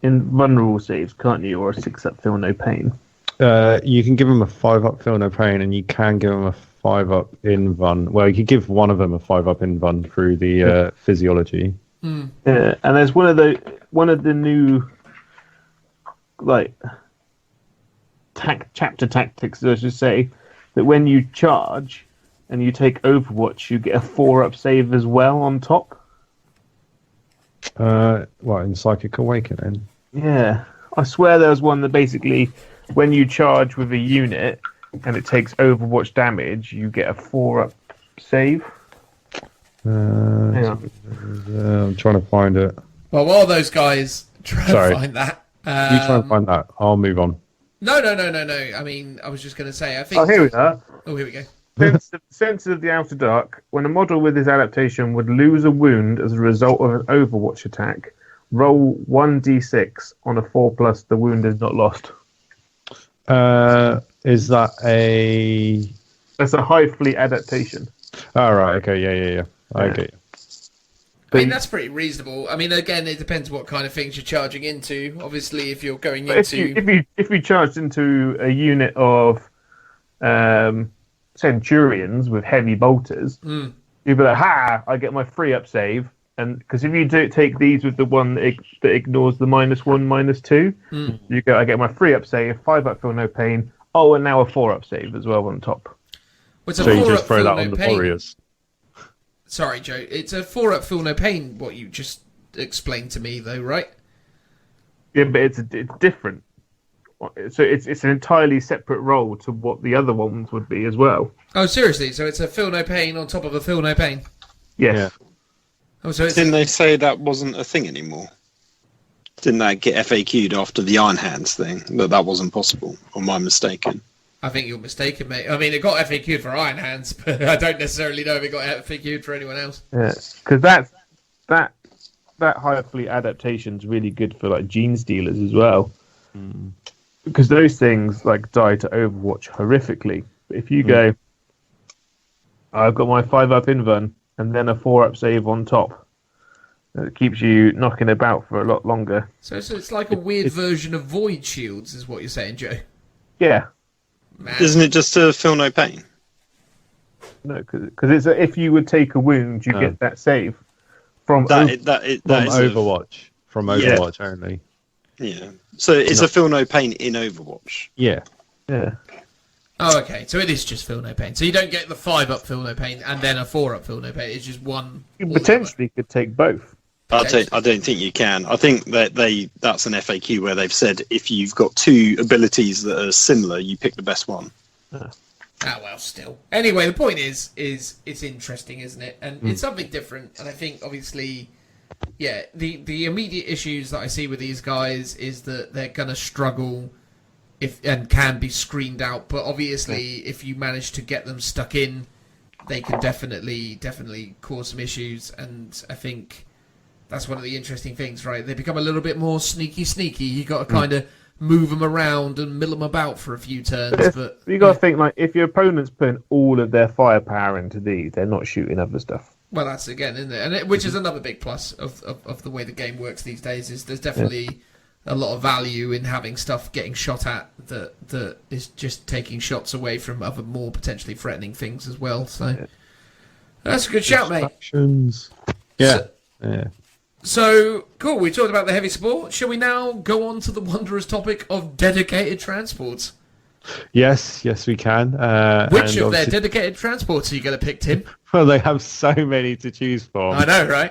vulnerable saves, can't you, or a 6-up feel no pain. You can give them a 5-up feel no pain, and you can give them a 5-up in Vun. Well, you could give one of them a 5-up in Vun through the physiology. Yeah, and there's one of the new chapter tactics, I should say, that when you charge and you take Overwatch, you get a 4-up save as well on top. In Psychic Awakening? Yeah, I swear there was one that basically, when you charge with a unit and it takes Overwatch damage, you get a 4-up save. I'm trying to find it. Well, while those guys try to find that, you try and find that. I'll move on. No. I mean, I was just going to say, I think. Oh, here we are. Oh, here we go. Sense of the Outer Dark. When a model with this adaptation would lose a wound as a result of an Overwatch attack, roll 1d6 on a 4+. The wound is not lost. Is that a? That's a high fleet adaptation. Oh, right. Okay. Yeah. I get you. I mean, that's pretty reasonable. I mean, again, it depends what kind of things you're charging into. Obviously, if you're going into... If you charged into a unit of Centurions with heavy bolters, you'd be like, ha, I get my 3-up save. And because if you do take these with the one that ignores the -1, -2, you go, I get my 3-up save, 5-up feel no pain. Oh, and now a 4-up save as well on top. So you just throw that on the warriors. Sorry, Joe. It's a 4-up feel no pain, what you just explained to me, though, right? Yeah, but it's different. So it's an entirely separate role to what the other ones would be as well. Oh, seriously? So it's a feel no pain on top of a feel no pain? Yes. Yeah. Oh, so Didn't they say that wasn't a thing anymore? Didn't that get FAQ'd after the Iron Hands thing? That wasn't possible? Or am I mistaken? I think you're mistaken, mate. I mean, it got FAQ'd for Iron Hands, but I don't necessarily know if it got FAQ'd for anyone else. Yeah, because that higher fleet adaptation's really good for like gene stealers as well. Because those things die to Overwatch horrifically. But if you go, I've got my 5-up invuln and then a 4-up save on top, it keeps you knocking about for a lot longer. So it's like a weird version of Void Shields, is what you're saying, Joe? Yeah. Man. Isn't it just to feel no pain? No, because it's if you would take a wound, you get that save from Overwatch. From Overwatch only. Yeah. So it's a feel no pain in Overwatch. Yeah. Yeah. Oh, okay. So it is just feel no pain. So you don't get the 5-up feel no pain and then a 4-up feel no pain. It's just one. You potentially could take both. I don't think you can. I think that that's an FAQ where they've said if you've got 2 abilities that are similar, you pick the best one. Oh, well, still. Anyway, the point is it's interesting, isn't it? And it's something different. And I think, obviously, yeah, the immediate issues that I see with these guys is that they're going to struggle and can be screened out. But obviously, if you manage to get them stuck in, they can definitely cause some issues. And I think that's one of the interesting things, right? They become a little bit more sneaky. You got to kind of move them around and mill them about for a few turns. But you got to think, if your opponent's putting all of their firepower into these, they're not shooting other stuff. Well, that's again, isn't it? And which is another big plus of the way the game works these days. Is there's definitely a lot of value in having stuff getting shot at that is just taking shots away from other more potentially threatening things as well. So that's a good shout, mate. Yeah. So, cool, we talked about the heavy support. Shall we now go on to the wondrous topic of dedicated transports? Yes, we can. Which of their dedicated transports are you going to pick, Tim? Well, they have so many to choose from. I know, right?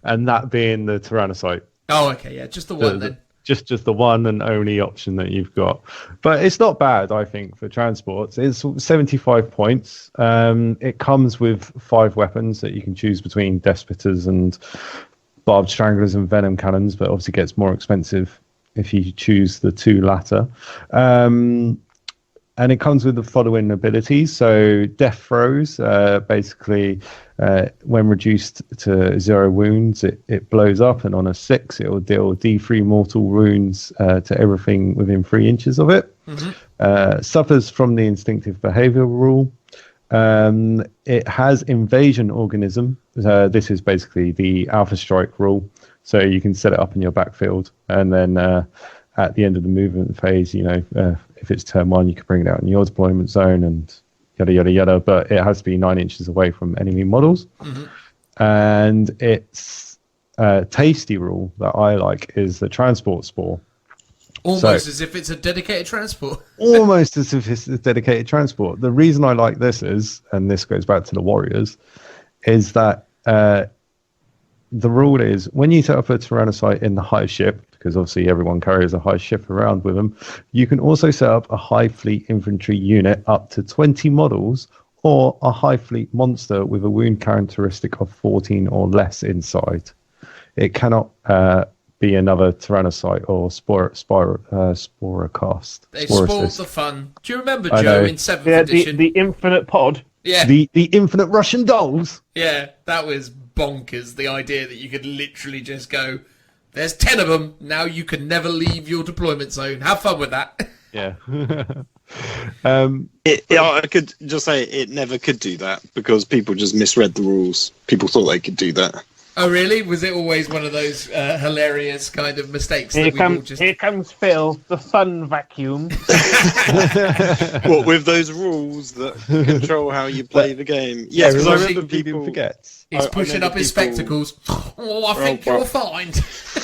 And that being the Tyrannocyte. Oh, okay, yeah, just the one then. Just the one and only option that you've got. But it's not bad, I think, for transports. It's 75 points. It comes with 5 weapons that you can choose between Despitters and Barbed Stranglers and Venom Cannons, but obviously gets more expensive if you choose the 2 latter. And it comes with the following abilities. So death throws, basically, when reduced to 0 wounds, it blows up, and on a 6, it will deal D3 mortal wounds to everything within 3 inches of it. Suffers from the instinctive behavior rule. It has invasion organism. This is basically the alpha strike rule. So you can set it up in your backfield, and then at the end of the movement phase, if it's turn 1, you can bring it out in your deployment zone and yada yada yada. But it has to be 9 inches away from enemy models. And its tasty rule that I like is the transport spore. Almost as if it's a dedicated transport. Almost as if it's a dedicated transport. The reason I like this is, and this goes back to the Warriors, is that the rule is when you set up a Tyrannocyte in the high ship, because obviously everyone carries a high ship around with them, you can also set up a high fleet infantry unit up to 20 models or a high fleet monster with a wound characteristic of 14 or less inside. It cannot be another Tyrannocyte or Sporocast. They spoiled the fun. Do you remember, I Joe, know. in 7th edition? The infinite pod. Yeah. The infinite Russian dolls. Yeah, that was bonkers. The idea that you could literally just go, there's 10 of them, now you can never leave your deployment zone. Have fun with that. Yeah. I could just say it never could do that because people just misread the rules. People thought they could do that. Oh, really? Was it always one of those hilarious kind of mistakes? Here comes Phil, the fun vacuum. What, with those rules that control how you play the game? Yes, because I remember people forgets. He's pushing up his spectacles. Oh, I think you'll find.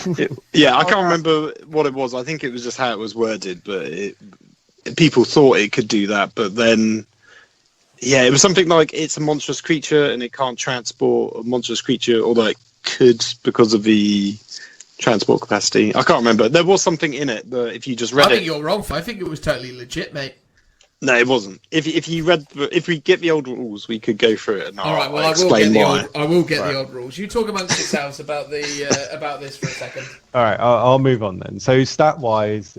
I can't remember what it was. I think it was just how it was worded, but people thought it could do that, but then... Yeah, it was something like it's a monstrous creature and it can't transport a monstrous creature, although it could because of the transport capacity. I can't remember. There was something in it that if you just read I think you're wrong. I think it was totally legit, mate. No, it wasn't. If we get the old rules, we could go through it and All right, well, I'll explain why. I will get the old rules. You talk amongst yourselves about about this for a second. All right, I'll move on then. So stat-wise,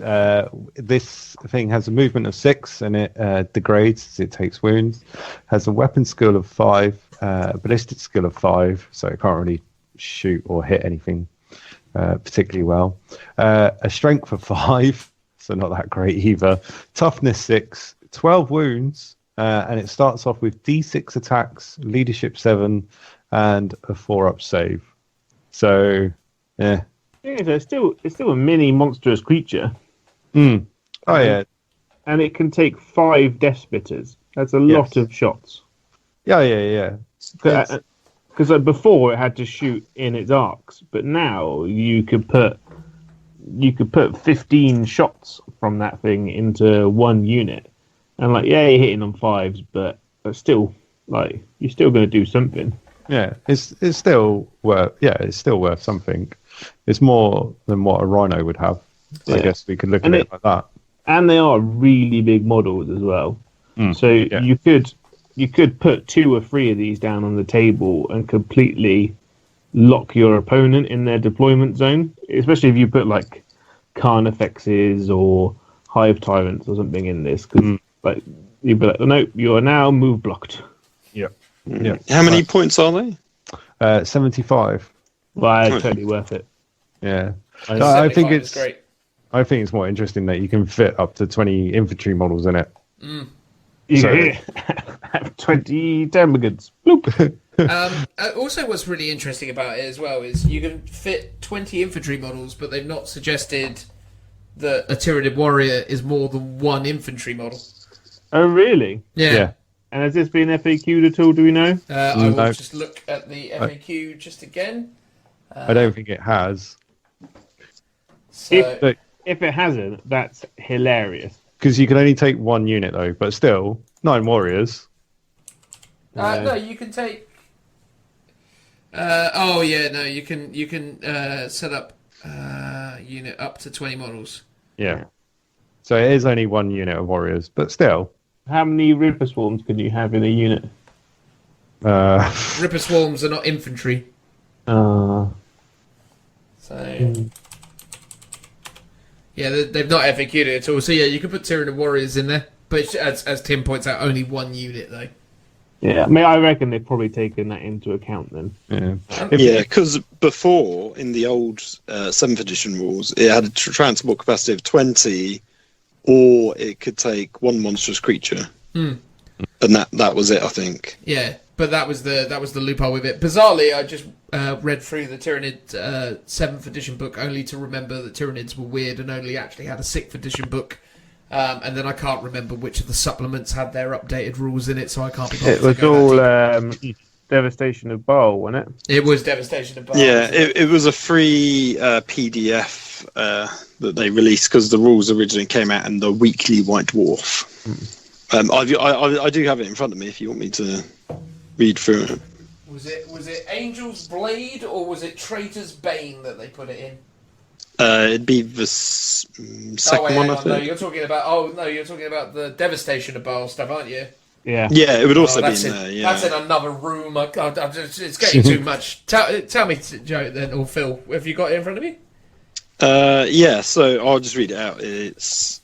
this thing has a movement of 6 and it degrades as it takes wounds. Has a weapon skill of 5, ballistic skill of 5, so it can't really shoot or hit anything particularly well. A strength of 5, so not that great either. Toughness 6, 12 wounds, and it starts off with D6 attacks, leadership 7, and a 4-up save. So, yeah. Yeah, so it's still a mini monstrous creature. Oh, yeah. And it can take 5 death spitters. That's a lot of shots. Yeah. Because before it had to shoot in its arcs, but now you could put 15 shots from that thing into one unit. And you're hitting on 5s, but still, you're still going to do something. Yeah, it's still worth something. It's more than what a rhino would have. Yeah. I guess we could look at it like that. And they are really big models as well. So you could put 2 or 3 of these down on the table and completely lock your opponent in their deployment zone. Especially if you put Carnifexes or Hive Tyrants or something in this, because you'd be like, oh, no, you are now move blocked. Yeah. How many points are they? 75. Well, totally worth it. Yeah. I think it's great. I think it's more interesting that you can fit up to 20 infantry models in it. You have 20 termagants. Also, what's really interesting about it as well is you can fit 20 infantry models, but they've not suggested that a Tyranid warrior is more than 1 infantry model. Oh, really? Yeah. And has this been FAQ'd at all, do we know? I will just look at the FAQ just again. I don't think it has. So... If it hasn't, that's hilarious. Because you can only take 1 unit, though, but still, 9 warriors. No, you can take... you can set up unit up to 20 models. Yeah. So it is only 1 unit of warriors, but still. How many Ripper Swarms can you have in a unit? Ripper Swarms are not infantry. Yeah, they've not FAQ'd it at all. So yeah, you can put Tyranid warriors in there. But it's, as Tim points out, only one unit though. Yeah, I mean, I reckon they've probably taken that into account then. Yeah, because before, in the old 7th edition rules, it had a transport capacity of 20, or it could take one monstrous creature. And that was it, I think. Yeah, but that was the loophole with it. Bizarrely, I just read through the Tyranid 7th edition book only to remember that Tyranids were weird and only actually had a 6th edition book. And then I can't remember which of the supplements had their updated rules in it, so I can't be bothered. It was all Devastation of Baal, wasn't it? It was Devastation of Baal. Yeah, it was a free PDF that they released because the rules originally came out in the weekly White Dwarf. I do have it in front of me if you want me to read through it. Was it Angel's Blade or was it Traitor's Bane that they put it in? It'd be the second one, I think. No, you're talking about the Devastation of Baal stuff, aren't you? Yeah. Yeah, it would also be in there. Yeah, that's in another room. It's getting too much. Tell me, Joe, then, or Phil, have you got it in front of you? Yeah, so I'll just read it out. It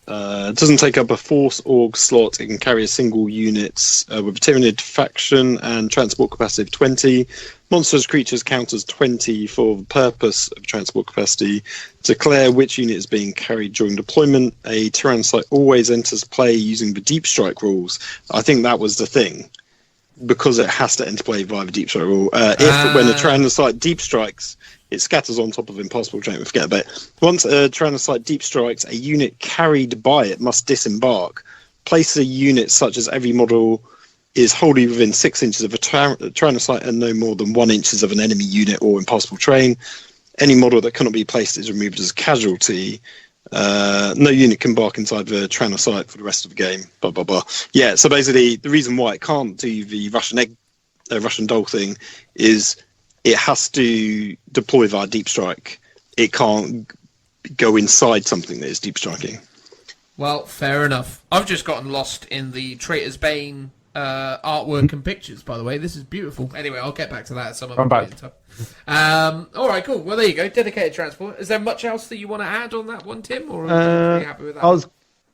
doesn't take up a force org slot. It can carry a single unit with a Tyranid faction and transport capacity of 20. Monsters creatures count as 20 for the purpose of transport capacity. Declare which unit is being carried during deployment. A Tyrannocyte always enters play using the Deep Strike rules. I think that was the thing, because it has to enter play via the Deep Strike rule. When a Tyrannocyte deep strikes, it scatters on top of impossible terrain. Forget about it. Once a Tyrannocyte deep strikes, a unit carried by it must disembark. Place a unit such as every model is wholly within 6 inches of a Tyrannocyte and no more than 1 inch of an enemy unit or impossible terrain. Any model that cannot be placed is removed as a casualty. No unit can embark inside the Tyrannocyte for the rest of the game. Blah blah blah. Yeah. So basically, the reason why it can't do the Russian doll thing is it has to deploy via deep strike. It can't go inside something that is deep striking. Well, fair enough. I've just gotten lost in the Traitor's Bane artwork and pictures, by the way. This is beautiful. Anyway, I'll get back to that at some other point in time. All right, cool. Well, there you go. Dedicated transport. Is there much else that you want to add on that one, Tim? Or are you pretty happy with that?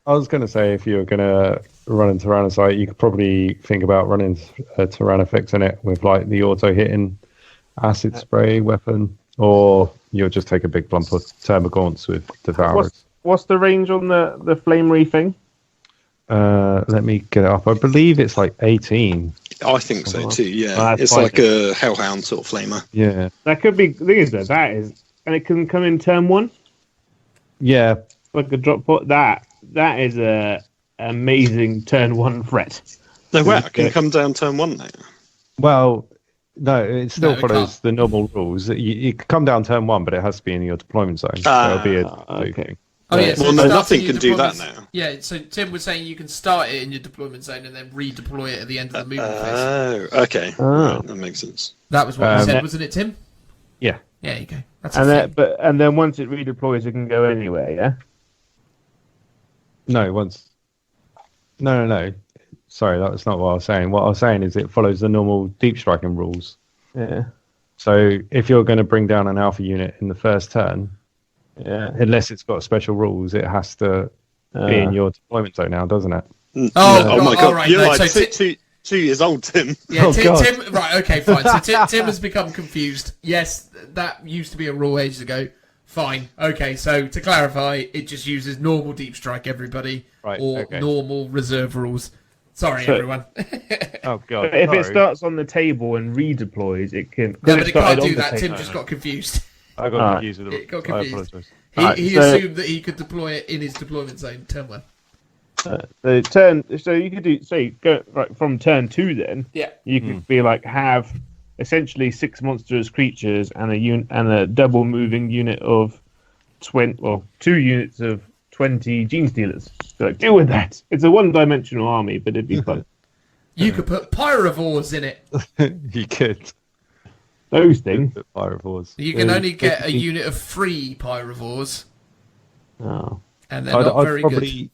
I was going to say, if you were going to run in Tyrannocyte, you could probably think about running a Tyrannofix in it with like the auto-hitting acid spray weapon, or you'll just take a big lump of Termagants with Devourers. What's the range on the Flamery thing? Let me get it up. I believe it's like 18. I think so too, yeah. It's like a Hellhound sort of flamer. Yeah. That could be... The thing is, though, that is... And it can come in turn 1? Yeah. Like a drop pot? That is a amazing turn 1 threat. No, wow, it can come down turn 1 now. Well, no, it still follows the normal rules. You can come down turn 1, but it has to be in your deployment zone. So it'll be okay. Oh, yeah, so nothing can do that now. Yeah, so Tim was saying you can start it in your deployment zone and then redeploy it at the end of the movement phase. Oh, okay. Right, that makes sense. That was what you said, wasn't it, Tim? Yeah. Yeah, there you go. That's and then once it redeploys, it can go anywhere, yeah? No. Sorry, that's not what I was saying. What I was saying is it follows the normal deep striking rules. Yeah. So if you're going to bring down an alpha unit in the first turn, unless it's got special rules, it has to be in your deployment zone now, doesn't it? Oh my god! Right, You're like 2 years old, Tim. Yeah, Tim. Right, okay, fine. So Tim has become confused. Yes, that used to be a rule ages ago. Fine. Okay, so to clarify, it just uses normal deep strike, everybody, normal reserve rules. Sorry, everyone. Oh god! If it starts on the table and redeploys, it can. No, but it can't do that. Tim just got confused. I got confused with it. Got confused. I apologise. He assumed that he could deploy it in his deployment zone. Turn 1. So you could do go right from turn 2. Then you could be like have essentially 6 monstrous creatures and a double moving unit of 20. Well, 2 units of 20 Gene Stealers. So like, deal with that. It's a one-dimensional army, but it'd be fun. You could put Pyrovores in it. You could. Those things. Pyrovores. You can only get a unit of 3 Pyrovores. Oh. And they're not very good.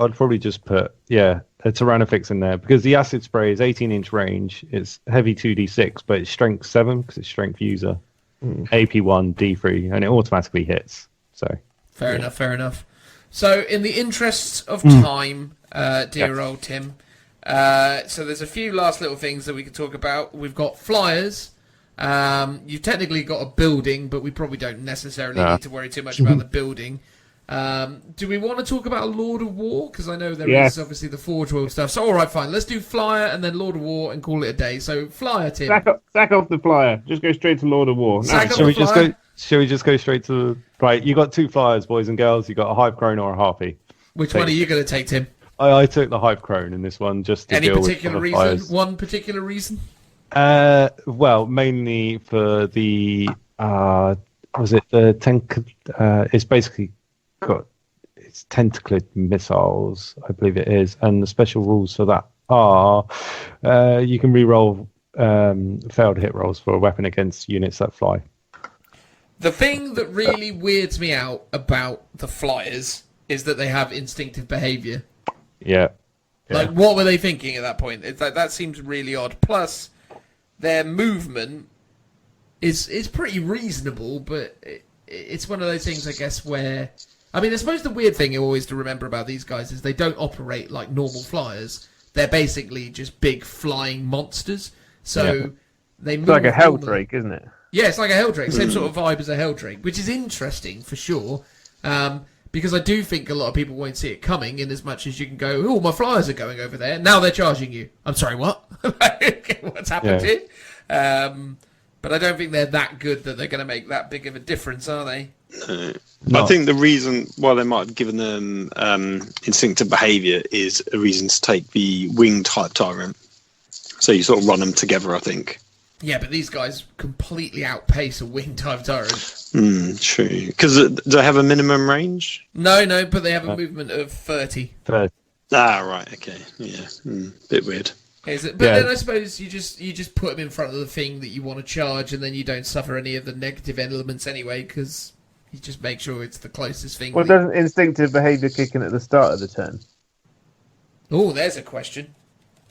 I'd probably just put, a Tyrannofix in there, because the acid spray is 18-inch range. It's heavy 2d6, but it's strength 7, because it's strength user. AP 1, D3, and it automatically hits. So Fair enough. So, in the interests of time, dear old Tim, so there's a few last little things that we can talk about. We've got flyers. You've technically got a building, but we probably don't necessarily need to worry too much about the building. Do we want to talk about Lord of War? Because I know there is obviously the Forge World stuff. So, all right, fine. Let's do flyer and then Lord of War and call it a day. So, flyer, Tim. Sack off the flyer. Just go straight to Lord of War. Shall we just go straight to right? You got two flyers, boys and girls. You got a Hive Crone or a Harpy. Which one are you going to take, Tim? I took the Hive Crone in this one just to deal with the reason? flyers. One particular reason? Well, mainly for the was it the it's basically got it's tentacled missiles, I believe it is, and the special rules for that are you can reroll failed hit rolls for a weapon against units that fly. The thing that really weirds me out about the flyers is that they have instinctive behaviour. Yeah. Like, what were they thinking at that point? It's like, that seems really odd. Plus, their movement is pretty reasonable, but it's one of those things, I guess, where... I mean, I suppose the weird thing always to remember about these guys is they don't operate like normal flyers. They're basically just big flying monsters. So they move... It's like a Helldrake, isn't it? Yeah, it's like a Helldrake. Same sort of vibe as a Helldrake, which is interesting for sure. Because I do think a lot of people won't see it coming, in as much as you can go, oh, my flyers are going over there. Now they're charging you. I'm sorry, what? What's happened here? But I don't think they're that good that they're going to make that big of a difference, are they? No. I think the reason why they might have given them instinctive behaviour is a reason to take the wing type tyrant. So you sort of run them together, I think. Yeah, but these guys completely outpace a wing type tyrant. True. Because do they have a minimum range? No, but they have a movement of 30. Ah, right. Okay. Yeah. Bit weird. Is it? But then I suppose you just put them in front of the thing that you want to charge, and then you don't suffer any of the negative elements anyway, because you just make sure it's the closest thing. Well, doesn't instinctive behaviour kick in at the start of the turn? Oh, there's a question.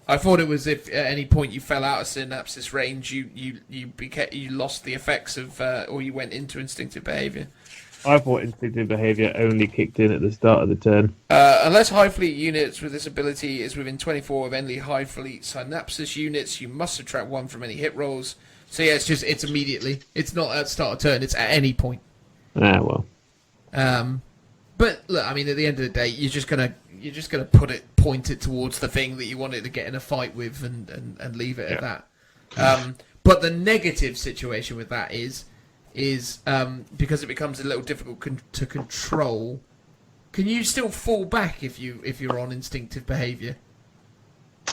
I thought it was if at any point you fell out of synapsis range, you lost the effects of, or you went into instinctive behaviour. I thought instinctive behaviour only kicked in at the start of the turn. Unless Hive Fleet units with this ability is within 24 of any Hive Fleet synapsis units, you must subtract 1 from any hit rolls. So yeah, it's immediately. It's not at start of turn. It's at any point. Ah, well. But look, I mean, at the end of the day, you're just gonna point it towards the thing that you wanted to get in a fight with, and leave it at that. But the negative situation with that is because it becomes a little difficult to control. Can you still fall back if you're on instinctive behaviour?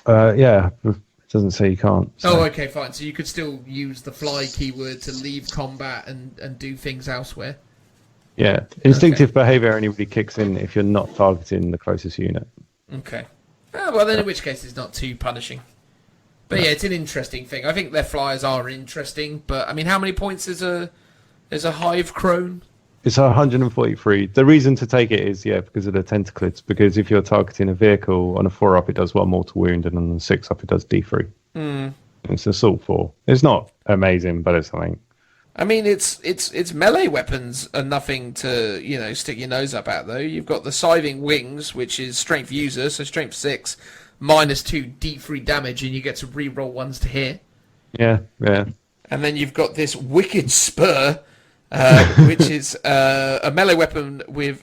Yeah, it doesn't say you can't. So. Oh, okay, fine. So you could still use the fly keyword to leave combat and do things elsewhere. Yeah, instinctive behaviour only really kicks in if you're not targeting the closest unit. Okay. Oh, well, then in which case it's not too punishing. But yeah, it's an interesting thing. I think their flyers are interesting, but I mean, how many points is a Hive Crone? It's 143. The reason to take it is because of the tentacles. Because if you're targeting a vehicle on a 4-up, it does 1 mortal wound, and on a 6-up, it does D3. It's assault 4. It's not amazing, but it's something. I mean, it's melee weapons are nothing to stick your nose up at though. You've got the Scything Wings, which is strength user, so strength 6, -2 D3 damage, and you get to reroll ones to hit. Yeah. And then you've got this Wicked Spur, which is a melee weapon with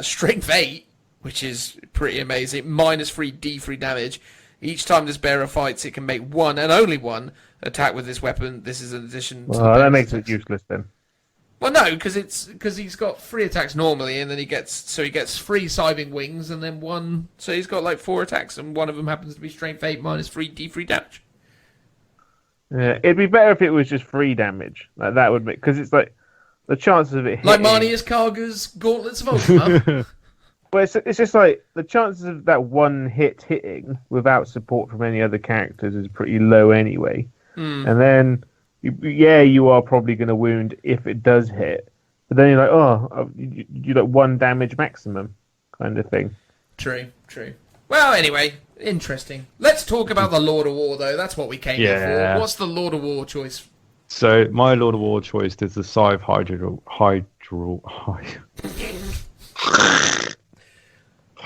strength 8, which is pretty amazing. -3 D3 damage. Each time this bearer fights, it can make 1 and only 1 attack with this weapon. This is an addition to that makes it useless then. Well, no, because he's got 3 attacks normally, and then he gets 3 Scything Wings, and then 1. So he's got like 4 attacks, and one of them happens to be strength 8 -3 D3 damage. Yeah, it'd be better if it was just 3 damage. Like that would make, because it's like the chances of it hitting... Like Marneus Calgar's Gauntlets of Ultima. Well, it's just like the chances of that one hit hitting without support from any other characters is pretty low anyway. And then, you are probably going to wound if it does hit. But then you're like, you like 1 damage maximum kind of thing. True. Well, anyway, interesting. Let's talk about the Lord of War, though. That's what we came here for. What's the Lord of War choice? So, my Lord of War choice is the Scythe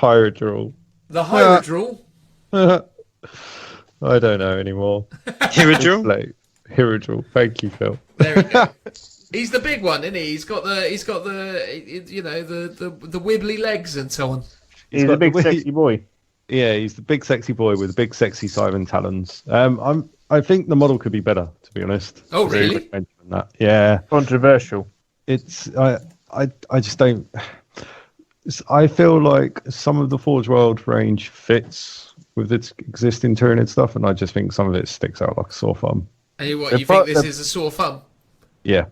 Hydrol. The Hydrol. I don't know anymore. Hiradril? Like, Hiradril. Thank you, Phil. There we go. He's the big one, isn't he? He's got the the wibbly legs and so on. He's a big sexy boy. Yeah, he's the big sexy boy with the big sexy siren talons. I think the model could be better, to be honest. Oh, really? That. Yeah. Controversial. It's I just don't. I feel like some of the Forge World range fits with its existing Tyranid stuff, and I just think some of it sticks out like a sore thumb. And you think this is a sore thumb? Yeah.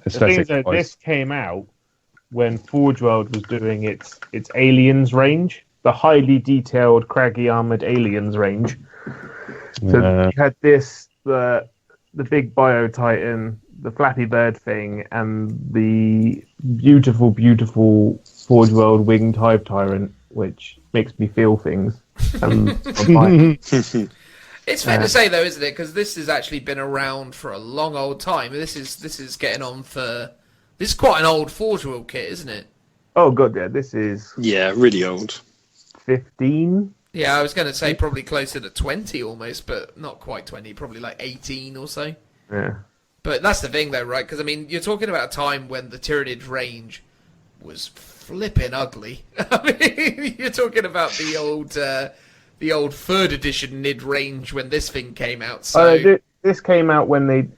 The thing is that this came out when Forge World was doing its aliens range, the highly detailed, craggy armored aliens range. So you had this, the big Bio Titan, the Flappy Bird thing, and the beautiful, beautiful Forge World winged Hive Tyrant, which makes me feel things. It's fair to say, though, isn't it? Because this has actually been around for a long old time. This is getting on for. This is quite an old Forge World kit, isn't it? Oh god, yeah, this is. Yeah, really old. 15. Yeah, I was going to say probably closer to 20 almost, but not quite 20. Probably like 18 or so. Yeah. But that's the thing, though, right? Because I mean, you're talking about a time when the Tyranids range was flipping ugly. I mean, you're talking about the old 3rd edition Nid range when this thing came out. So this came out when they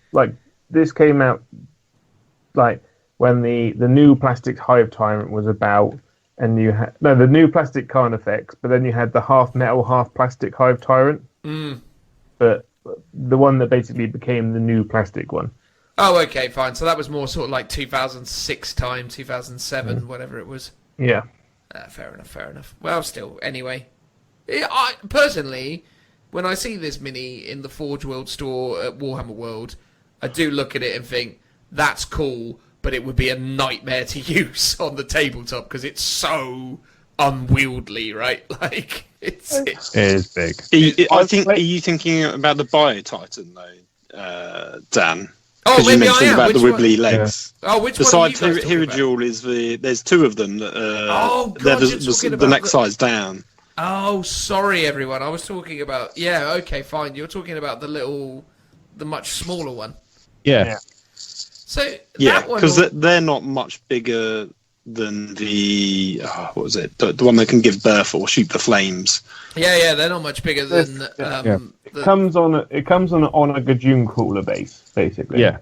when the new plastic Hive Tyrant was about, and you had the new plastic Carnifex, but then you had the half metal, half plastic Hive Tyrant. But the one that basically became the new plastic one. Oh, okay, fine. So that was more sort of like 2006 time, 2007, whatever it was. Yeah. Fair enough. Well, still, anyway. I personally, when I see this mini in the Forge World store at Warhammer World, I do look at it and think, that's cool, but it would be a nightmare to use on the tabletop because it's so unwieldy, right? Like, it is big. Are you thinking about the Bio Titan, though, Dan? Oh, Because maybe you mentioned I am. about Which the wibbly one? legs. Yeah. Oh, which Besides one are you guys talking about? Hiradril is there's two of them. God, they're you're talking the about next size down. Oh, sorry, everyone. I was talking about... Yeah, okay, fine. You're talking about the much smaller one. Yeah. So, Yeah, that one... because they're not much bigger than the... what was it? The one that can give birth or shoot the flames. Yeah, they're not much bigger than... It comes on a Gajun cooler base, basically. Yeah.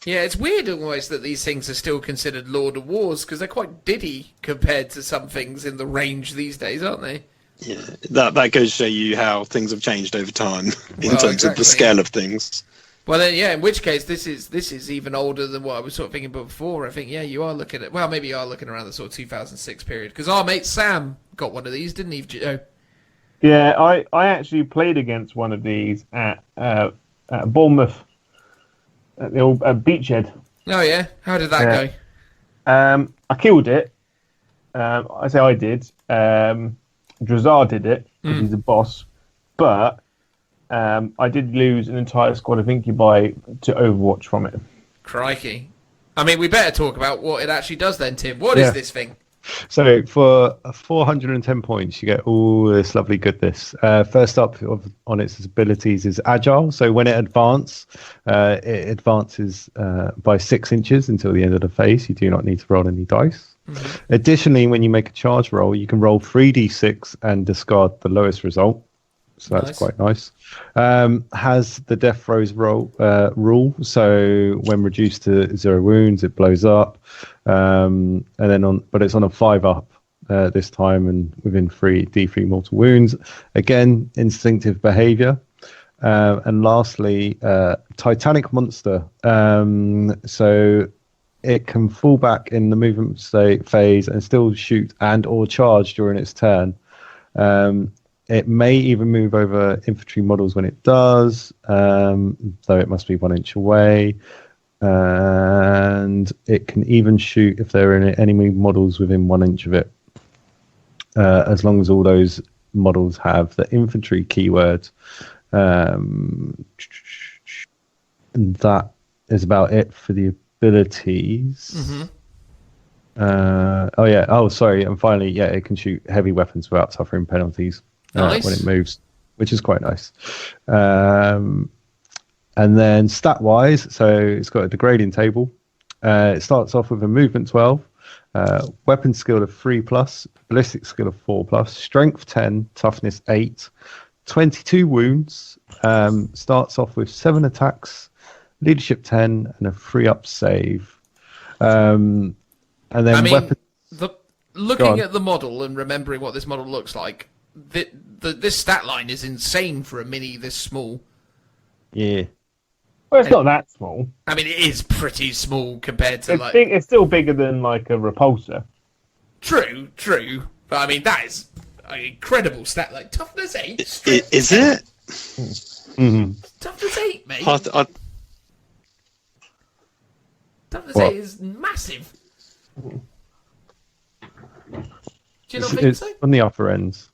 Yeah, it's weird almost that these things are still considered Lord of Wars, because they're quite diddy compared to some things in the range these days, aren't they? Yeah, that goes to show you how things have changed over time in terms of the scale of things. Well, then, yeah, in which case, this is even older than what I was sort of thinking before. I think, yeah, you are looking at... Well, maybe you are looking around the sort of 2006 period, because our mate Sam got one of these, didn't he, Joe? Yeah, I actually played against one of these at Bournemouth, at the old Beachhead. Oh, yeah? How did that go? I killed it. I say I did. Drazar did it, because he's a boss. But I did lose an entire squad of Incubi to Overwatch from it. Crikey. I mean, we better talk about what it actually does then, Tim. What is this thing? So for 410 points, you get all this lovely goodness. First up on its abilities is Agile. So when it advances by 6 inches until the end of the phase. You do not need to roll any dice. Mm-hmm. Additionally, when you make a charge roll, you can roll 3d6 and discard the lowest result. So that's quite nice. Has the death throws rule. So when reduced to 0 wounds, it blows up. And then but it's on a 5-up this time and within D3 mortal wounds. Again, instinctive behavior. And lastly, Titanic Monster. So it can fall back in the movement phase and still shoot and or charge during its turn. It may even move over infantry models when it does, though it must be 1 inch away. And it can even shoot if there are any enemy models within 1 inch of it, as long as all those models have the infantry keyword. And that is about it for the abilities. Mm-hmm. Oh yeah. Oh, sorry. And finally, yeah, it can shoot heavy weapons without suffering penalties Nice. when it moves, which is quite nice. And then stat-wise, so it's got a degrading table. It starts off with a movement 12, weapon skill of 3+, ballistic skill of 4+, strength 10, toughness 8, 22 wounds. Starts off with 7 attacks, leadership 10, and a 3-up save. And then I mean, weapon. looking at the model and remembering what this model looks like, this stat line is insane for a mini this small. Yeah. Well, it's not that small. I mean, it is pretty small compared to It's big. It's still bigger than like a repulsor. True. But I mean, that is an incredible stat. Like toughness 8. Is it? Mm-hmm. Toughness 8, mate. Toughness 8 is massive. Do you not think It's so? on the upper ends.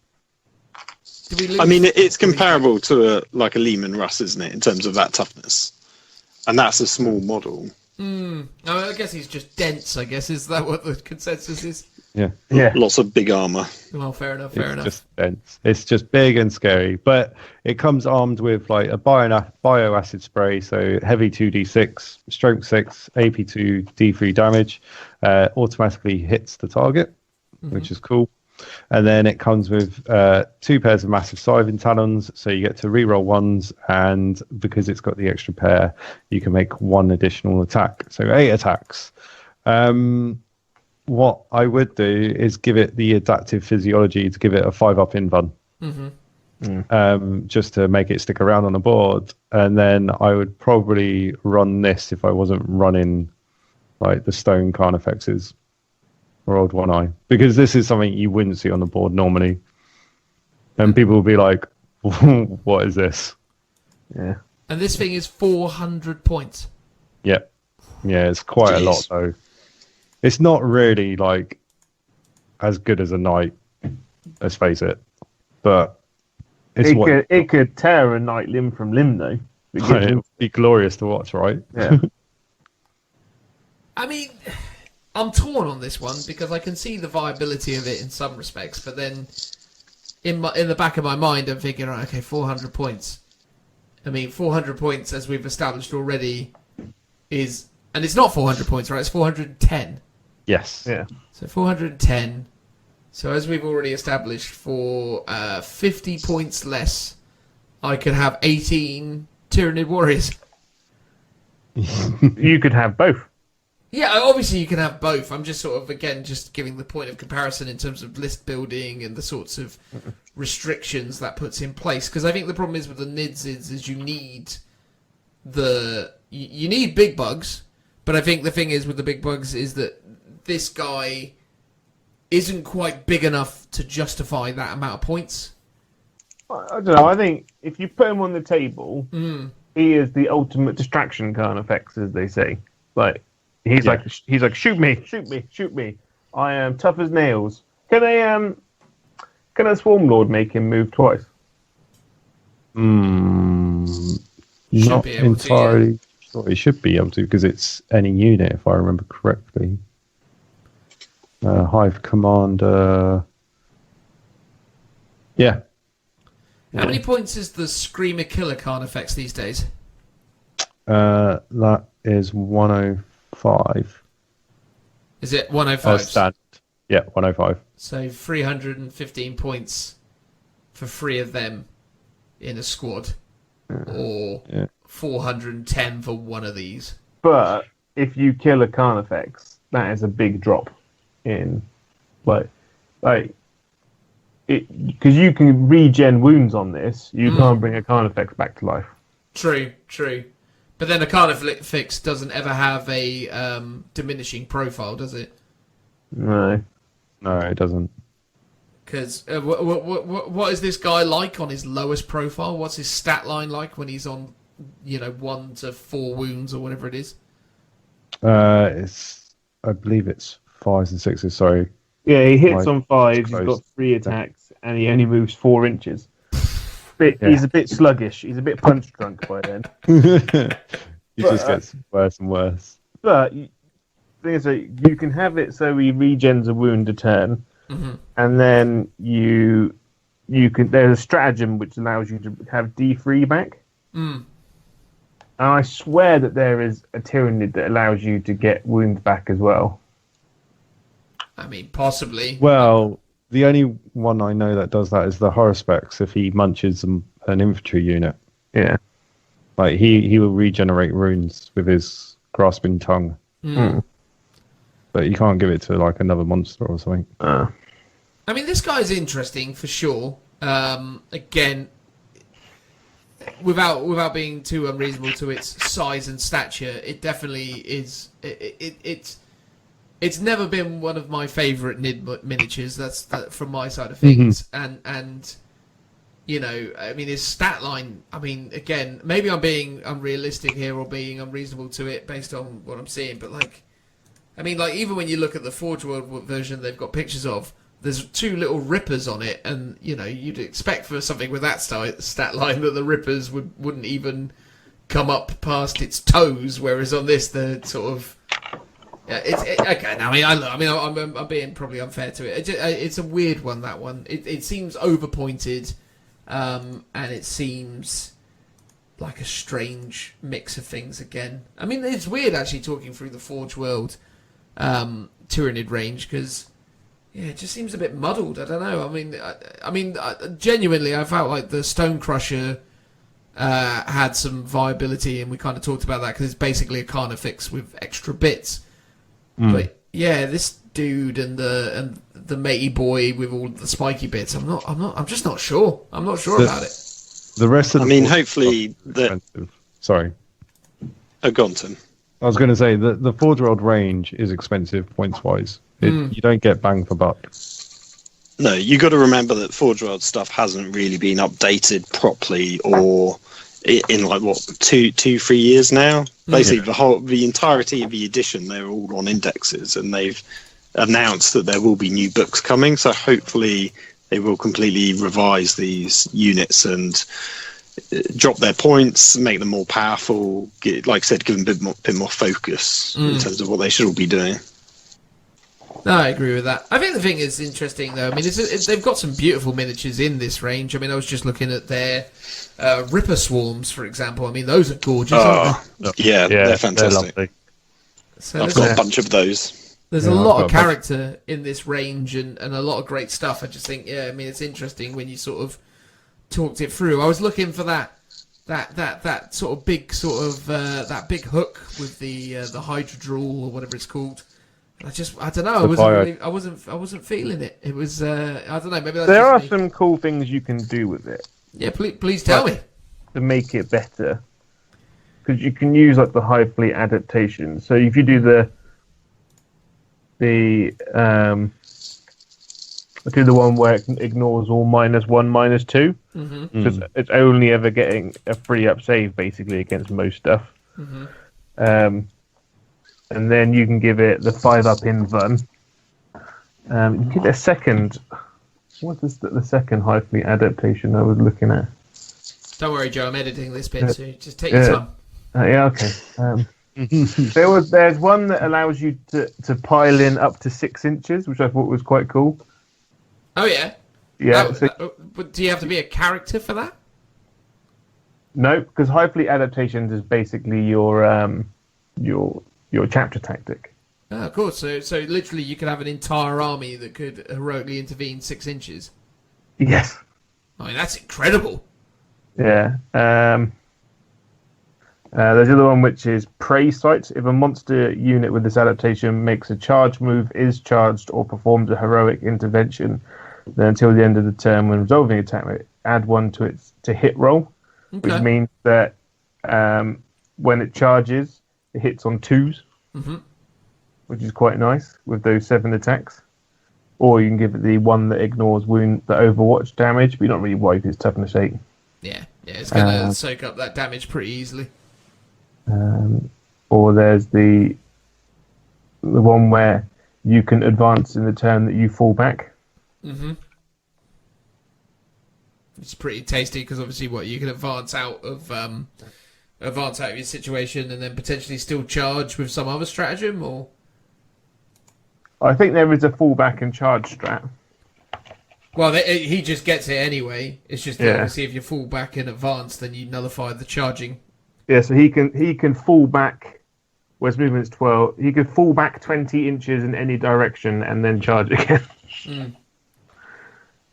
Did we lose? I mean, it's comparable to a Lehman Russ, isn't it, in terms of that toughness? And that's a small model. No, I guess he's just dense. I guess is that what the consensus is? Yeah. Lots of big armor. Well, fair enough. It's just dense. It's just big and scary. But it comes armed with like a bioacid spray, so heavy 2d6, stroke 6, AP2, D3 damage, automatically hits the target, which is cool. And then it comes with 2 pairs of massive scything talons, so you get to reroll ones, and because it's got the extra pair, you can make 1 additional attack. So 8 attacks. What I would do is give it the adaptive physiology to give it a 5-up invuln. Just to make it stick around on the board. And then I would probably run this if I wasn't running like the stone Carnifexes or Old One Eye, because this is something you wouldn't see on the board normally. And people will be like, what is this? Yeah. And this thing is 400 points. Yeah, it's quite a lot though. It's not really like as good as a knight, let's face it, but it could tear a knight limb from limb though. It'd be glorious to watch, right? Yeah. I mean, I'm torn on this one because I can see the viability of it in some respects, but then in the back of my mind, I'm thinking, right, okay, 400 points. I mean, 400 points, as we've established already, is, and it's not 400 points, right? It's 410. Yes. Yeah. So 410. So as we've already established, for 50 points less, I could have 18 Tyranid warriors. You could have both. Yeah, obviously you can have both. I'm just sort of, again, just giving the point of comparison in terms of list building and the sorts of restrictions that puts in place. Because I think the problem is with the NIDs is you need you need big bugs, but I think the thing is with the big bugs is that this guy isn't quite big enough to justify that amount of points. I don't know. I think if you put him on the table, he is the ultimate distraction Carnifex, as they say. Like he's like shoot me. I am tough as nails. Can a Swarm Lord make him move twice? Not entirely sure. He should be able to because it's any unit, if I remember correctly. Hive Commander. Yeah. How many points is the Screamer Killer Carnifex these days? That is 105. Is it 105? Standard. Yeah, 105. So 315 points for 3 of them in a squad. Or 410 for one of these. But if you kill a Carnifex, that is a big drop in like it, because you can regen wounds on this. You can't bring a Carnifex back to life. True. But then a Carnifex doesn't ever have a diminishing profile, does it? No, it doesn't. Because what is this guy like on his lowest profile? What's his stat line like when he's on, 1 to 4 wounds or whatever it is? I believe it's 5s and 6s. Sorry. Yeah, he hits on 5s. He's got 3 attacks, and he only moves 4 inches. He's a bit sluggish. He's a bit punch drunk by then. He just gets worse and worse. But thing is that you can have it so he regens a wound a turn, and then you can. There's a stratagem which allows you to have D3 back. And I swear that there is a Tyranid that allows you to get wounds back as well. I mean, possibly. Well, the only one I know that does that is the Horospex if he munches an infantry unit. Yeah. Like, he will regenerate runes with his grasping tongue. But you can't give it to, like, another monster or something. I mean, this guy's interesting, for sure. Again, without being too unreasonable to its size and stature, it definitely is... It's never been one of my favourite Nid miniatures. That's from my side of things. And you know, I mean, his stat line. I mean, again, maybe I'm being unrealistic here or being unreasonable to it based on what I'm seeing. But like, I mean, like even when you look at the Forge World version, they've got pictures of. There's two little rippers on it, and you know, you'd expect for something with that stat line that the rippers wouldn't even come up past its toes, whereas on this, the sort of okay. Now, I'm being probably unfair to it. It's a weird one. That one. It seems overpointed, and it seems like a strange mix of things. Again, I mean, it's weird actually talking through the Forge World Tyranid range because it just seems a bit muddled. I don't know. I mean, genuinely, I felt like the Stone Crusher had some viability, and we kind of talked about that because it's basically a Carnifex with extra bits. But yeah, this dude and the matey boy with all the spiky bits, I'm just not sure. I'm not sure about it. The rest of hopefully Sorry. Go on, Tim. I was going to say the Forge World range is expensive points wise. You don't get bang for buck. No, you got to remember that Forge World stuff hasn't really been updated properly or in like what 2-3 years now. Basically, the entirety of the edition, they're all on indexes, and they've announced that there will be new books coming. So hopefully, they will completely revise these units and drop their points, make them more powerful. Like I said, give them a bit more focus in terms of what they should all be doing. No, I agree with that. I think the thing is interesting, though. I mean, they've got some beautiful miniatures in this range. I mean, I was just looking at their Ripper Swarms, for example. I mean, those are gorgeous, aren't they? Yeah, they're fantastic. They're So I've got a bunch of those. There's a lot of character in this range and a lot of great stuff. I just think, I mean, it's interesting when you sort of talked it through. I was looking for that sort of big that big hook with the Hydra Drool or whatever it's called. I don't know. I wasn't feeling it. It was I don't know. Maybe that's there are me. some cool things you can do with it. Yeah, please tell me to make it better. Because you can use like the Hive Fleet adaptation. So if you do the one where it ignores all -1, -2, because it's only ever getting a free up save basically against most stuff. And then you can give it the 5-up invuln. You give it a second. What is the second Hive Fleet adaptation I was looking at? Don't worry, Joe. I'm editing this bit, so just take your time. Yeah, okay. There's one that allows you to pile in up to 6 inches, which I thought was quite cool. Oh yeah. Yeah. But do you have to be a character for that? No, because Hive Fleet adaptations is basically your chapter tactic. Oh, cool. So literally, you could have an entire army that could heroically intervene 6 inches. Yes. I mean, that's incredible. Yeah. There's the other one which is Prey Sight. If a monster unit with this adaptation makes a charge move, is charged, or performs a heroic intervention, then until the end of the turn, when resolving attack, add 1 to its hit roll, which means that when it charges, it hits on 2s, which is quite nice with those 7 attacks. Or you can give it the one that ignores the Overwatch damage, but you don't really wipe its toughness 8. Yeah, it's going to soak up that damage pretty easily. Or there's the one where you can advance in the turn that you fall back. It's pretty tasty because obviously, you can advance out of your situation and then potentially still charge with some other stratagem, or I think there is a fallback and charge strat. Well, he just gets it anyway. It's just that obviously if you fall back in advance, then you nullify the charging. Yeah, so he can fall back. Whereas movement's 12, he can fall back 20 inches in any direction and then charge again.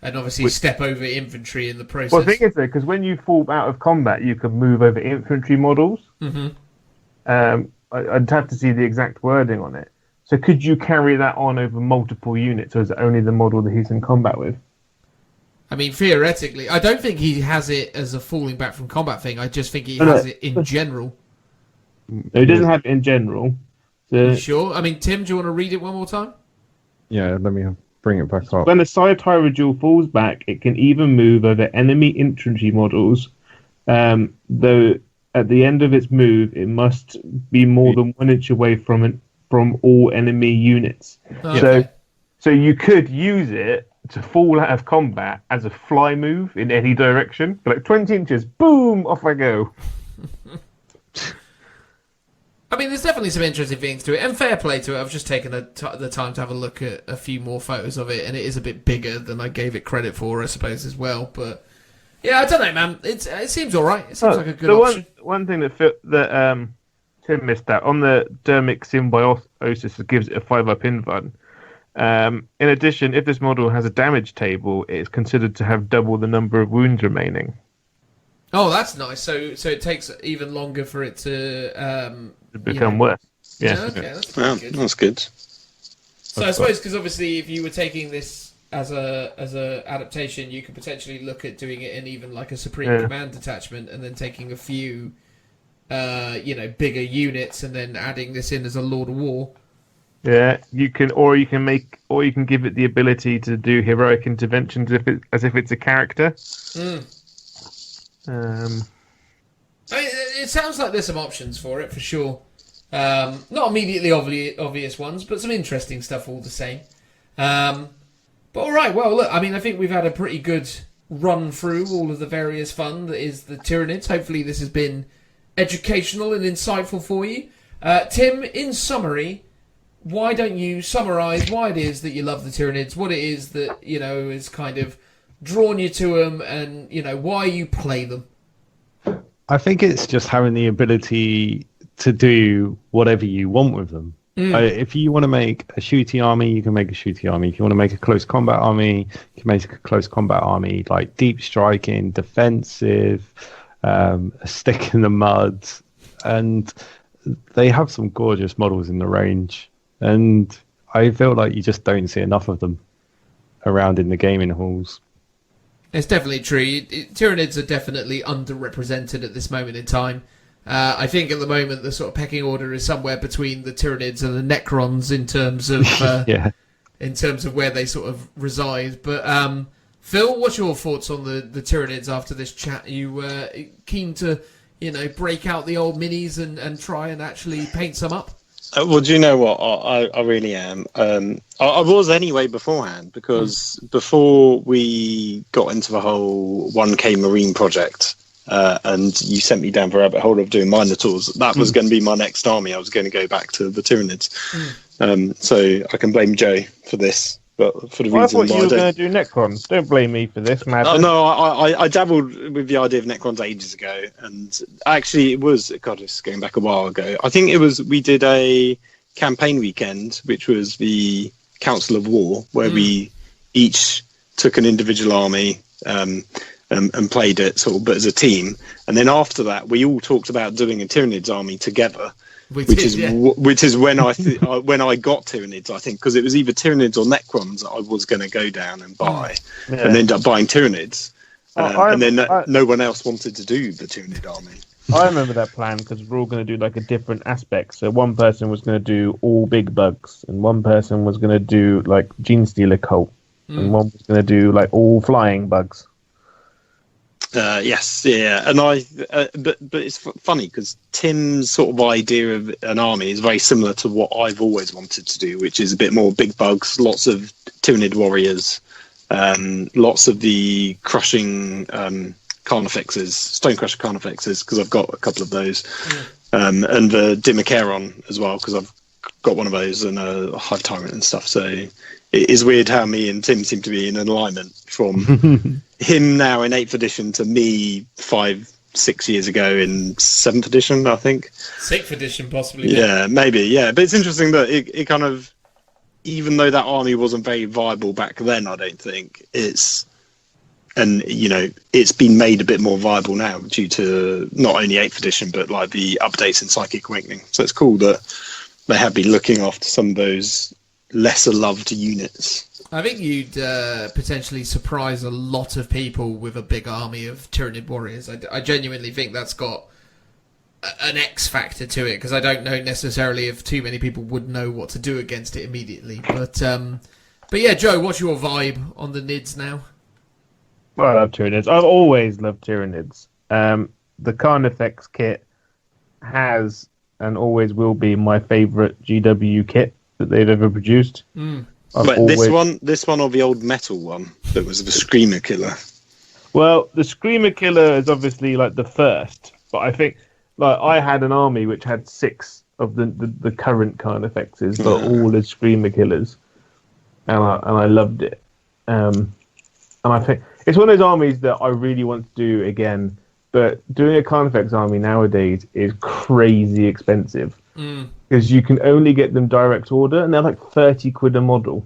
And obviously step over infantry in the process. Well, the thing is though, because when you fall out of combat, you can move over infantry models. I'd have to see the exact wording on it. So could you carry that on over multiple units, or is it only the model that he's in combat with? I mean, theoretically, I don't think he has it as a falling back from combat thing. I just think he has it in general. No, he doesn't have it in general. So you sure? I mean, Tim, do you want to read it one more time? Yeah, let me bring it back up. When a Tyranids falls back, it can even move over enemy infantry models, though at the end of its move, it must be more than 1 inch away from all enemy units. Okay. So you could use it to fall out of combat as a fly move in any direction. Like 20 inches, boom, off I go. I mean, there's definitely some interesting things to it, and fair play to it. I've just taken the time to have a look at a few more photos of it, and it is a bit bigger than I gave it credit for, I suppose, as well. But yeah, I don't know, man. It seems all right. It seems like a good option. One thing that Tim missed out on the Dermic Symbiosis that gives it a 5-up invuln. In addition, if this model has a damage table, it is considered to have double the number of wounds remaining. Oh, that's nice. So it takes even longer for it to become worse. Yeah. Okay, that's pretty good. That's good. So I suppose because obviously if you were taking this as a adaptation, you could potentially look at doing it in even like a Supreme Command detachment, and then taking a few, bigger units, and then adding this in as a Lord of War. Yeah, you can give it the ability to do heroic interventions as if it's a character. It sounds like there's some options for it, for sure. Not immediately obvious ones, but some interesting stuff all the same. But all right, well, look, I mean, I think we've had a pretty good run through all of the various fun that is the Tyranids. Hopefully this has been educational and insightful for you. Tim, in summary, why don't you summarise why it is that you love the Tyranids, what it is that, is kind of drawn you to them, and, why you play them? I think it's just having the ability to do whatever you want with them. If you want to make a shooty army, you can make a shooty army. If you want to make a close combat army, you can make a close combat army, like deep striking, defensive, a stick in the mud. And they have some gorgeous models in the range. And I feel like you just don't see enough of them around in the gaming halls. It's definitely true. Tyranids are definitely underrepresented at this moment in time. I think at the moment the sort of pecking order is somewhere between the Tyranids and the Necrons in terms of in terms of where they sort of reside. But Phil, what's your thoughts on the Tyranids after this chat? Are you keen to break out the old minis and try and actually paint some up? Well, do you know what? I really am. I was anyway beforehand, because before we got into the whole 1K Marine project, and you sent me down the rabbit hole of doing Minotaurs, that was going to be my next army. I was going to go back to the Tyranids. So I can blame Joe for this. But for the reason I thought you were going to do Necrons. Don't blame me for this, man. Oh, no, I dabbled with the idea of Necrons ages ago, and actually it was, God, it's going back a while ago. I think we did a campaign weekend, which was the Council of War, where we each took an individual army and played it sort of, but as a team. And then after that, we all talked about doing a Tyranids army together. Which is when I got Tyranids, I think, because it was either Tyranids or Necrons that I was going to go down and buy, and end up buying Tyranids, and then no one else wanted to do the Tyranid army. I remember that plan, because we're all going to do like a different aspect. So one person was going to do all big bugs, and one person was going to do like Gene Stealer cult, and one was going to do like all flying bugs. Yes, yeah, and but it's funny because Tim's sort of idea of an army is very similar to what I've always wanted to do, which is a bit more big bugs, lots of Tyranid warriors, lots of the crushing Carnifexes, Stonecrusher Carnifexes, because I've got a couple of those, and the Dimmacaron as well, because I've got one of those and a Hive Tyrant and stuff. So it is weird how me and Tim seem to be in alignment from him now in 8th edition to me 5-6 years ago in 7th edition, I think. 6th edition, possibly. Yeah, maybe. Yeah, but it's interesting that it kind of, even though that army wasn't very viable back then, I don't think it's been made a bit more viable now due to not only 8th edition but like the updates in Psychic Awakening. So it's cool that they have been looking after some of those lesser loved units. I think you'd potentially surprise a lot of people with a big army of Tyranid warriors. I genuinely think that's got an X factor to it, because I don't know necessarily if too many people would know what to do against it immediately. But yeah, Joe, what's your vibe on the Nids now? Well, I love Tyranids. I've always loved Tyranids. The Carnifex kit has and always will be my favourite GW kit that they've ever produced. But this one or the old metal one that was the Screamer Killer? Well, the Screamer Killer is obviously like the first, but I think like I had an army which had 6 of the current Carnifexes, but all as Screamer Killers, and I loved it. And I think it's one of those armies that I really want to do again, but doing a Carnifex army nowadays is crazy expensive because you can only get them direct order, and they're like 30 quid a model.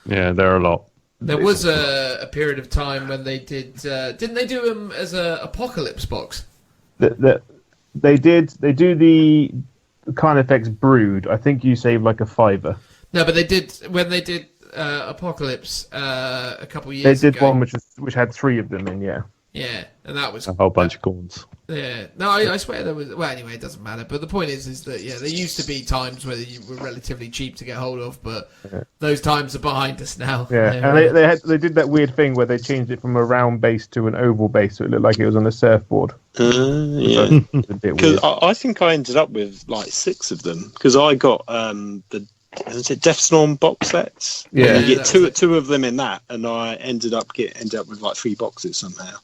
Yeah, they're a lot. There was a period of time when they did. Didn't they do them as a Apocalypse box? They do the Carnifex Brood. I think you save like a $5. No, but they did when they did Apocalypse a couple of years ago. They did one which had 3 of them in, yeah. Yeah, and that was a whole bunch of corns. Yeah, no, I swear there was. Well, anyway, it doesn't matter. But the point is that there used to be times where you were relatively cheap to get hold of, but those times are behind us now. Yeah, and they did that weird thing where they changed it from a round base to an oval base, so it looked like it was on a surfboard. Yeah, because I think I ended up with like 6 of them because I got is it Death Storm box sets? Yeah, you get two of them in that, and I ended up with like 3 boxes somehow.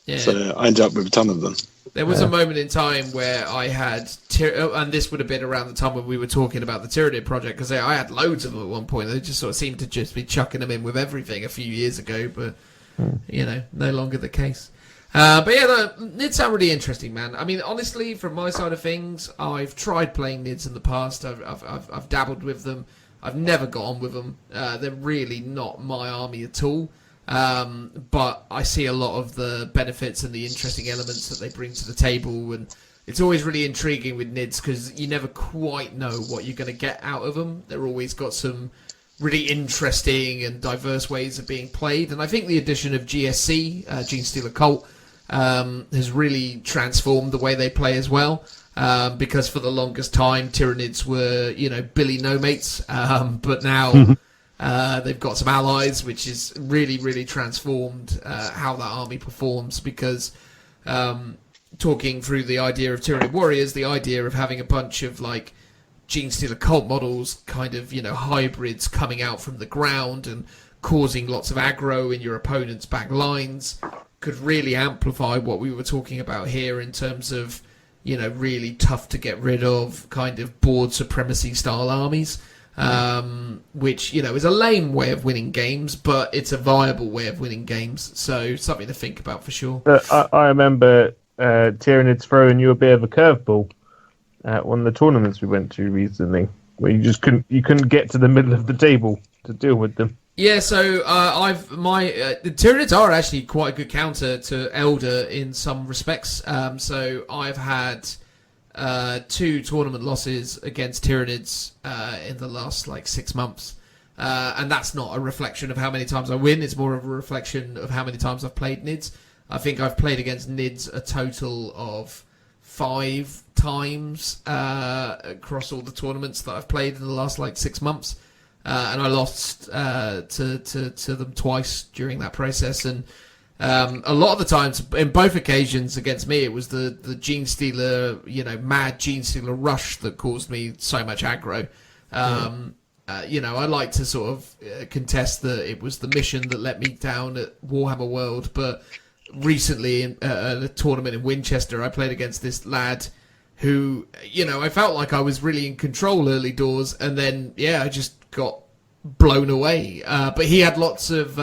Yeah. So I ended up with a ton of them. There was a moment in time where I had, and this would have been around the time when we were talking about the Tyranid project, because I had loads of them at one point. They just sort of seemed to just be chucking them in with everything a few years ago, but no longer the case. But yeah, the Nids sound really interesting, man. I mean, honestly, from my side of things, I've tried playing Nids in the past. I've dabbled with them. I've never got on with them. They're really not my army at all. But I see a lot of the benefits and the interesting elements that they bring to the table, and it's always really intriguing with Nids because you never quite know what you're going to get out of them. They're always got some really interesting and diverse ways of being played, and I think the addition of GSC, Genestealer Cult, has really transformed the way they play as well. Because for the longest time, Tyranids were, Billy No-Mates, but now they've got some allies, which is really, really transformed how that army performs. Because talking through the idea of Tyranid Warriors, the idea of having a bunch of like Genestealer Cult models, kind of, hybrids coming out from the ground and causing lots of aggro in your opponent's back lines, could really amplify what we were talking about here in terms of, really tough to get rid of kind of board supremacy style armies, which, is a lame way of winning games, but it's a viable way of winning games. So something to think about for sure. I remember Tyranids throwing you a bit of a curveball at one of the tournaments we went to recently, where you just couldn't get to the middle of the table to deal with them. Yeah, so the Tyranids are actually quite a good counter to Elder in some respects. So I've had 2 tournament losses against Tyranids in the last 6 months, and that's not a reflection of how many times I win. It's more of a reflection of how many times I've played Nids. I think I've played against Nids a total of 5 times across all the tournaments that I've played in the last 6 months. And I lost to them twice during that process, and a lot of the times, in both occasions against me, it was the Genestealer, mad Genestealer rush that caused me so much aggro. I like to sort of contest that it was the mission that let me down at Warhammer World, but recently in a tournament in Winchester, I played against this lad who, I felt like I was really in control early doors, and then, I just got blown away. But he had lots of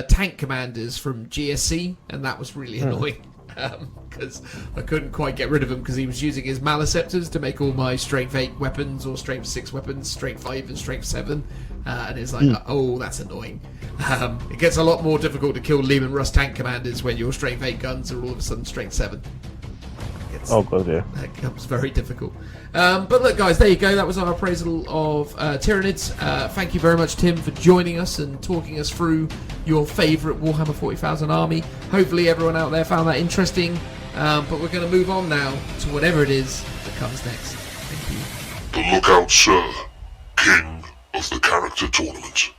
tank commanders from GSC, and that was really annoying. Because I couldn't quite get rid of him because he was using his Maleceptors to make all my Strength 8 weapons or Strength 6 weapons, Strength 5 and Strength 7. And it's like, oh, that's annoying. It gets a lot more difficult to kill Lehman Russ tank commanders when your Strength 8 guns are all of a sudden Strength 7. God, yeah. That becomes very difficult. But look, guys, there you go. That was our appraisal of Tyranids. Thank you very much, Tim, for joining us and talking us through your favourite Warhammer 40,000 army. Hopefully everyone out there found that interesting. But we're going to move on now to whatever it is that comes next. Thank you. The Lookout Sir, King of the Character Tournament.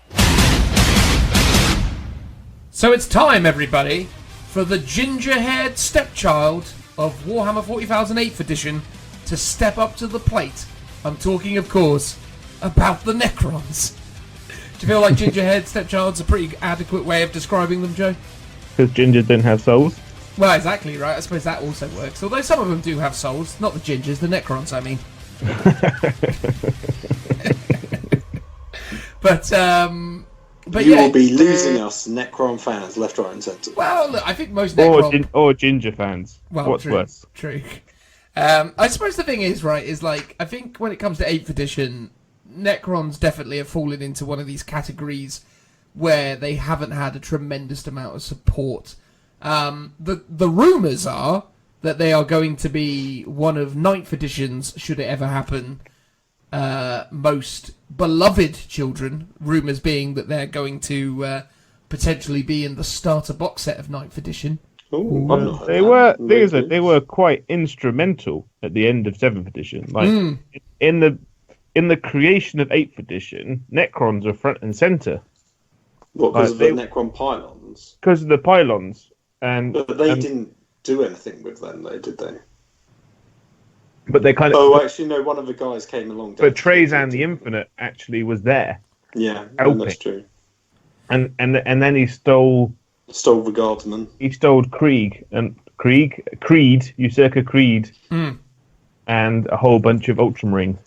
So it's time, everybody, for the ginger-haired stepchild of Warhammer 40,000 8th edition to step up to the plate. I'm talking, of course, about the Necrons. Do you feel like ginger-haired stepchild's a pretty adequate way of describing them, Joe? Because gingers don't have souls. Well, exactly right. I suppose that also works. Although some of them do have souls. Not the gingers, the Necrons, I mean. But you yeah, will be losing us Necron fans left, right, and centre. Well, look, I think most Necron or ginger fans. Well, What's worse? True. I suppose the thing is, right, is like I think when it comes to 8th edition, Necrons definitely have fallen into one of these categories where they haven't had a tremendous amount of support. The rumours are that they are going to be one of 9th edition's, should it ever happen, most beloved children. Rumours being that they're going to potentially be in the starter box set of 9th edition. Ooh, they were quite instrumental at the end of 7th edition. Like in the creation of 8th edition, Necrons are front and centre. What, because of the Necron pylons? Because of the pylons. But they didn't do anything with them, though, did they? But they kind of. Oh, actually, no. One of the guys came along. But Trazan the Infinite actually was there. Yeah, that's true. And then he stole the guardsman. He stole Creed, Usurker Creed, and a whole bunch of Ultramarines.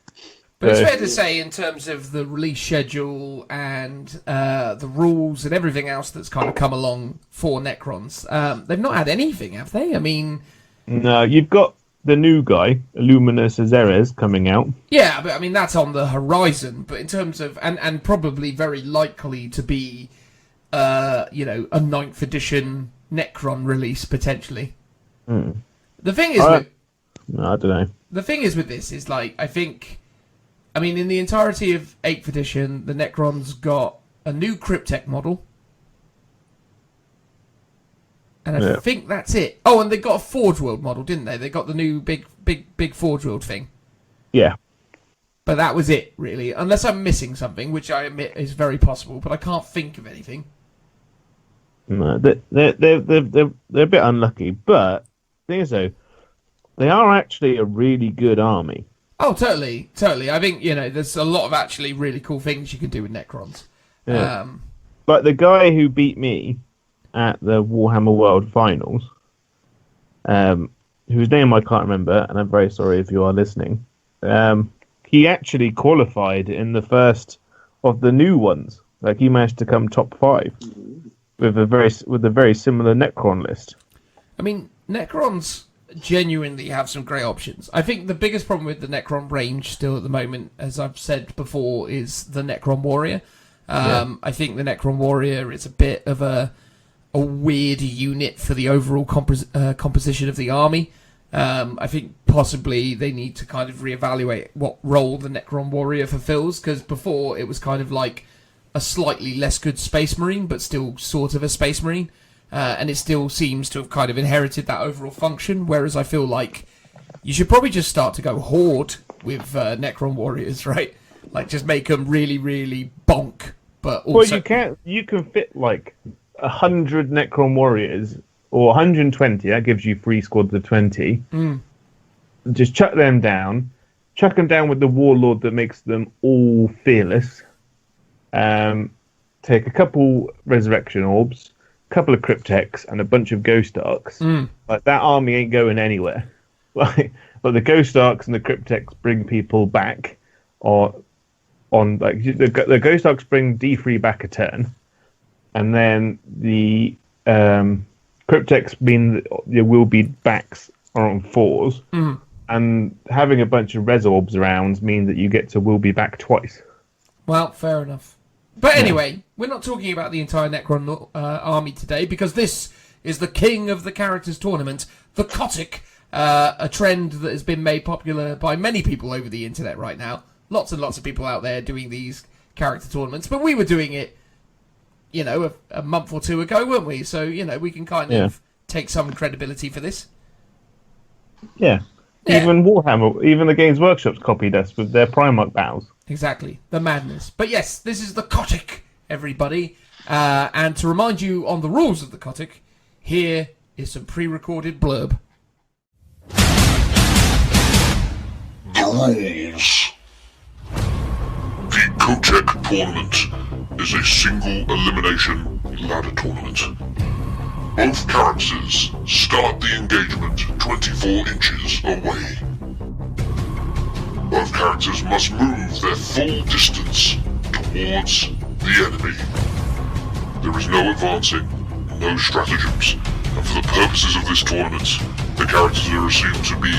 But it's fair to say, in terms of the release schedule and the rules and everything else that's kind of come along for Necrons, they've not had anything, have they? I mean... No, you've got the new guy, Illuminus Azeres, coming out. Yeah, but I mean, that's on the horizon. But in terms of... And probably very likely to be, a 9th edition Necron release, potentially. The thing is... I don't know. The thing is with this is, like, I think... I mean, in the entirety of 8th edition, the Necrons got a new Cryptek model. And I think that's it. Oh, and they got a Forge World model, didn't they? They got the new big Forge World thing. Yeah. But that was it, really. Unless I'm missing something, which I admit is very possible, but I can't think of anything. No, they're a bit unlucky. But, the thing is, though, they are actually a really good army. Oh, totally. I think, there's a lot of actually really cool things you can do with Necrons. Yeah. Like the guy who beat me at the Warhammer World Finals, whose name I can't remember, and I'm very sorry if you are listening. He actually qualified in the first of the new ones. Like he managed to come top 5 with a very similar Necron list. I mean, Necrons genuinely have some great options. I think the biggest problem with the Necron range still at the moment, as I've said before, is the Necron Warrior. I think the Necron Warrior is a bit of a weird unit for the overall composition of the army. I think possibly they need to kind of reevaluate what role the Necron Warrior fulfills, because before it was kind of like a slightly less good Space Marine, but still sort of a Space Marine. And it still seems to have kind of inherited that overall function, whereas I feel like you should probably just start to go Horde with Necron Warriors, right? Like, just make them really, really bonk, but also... Well, you can fit, like, 100 Necron Warriors, or 120, that gives you 3 squads of 20. Just chuck them down with the Warlord that makes them all fearless. Take a couple Resurrection Orbs, couple of Crypteks and a bunch of Ghost Arcs. Like that army ain't going anywhere. like the Ghost Arcs and the Cryptex bring people back, or on like the Ghost Arcs bring D3 back a turn, and then the Cryptex mean that there will be backs are on 4s, and having a bunch of res orbs around means that you get to will be back twice. Well, fair enough. But anyway, we're not talking about the entire Necron army today, because this is the king of the characters tournament, the KOTC, a trend that has been made popular by many people over the internet right now. Lots and lots of people out there doing these character tournaments, but we were doing it, you know, a month or two ago, weren't we? So, you know, we can kind of take some credibility for this. Yeah. Even Warhammer, even the Games Workshop's copied us with their Primarch battles. Exactly, the madness. But yes, this is the KOTC, everybody. And to remind you on the rules of the KOTC, here is some pre-recorded blurb. The rules. The KOTC tournament is a single elimination ladder tournament. Both characters start the engagement 24 inches away. Both characters must move their full distance towards the enemy. There is no advancing, no stratagems, and for the purposes of this tournament, the characters are assumed to be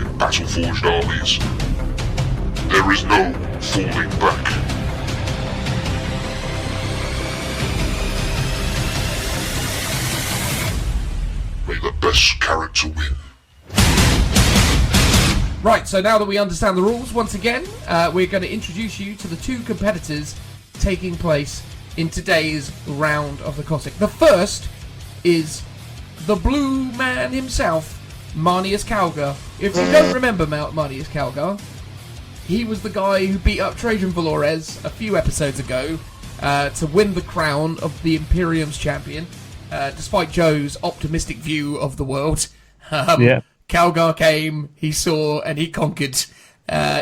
in battle-forged armies. There is no falling back. May the best character win. Right, so now that we understand the rules, once again, we're going to introduce you to the two competitors taking place in today's round of the KOTC. The first is the blue man himself, Marneus Calgar. If you don't remember Marneus Calgar, he was the guy who beat up Trajan Valores a few episodes ago to win the crown of the Imperium's champion, despite Joe's optimistic view of the world. Calgar came, he saw, and he conquered,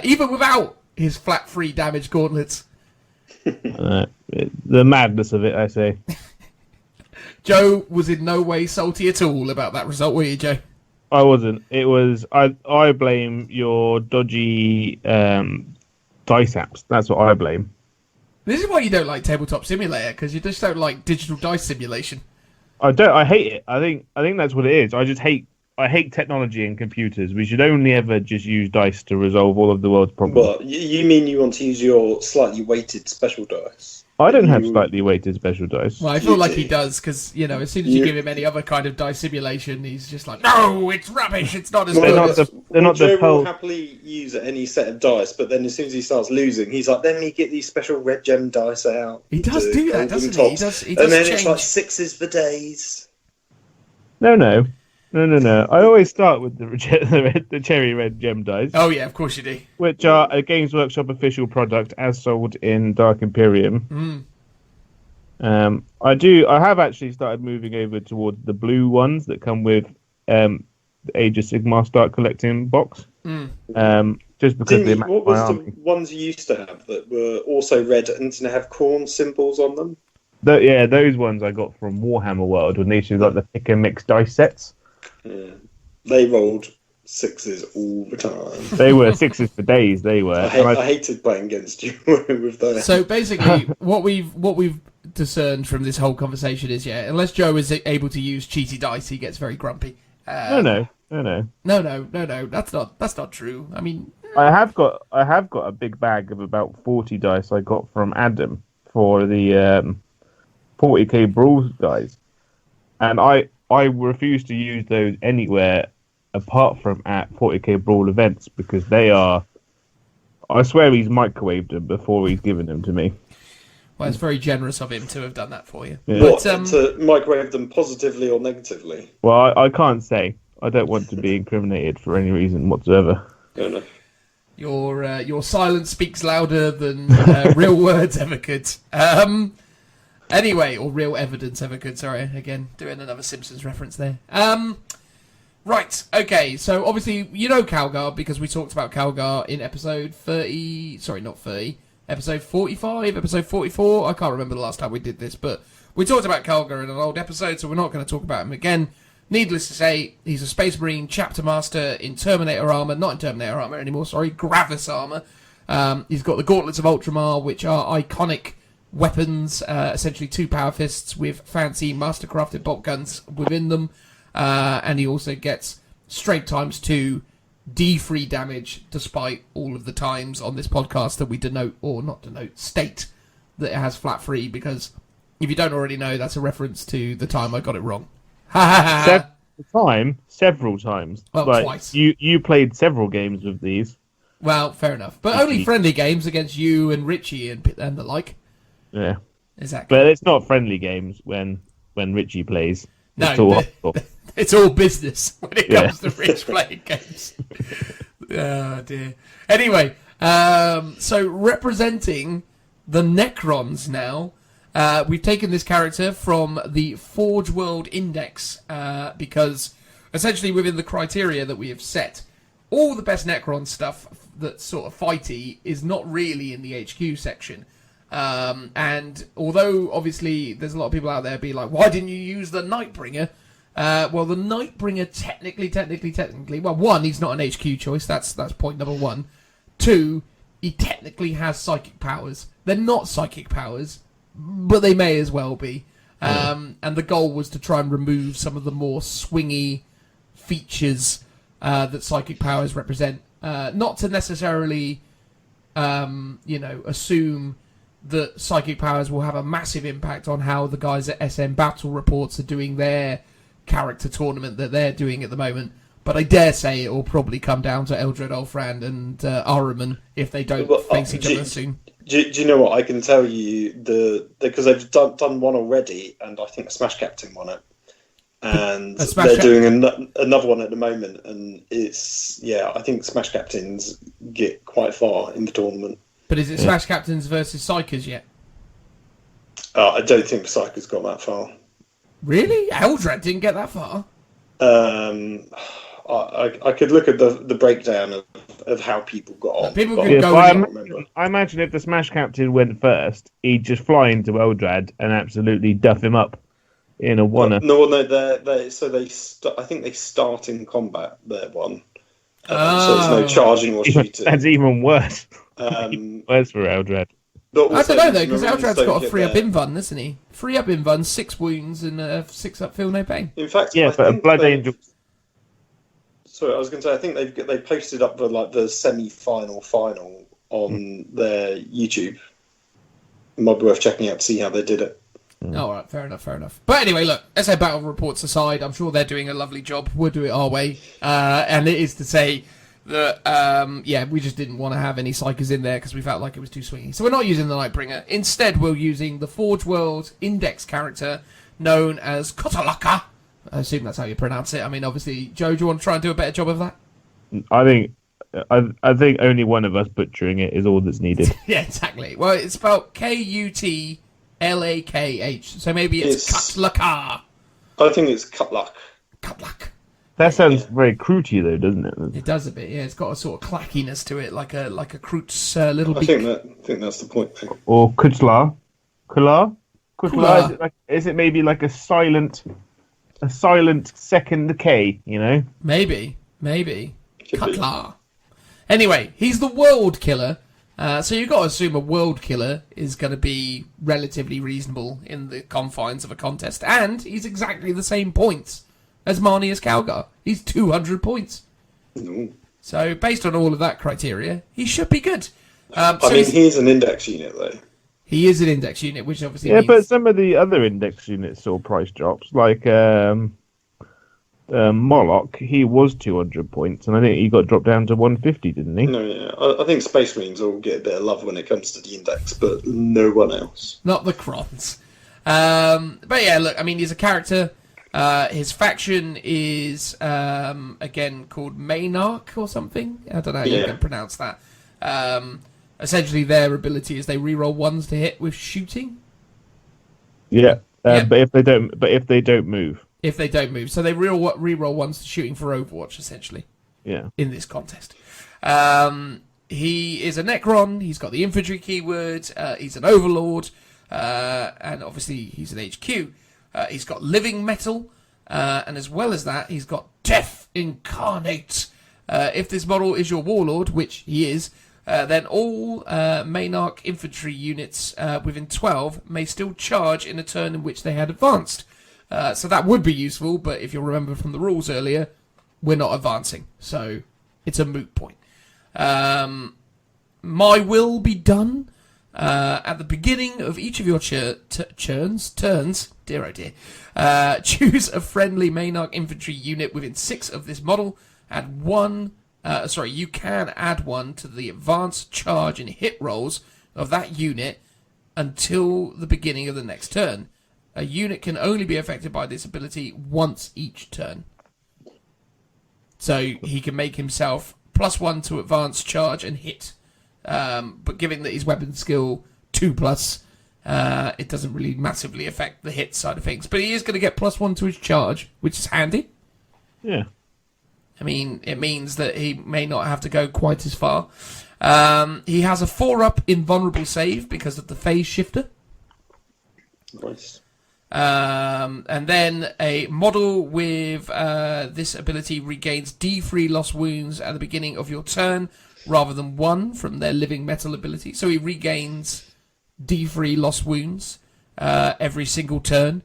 even without his flat 3 damage gauntlets. The madness of it, I say. Joe was in no way salty at all about that result, were you, Joe? I wasn't. It was. I blame your dodgy dice apps. That's what I blame. This is why you don't like Tabletop Simulator, because you just don't like digital dice simulation. I don't. I hate it. I think that's what it is. I hate technology and computers. We should only ever just use dice to resolve all of the world's problems. Well, you mean you want to use your slightly weighted special dice? I don't have slightly weighted special dice. Well, I feel like he does, because, you know, as soon as you give him any other kind of dice simulation, he's just like, no, it's rubbish, it's not as good. Joe will happily use any set of dice, but then as soon as he starts losing, he's like, let me get these special red gem dice out. He does do that, doesn't he? He does and then change. It's like 6s for days. No. I always start with the cherry red gem dice. Oh yeah, of course you do. Which are a Games Workshop official product, as sold in Dark Imperium. I have actually started moving over towards the blue ones that come with the Age of Sigmar Start Collecting box. Just because what was the ones you used to have that were also red and didn't have corn symbols on them? Those ones I got from Warhammer World when they used to got the pick and mix dice sets. Yeah. They rolled 6s all the time. They were 6s for days. They were. I hated playing against you with that. So basically, what we've discerned from this whole conversation is, unless Joe is able to use cheaty dice, he gets very grumpy. No. That's not true. I mean, I have got a big bag of about 40 dice I got from Adam for the 40k Brawl guys, and I refuse to use those anywhere apart from at 40k Brawl events because they are. I swear he's microwaved them before he's given them to me. Well, it's very generous of him to have done that for you. Yeah. But, to microwave them positively or negatively? Well, I can't say. I don't want to be incriminated for any reason whatsoever. No. Your silence speaks louder than real words ever could. Anyway, or real evidence ever could. Sorry, again, doing another Simpsons reference there. Right, okay, so obviously you know Calgar because we talked about Calgar in episode 30... Sorry, not 30. Episode 45, episode 44. I can't remember the last time we did this, but we talked about Calgar in an old episode, so we're not going to talk about him again. Needless to say, he's a Space Marine chapter master in Terminator armor, not in Terminator armor anymore, sorry, Gravis armor. He's got the Gauntlets of Ultramar, which are iconic weapons, essentially 2 power fists with fancy mastercrafted bolt guns within them. And he also gets straight ×2 D3 damage, despite all of the times on this podcast that we state that it has flat 3, because if you don't already know, that's a reference to the time I got it wrong. Several times. Well, like, twice. You played several games with these. Well, fair enough. But only friendly games against you and Richie and the like. Yeah. Exactly. But it's not friendly games when Richie plays. No, it's all business when it comes to Rich playing games. Oh, dear. Anyway, so representing the Necrons now, we've taken this character from the Forge World Index because essentially within the criteria that we have set, all the best Necron stuff that's sort of fighty is not really in the HQ section. And although obviously there's a lot of people out there be like, why didn't you use the Nightbringer? Well, the Nightbringer technically, well, 1, he's not an HQ choice. That's point number 1. 2, he technically has psychic powers. They're not psychic powers, but they may as well be. And the goal was to try and remove some of the more swingy features that psychic powers represent. Not to necessarily, assume that psychic powers will have a massive impact on how the guys at SM Battle Reports are doing their character tournament that they're doing at the moment. But I dare say it will probably come down to Eldred Olfrand and Ahriman if they don't face each other soon. Do you know what? I can tell you because they've done one already, and I think Smash Captain won it. And they're doing another one at the moment, and I think Smash Captains get quite far in the tournament. But is it Smash Captains versus Psychers yet? I don't think Psychers got that far. Really? Eldred didn't get that far? I could look at the breakdown of how people got on. People could go I imagine if the Smash Captain went first, he'd just fly into Eldred and absolutely duff him up in a one. I think they start in combat. Their one, so there's no charging or shooting. That's even worse. Worse for Eldred. I don't know though, because Eldred's got a 3-up invuln, isn't he? 3-up invuln, 6 wounds, and 6-up feel no pain. In fact, but a Blood Angel. Sorry, I was going to say, I think they posted up the semi-final final on their YouTube. It might be worth checking out to see how they did it. All right, fair enough. But anyway, look, SA Battle Reports aside, I'm sure they're doing a lovely job. We'll do it our way. And it is to say that, we just didn't want to have any Psychers in there because we felt like it was too swingy. So we're not using the Nightbringer. Instead, we're using the Forge World Index character known as Kutlakh. I assume that's how you pronounce it. I mean, obviously, Joe, do you want to try and do a better job of that? I think only one of us butchering it is all that's needed. Yeah, exactly. Well, it's spelled Kutlakh, so maybe it's Kutlakh. I think it's Kutlakh. Kutlakh. That sounds very croûty, though, doesn't it? It does a bit, yeah. It's got a sort of clackiness to it, like a Kroot's little beak. I think that's the point. Or Kutlakh. Kutlakh. Is it maybe like a silent second K? You know? Maybe. Kutlakh. Anyway, he's the world killer. So you've got to assume a world killer is going to be relatively reasonable in the confines of a contest, and he's exactly the same points as Marneus Calgar. He's 200 points. No. So based on all of that criteria, he should be good. He's an index unit, though. He is an index unit, which obviously means... but some of the other index units saw price drops, like Moloch. He was 200 points, and I think he got dropped down to 150, didn't he? No, yeah. I think Space Marines will get a bit of love when it comes to the index, but no one else. Not the Crons. But yeah, look, I mean, he's a character. His faction is, again, called Maynarch or something. I don't know how you can pronounce that. Essentially, their ability is they reroll 1s to hit with shooting. Yeah, but if they don't move. If they don't move, so they reroll 1s to shooting for Overwatch, essentially. Yeah. In this contest, he is a Necron. He's got the infantry keyword. He's an Overlord, and obviously he's an HQ. He's got living metal, And as well as that, he's got Death Incarnate. If this model is your warlord, which he is, then all Maynarch infantry units within 12 may still charge in a turn in which they had advanced. So that would be useful, but if you'll remember from the rules earlier, we're not advancing, so it's a moot point. My will be done. At the beginning of each of your turns, dear oh dear, choose a friendly Maynarch infantry unit within 6 of this model. Add one. You can add one to the advance, charge, and hit rolls of that unit until the beginning of the next turn. A unit can only be affected by this ability once each turn. So he can make himself +1 to advance, charge, and hit. But given that his weapon skill 2+, it doesn't really massively affect the hit side of things. But he is going to get +1 to his charge, which is handy. Yeah. I mean, it means that he may not have to go quite as far. He has a 4-up invulnerable save because of the phase shifter. Nice. And then a model with this ability regains D3 lost wounds at the beginning of your turn, rather than 1 from their living metal ability. So he regains D3 lost wounds every single turn,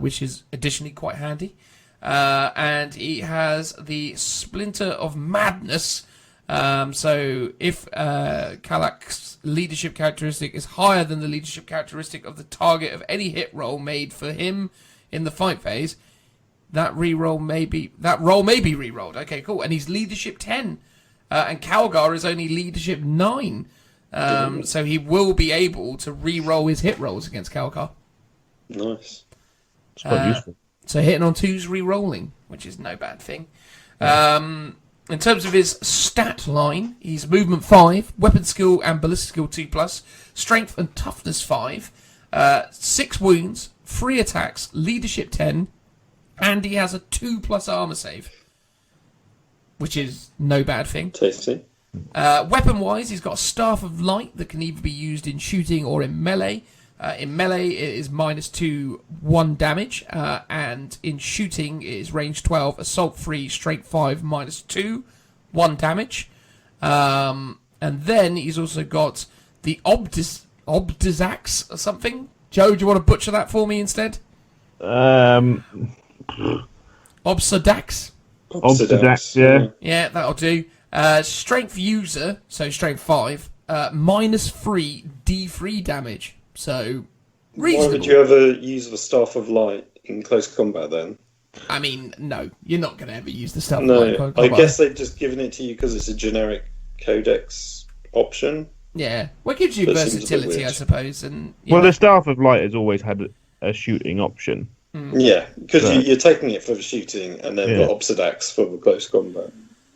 which is additionally quite handy. And he has the Splinter of Madness. So if Kutlak's leadership characteristic is higher than the leadership characteristic of the target of any hit roll made for him in the fight phase, that roll may be re-rolled. Okay, cool. And he's leadership 10. And Calgar is only leadership 9. So he will be able to re-roll his hit rolls against Calgar. Nice. It's quite useful. So hitting on 2's re-rolling, which is no bad thing. In terms of his stat line, he's movement 5, weapon skill and ballistic skill 2+, strength and toughness 5, 6 wounds, 3 attacks, leadership 10, and he has a 2+ armor save, which is no bad thing. Tasty. Weapon-wise, he's got a Staff of Light that can either be used in shooting or in melee. In melee, it is -2, 1 damage, and in shooting, it is range 12, assault 3, strength 5, -2, 1 damage. And then he's also got the Obdizax or something. Joe, do you want to butcher that for me instead? Obsidax? Obsidax, yeah. Yeah, that'll do. Strength user, so strength 5, -3 D3 damage. So, reasonable. Why would you ever use the Staff of Light in close combat then? I mean, no, you're not going to ever use the Staff of No, Light. I guess they've just given it to you because it's a generic codex option. Yeah, well, it gives you That seems a bit versatility, I weird. suppose. And Well, the Staff of Light has always had a shooting option. Yeah, because So- you're taking it for the shooting and then Yeah. the Obsidax for the close combat.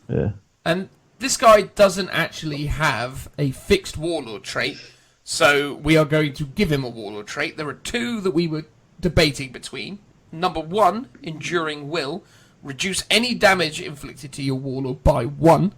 Yeah. And this guy doesn't actually have a fixed warlord trait, so we are going to give him a warlord trait. There are 2 that we were debating between. Number 1, Enduring Will. Reduce any damage inflicted to your warlord by 1.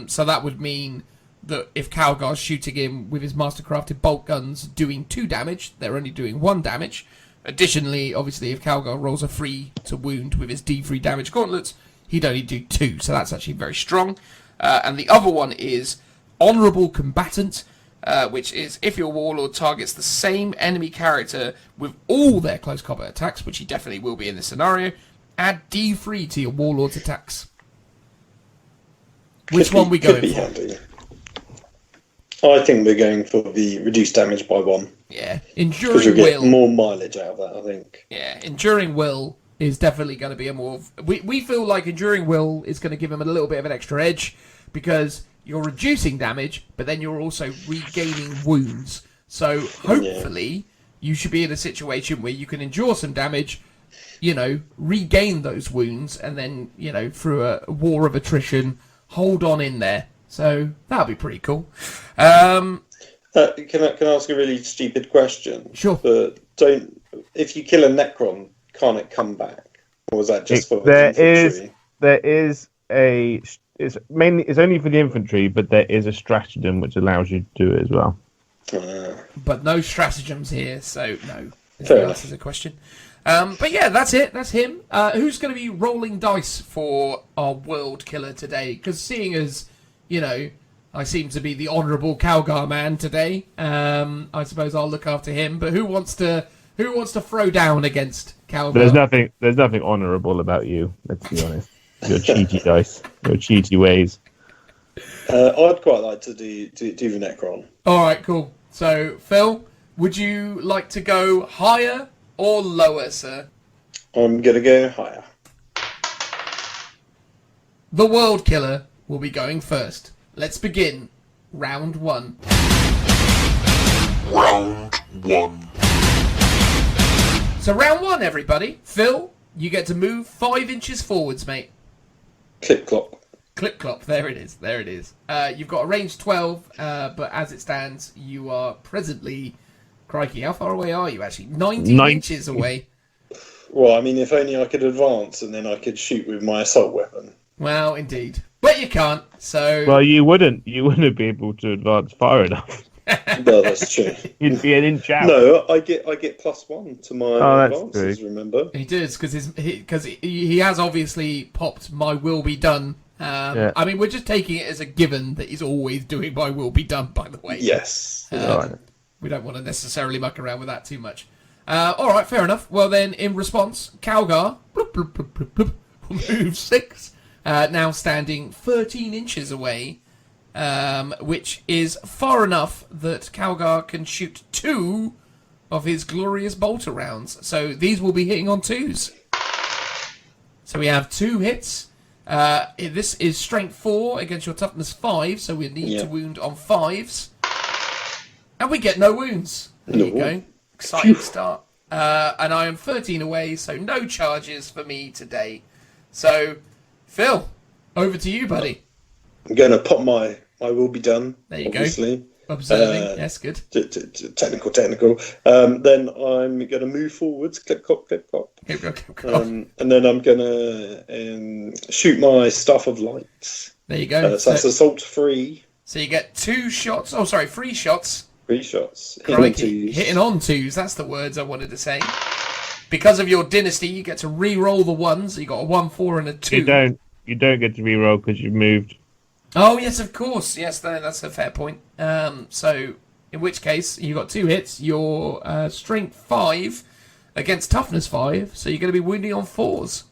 So that would mean that if Calgar's shooting him with his mastercrafted bolt guns doing 2 damage, they're only doing 1 damage. Additionally, obviously, if Calgar rolls a 3 to wound with his D3 damage gauntlets, he'd only do 2, so that's actually very strong. And the other one is Honourable Combatant, which is if your warlord targets the same enemy character with all their close combat attacks, which he definitely will be in this scenario, add D3 to your warlord's attacks. Which one we could going be for? handy. I think we're going for the reduced damage by 1. Yeah, Because Enduring you'll get Will. more mileage out of that, I think. Yeah, Enduring Will is definitely going to be a more... We feel like Enduring Will is going to give him a little bit of an extra edge, because you're reducing damage, but then you're also regaining wounds. So hopefully you should be in a situation where you can endure some damage, regain those wounds, and then, through a war of attrition, hold on in there. So that'll be pretty cool. Can I ask a really stupid question? Sure. But if you kill a Necron, can't it come back? Or was that just for There infantry? is it's only for the infantry, but there is a stratagem which allows you to do it as well. But no stratagems here, so no. Fair That enough. answers the question. But yeah, that's it. That's him. Who's going to be rolling dice for our world killer today? Because seeing as, I seem to be the honourable Calgar man today, I suppose I'll look after him. But who wants to throw down against Calgar? There's nothing honourable about you. Let's be honest. Your cheaty dice, your cheaty ways. I'd quite like to do the Necron. All right, cool. So Phil, would you like to go higher or lower, sir? I'm going to go higher. The world killer will be going first. Let's begin. Round 1. Round 1. So round 1, everybody. Phil, you get to move 5 inches forwards, mate. Clip clop. Clip clop. There it is. There it is. You've got a range 12, but as it stands, you are presently... Crikey, how far away are you, actually? 19 inches away. Well, I mean, if only I could advance and then I could shoot with my assault weapon. Well, indeed. But you can't, so... Well, you wouldn't be able to advance far enough. No, that's true. You'd be an inch out. No, I get +1 to my advances, true. Remember? He does, because he has obviously popped my will be done. Yeah. I mean, we're just taking it as a given that he's always doing my will be done, by the way. Yes. We don't want to necessarily muck around with that too much. All right, fair enough. Well, then, in response, Calgar will move 6, now standing 13 inches away, which is far enough that Calgar can shoot 2 of his glorious bolter rounds. So these will be hitting on 2s. So we have 2 hits. This is strength 4 against your toughness 5, so we need to wound on 5s. And we get no wounds. There you go. Exciting start. And I am 13 away, so no charges for me today. So, Phil, over to you, buddy. I'm going to pop my will be done. There you obviously. go. Observing. Yes, good. Technical. Then I'm going to move forwards. Clip clop. And then I'm going to shoot my Staff of Light. There you go. So that's assault 3. So you get 2 shots. Oh, sorry, 3 shots. 3 shots. Hitting on 2s. That's the words I wanted to say. Because of your dynasty, you get to re-roll the 1s. You got a 1, 4, and a 2. You don't get to re-roll because you've moved. Oh, yes, of course. Yes, that's a fair point. So, in which case, you got 2 hits. Your strength 5 against toughness 5, so you're going to be wounding on 4s.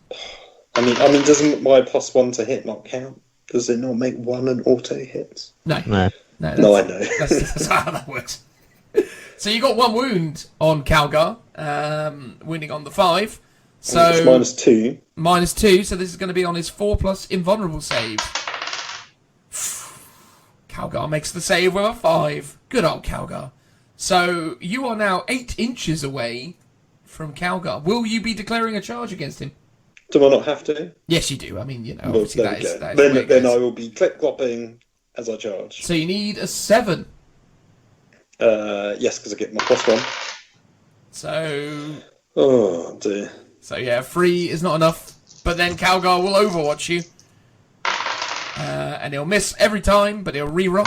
I mean, doesn't my +1 to hit not count? Does it not make 1 an auto hit? No, I know. That's how that works. So you got 1 wound on Calgar, wounding on the 5. So it's -2. -2, so this is going to be on his 4+ invulnerable save. Calgar makes the save with a 5. Good old Calgar. So you are now 8 inches away from Calgar. Will you be declaring a charge against him? Do I not have to? Yes, you do. I mean, Well, obviously there that we is go. the way it Then goes. I will be clip-clopping as I charge. So you need a 7. Yes, because I get my +1. So... Oh, dear. So yeah, 3 is not enough. But then Calgar will overwatch you. And he'll miss every time, but he'll re-roll.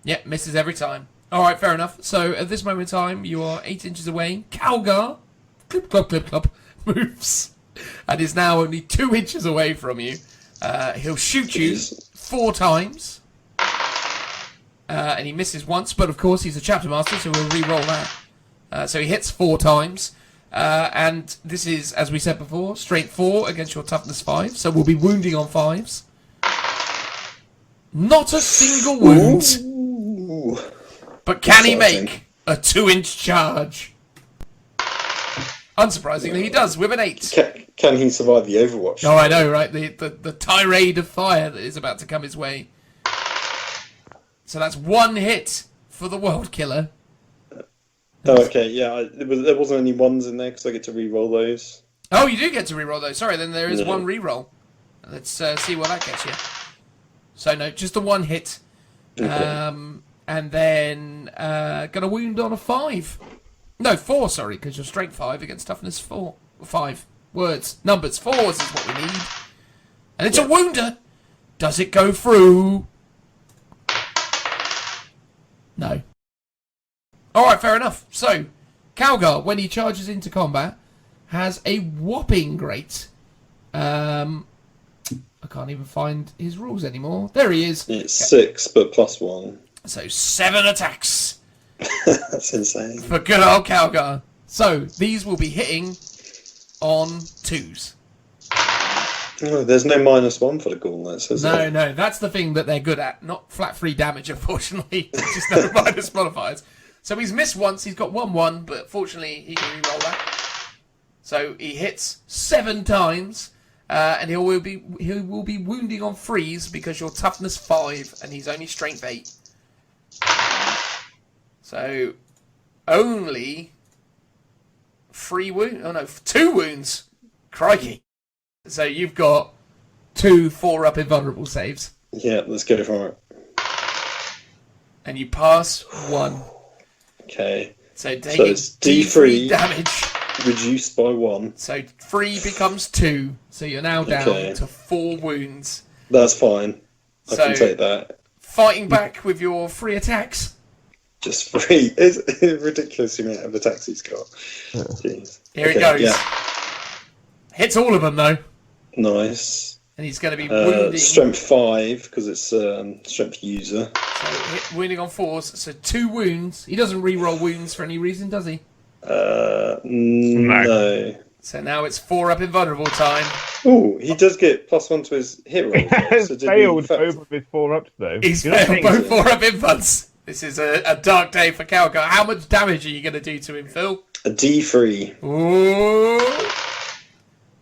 Yep, misses every time. Alright, fair enough. So at this moment in time, you are 8 inches away. Calgar, clip, moves. And is now only 2 inches away from you. He'll shoot you 4 times. And he misses once, but of course he's a chapter master, so we'll re-roll that. So he hits 4 times. And this is, as we said before, strength 4 against your toughness 5. So we'll be wounding on 5s. Not a single wound. Ooh. But can he make a 2-inch charge? Unsurprisingly, he does with an 8. Can he survive the Overwatch? Oh, I know, right? The tirade of fire that is about to come his way. So that's 1 hit for the World Killer. Oh, okay, yeah. There wasn't any 1s in there because I get to re-roll those. Oh, you do get to re-roll those. Sorry, then there is No. 1 re-roll. Let's see what that gets you. So no, just the 1 hit. Okay. And then gonna wound on a 5. No, 4, sorry, because you're strength 5 against toughness 4. 5. Words. Numbers. 4s is what we need. And it's a wounder. Does it go through? No. Alright, fair enough. So, Calgar, when he charges into combat, has a whopping great. I can't even find his rules anymore. There he is. It's 6, but +1. So 7 attacks. That's insane. For good old Calgar. So these will be hitting on 2s. Oh, there's no -1 for the Ghoul Knights, is there? No, that's the thing that they're good at. Not flat free damage, unfortunately. Just no minus modifiers. So he's missed once. He's got 1/1, but fortunately he can reroll that. So he hits 7 times, and he will be wounding on freeze because you're toughness 5 and he's only strength 8. So only 3 wounds. Oh no, 2 wounds. Crikey. So you've got 2 4-up invulnerable saves. Yeah, let's go for it. And you pass 1. Okay. So So taking it's D3 damage. reduced by 1. So 3 becomes 2. So you're now down Okay. to 4 wounds. That's fine. I So- can take that. Fighting back with your 3 attacks. Just 3. It's a ridiculous amount of attacks he's got. Jeez. Here it Okay, goes. Yeah. Hits all of them though. Nice. And he's going to be wounding. Strength 5 because it's strength user. So wounding on 4s. So 2 wounds. He doesn't re-roll wounds for any reason, does he? No. So now it's 4-up invulnerable time. Oh, he does get +1 to his hit roll. He's So did failed we fact- both of his 4-ups though. He's You know, failed both 4-up invuls. This is a dark day for Calgar. How much damage are you going to do to him, Phil? A D3. Ooh.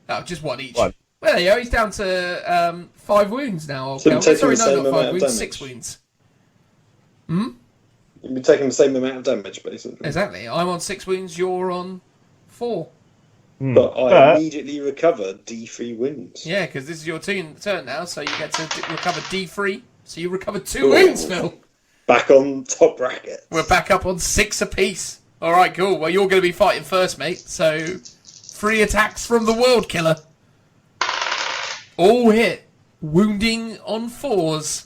Oh, just 1 each. One. Well, there you go. He's down to 5 wounds now. So I'm taking Sorry, the no, same not 5 amount of wounds. damage. 6 wounds. You'd be taking the same amount of damage, basically. Exactly. I'm on 6 wounds. You're on 4. But I immediately recover D3 wounds. Yeah, because this is your turn now, so you get to recover D3. So you recover 2 wounds, Phil. Back on top bracket. We're back up on 6 apiece. All right, cool. Well, you're going to be fighting first, mate. So 3 attacks from the World Killer. All hit. Wounding on 4s.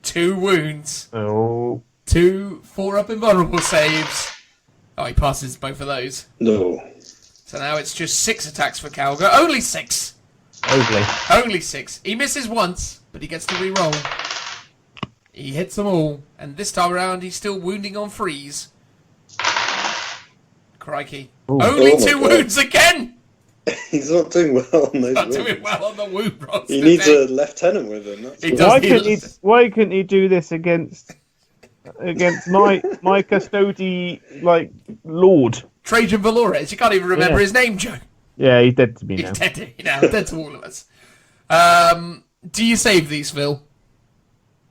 2 wounds. Oh. 2 4-up invulnerable saves. Oh, he passes both of those. No. So now it's just 6 attacks for Calgar. Only 6. Only 6. He misses once, but he gets to re-roll. He hits them all, and this time around he's still wounding on freeze. Crikey. Only Oh my 2 God. wounds again! He's not doing well on those Not wounds. doing well on the wound rolls He needs today. a lieutenant with him. That's He what- does. Why couldn't he do this against my custody lord? Trajan Valores, you can't even remember Yeah. his name, Joe. Yeah, he's dead to me He's now. dead to, dead to all of us. Do you save these, Phil?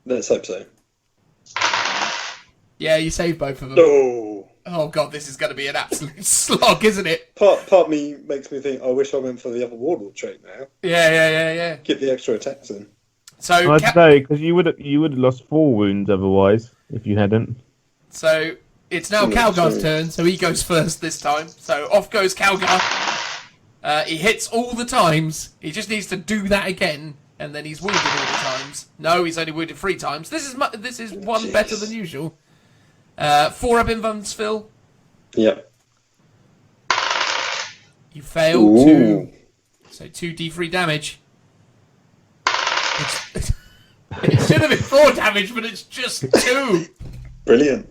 Let's hope so. Yeah, you save both of them. No. Oh god, this is going to be an absolute slog, isn't it? Part of me makes me think, I wish I went for the other warlord trait now. Yeah. Get the extra attacks in. So, I don't know, because you would have lost 4 wounds otherwise if you hadn't. so it's now Calgar's turn, so he goes first this time. So off goes Calgar. He hits all the times. He just needs to do that again, and then he's wounded all the times. No, he's only wounded 3 times. This is one better than usual. 4-up invuns, Phil. Yep. You fail Ooh. 2. So 2d3 damage. It should have been 4 damage, but it's just 2. Brilliant.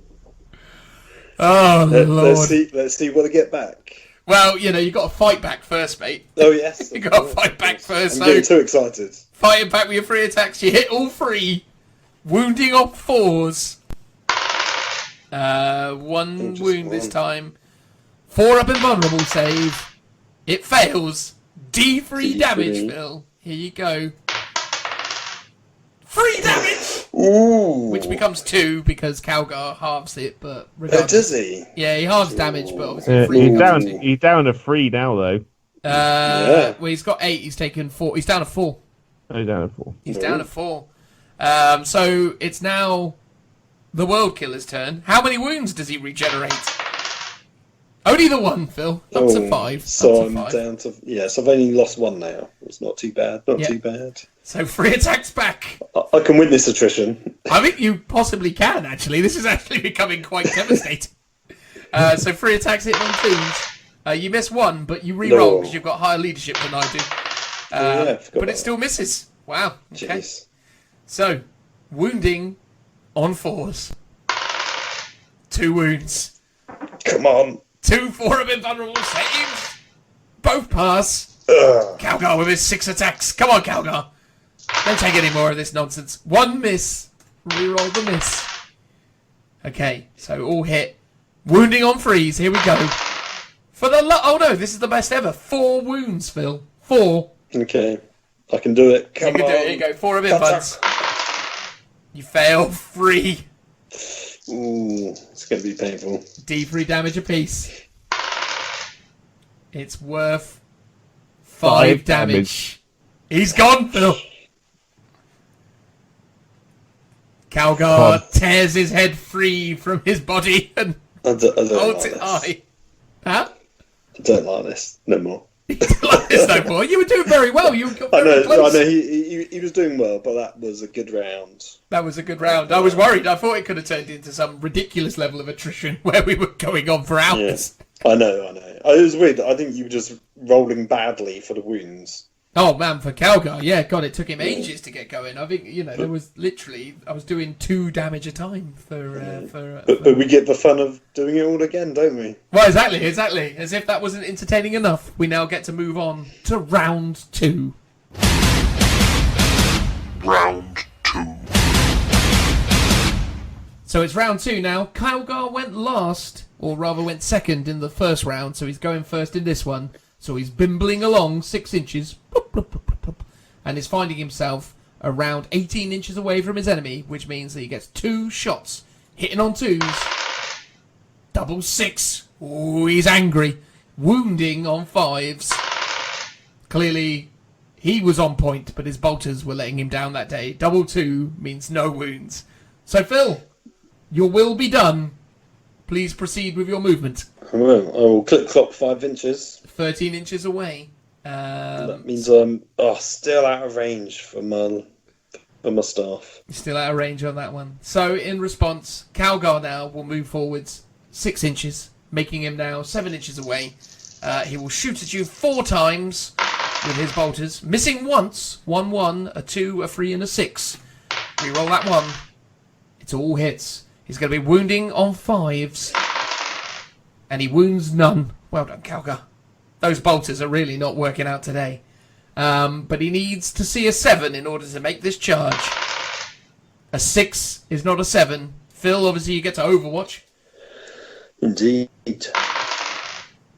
Oh, Lord. Let's see what I get back. Well, you got to fight back first, mate. Oh, yes. You got to fight back first. I'm getting So too excited. fighting back with your 3 attacks, you hit all 3. Wounding off 4s. 1 Just wound this one. time. 4-up invulnerable save. It fails. D3 damage, Phil. Here you go. 3 damage! Ooh. Which becomes 2 because Calgar halves it, but Oh, regardless. does he? Yeah, he halves damage, but obviously 3 He's becomes down. He's down to 3 now though. Yeah. Well, he's got 8. He's taken 4. He's down to 4. Oh, he's down to 4. He's down to 4. So it's now the World Killer's turn. How many wounds does he regenerate? Only the 1, Phil. Up to 5. So Up to I'm 5. down to... Yes, I've only lost 1 now. It's not too bad. Not Yeah. too bad. So 3 attacks back. I can win this attrition. I think you possibly can, actually. This is actually becoming quite devastating. So 3 attacks hit on 2s. You miss one, but you re-roll No. because you've got higher leadership than I do. Yeah, I forgot but about it still misses. Wow. Okay. Jeez. So, wounding on 4s. 2 wounds. Come on. 2 4 invulnerable saves. Both pass. Ugh. Calgar with his 6 attacks. Come on, Calgar. Don't take any more of this nonsense. 1 miss. Reroll the miss. Okay, so all hit. Wounding on 3s. Here we go. For the oh no, this is the best ever. 4 wounds, Phil. 4. Okay. I can do it. Come You can on. do it. Here you go. 4 of invuds. You fail. 3. Ooh, it's going to be painful. D3 damage apiece. It's worth 5 damage. He's gone, Phil. Calgar tears his head free from his body and I don't holds like it this. high. Huh? I don't like this no more. Like this no more. You were doing very well. You got I very know. close. He was doing well, but that was a good round. That was a good round. I was worried. I thought it could have turned into some ridiculous level of attrition where we were going on for hours. Yeah. I know. It was weird. I think you were just rolling badly for the wounds. Oh man, for Calgar, yeah, God, it took him ages to get going. I think there was literally I was doing 2 damage a time for. But we get the fun of doing it all again, don't we? Well, exactly. As if that wasn't entertaining enough, we now get to move on to round 2. Round 2. So it's round 2 now. Calgar went last, or rather went second in the first round, so he's going first in this one. So he's bimbling along 6 inches, and is finding himself around 18 inches away from his enemy, which means that he gets 2 shots, hitting on 2s, double 6. Ooh, he's angry. Wounding on 5s. Clearly, he was on point, but his bolters were letting him down that day. Double 2 means no wounds. So Phil, your will be done. Please proceed with your movement. I will click clock 5 inches. 13 inches away. That means I'm still out of range for my staff. Still out of range on that one. So in response, Calgar now will move forwards 6 inches, making him now 7 inches away. He will shoot at you 4 times with his bolters, missing once. 1, 1, a 2, a 3, and a 6. Reroll that 1. It's all hits. He's going to be wounding on 5s. And he wounds none. Well done, Calgar. Those bolters are really not working out today. But he needs to see a 7 in order to make this charge. A 6 is not a 7. Phil, obviously you get to Overwatch. Indeed.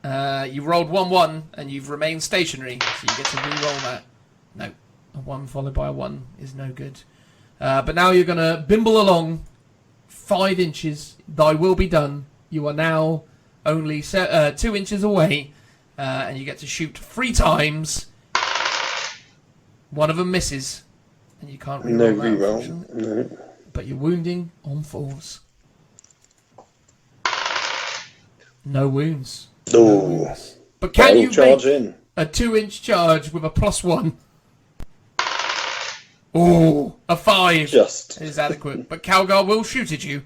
You rolled 1, 1, and you've remained stationary. So you get to re-roll that. No. A 1 followed by a 1 is no good. But now you're going to bimble along 5 inches. Thy will be done. You are now only 2 inches away. And you get to shoot 3 times. 1 of them misses. And you can't No reroll that, reroll. unfortunately. No. But you're wounding on 4s. No wounds. Oh. But can you charge make in? a 2-inch charge with a +1? Oh, a 5 Just. is adequate. But Calgar will shoot at you.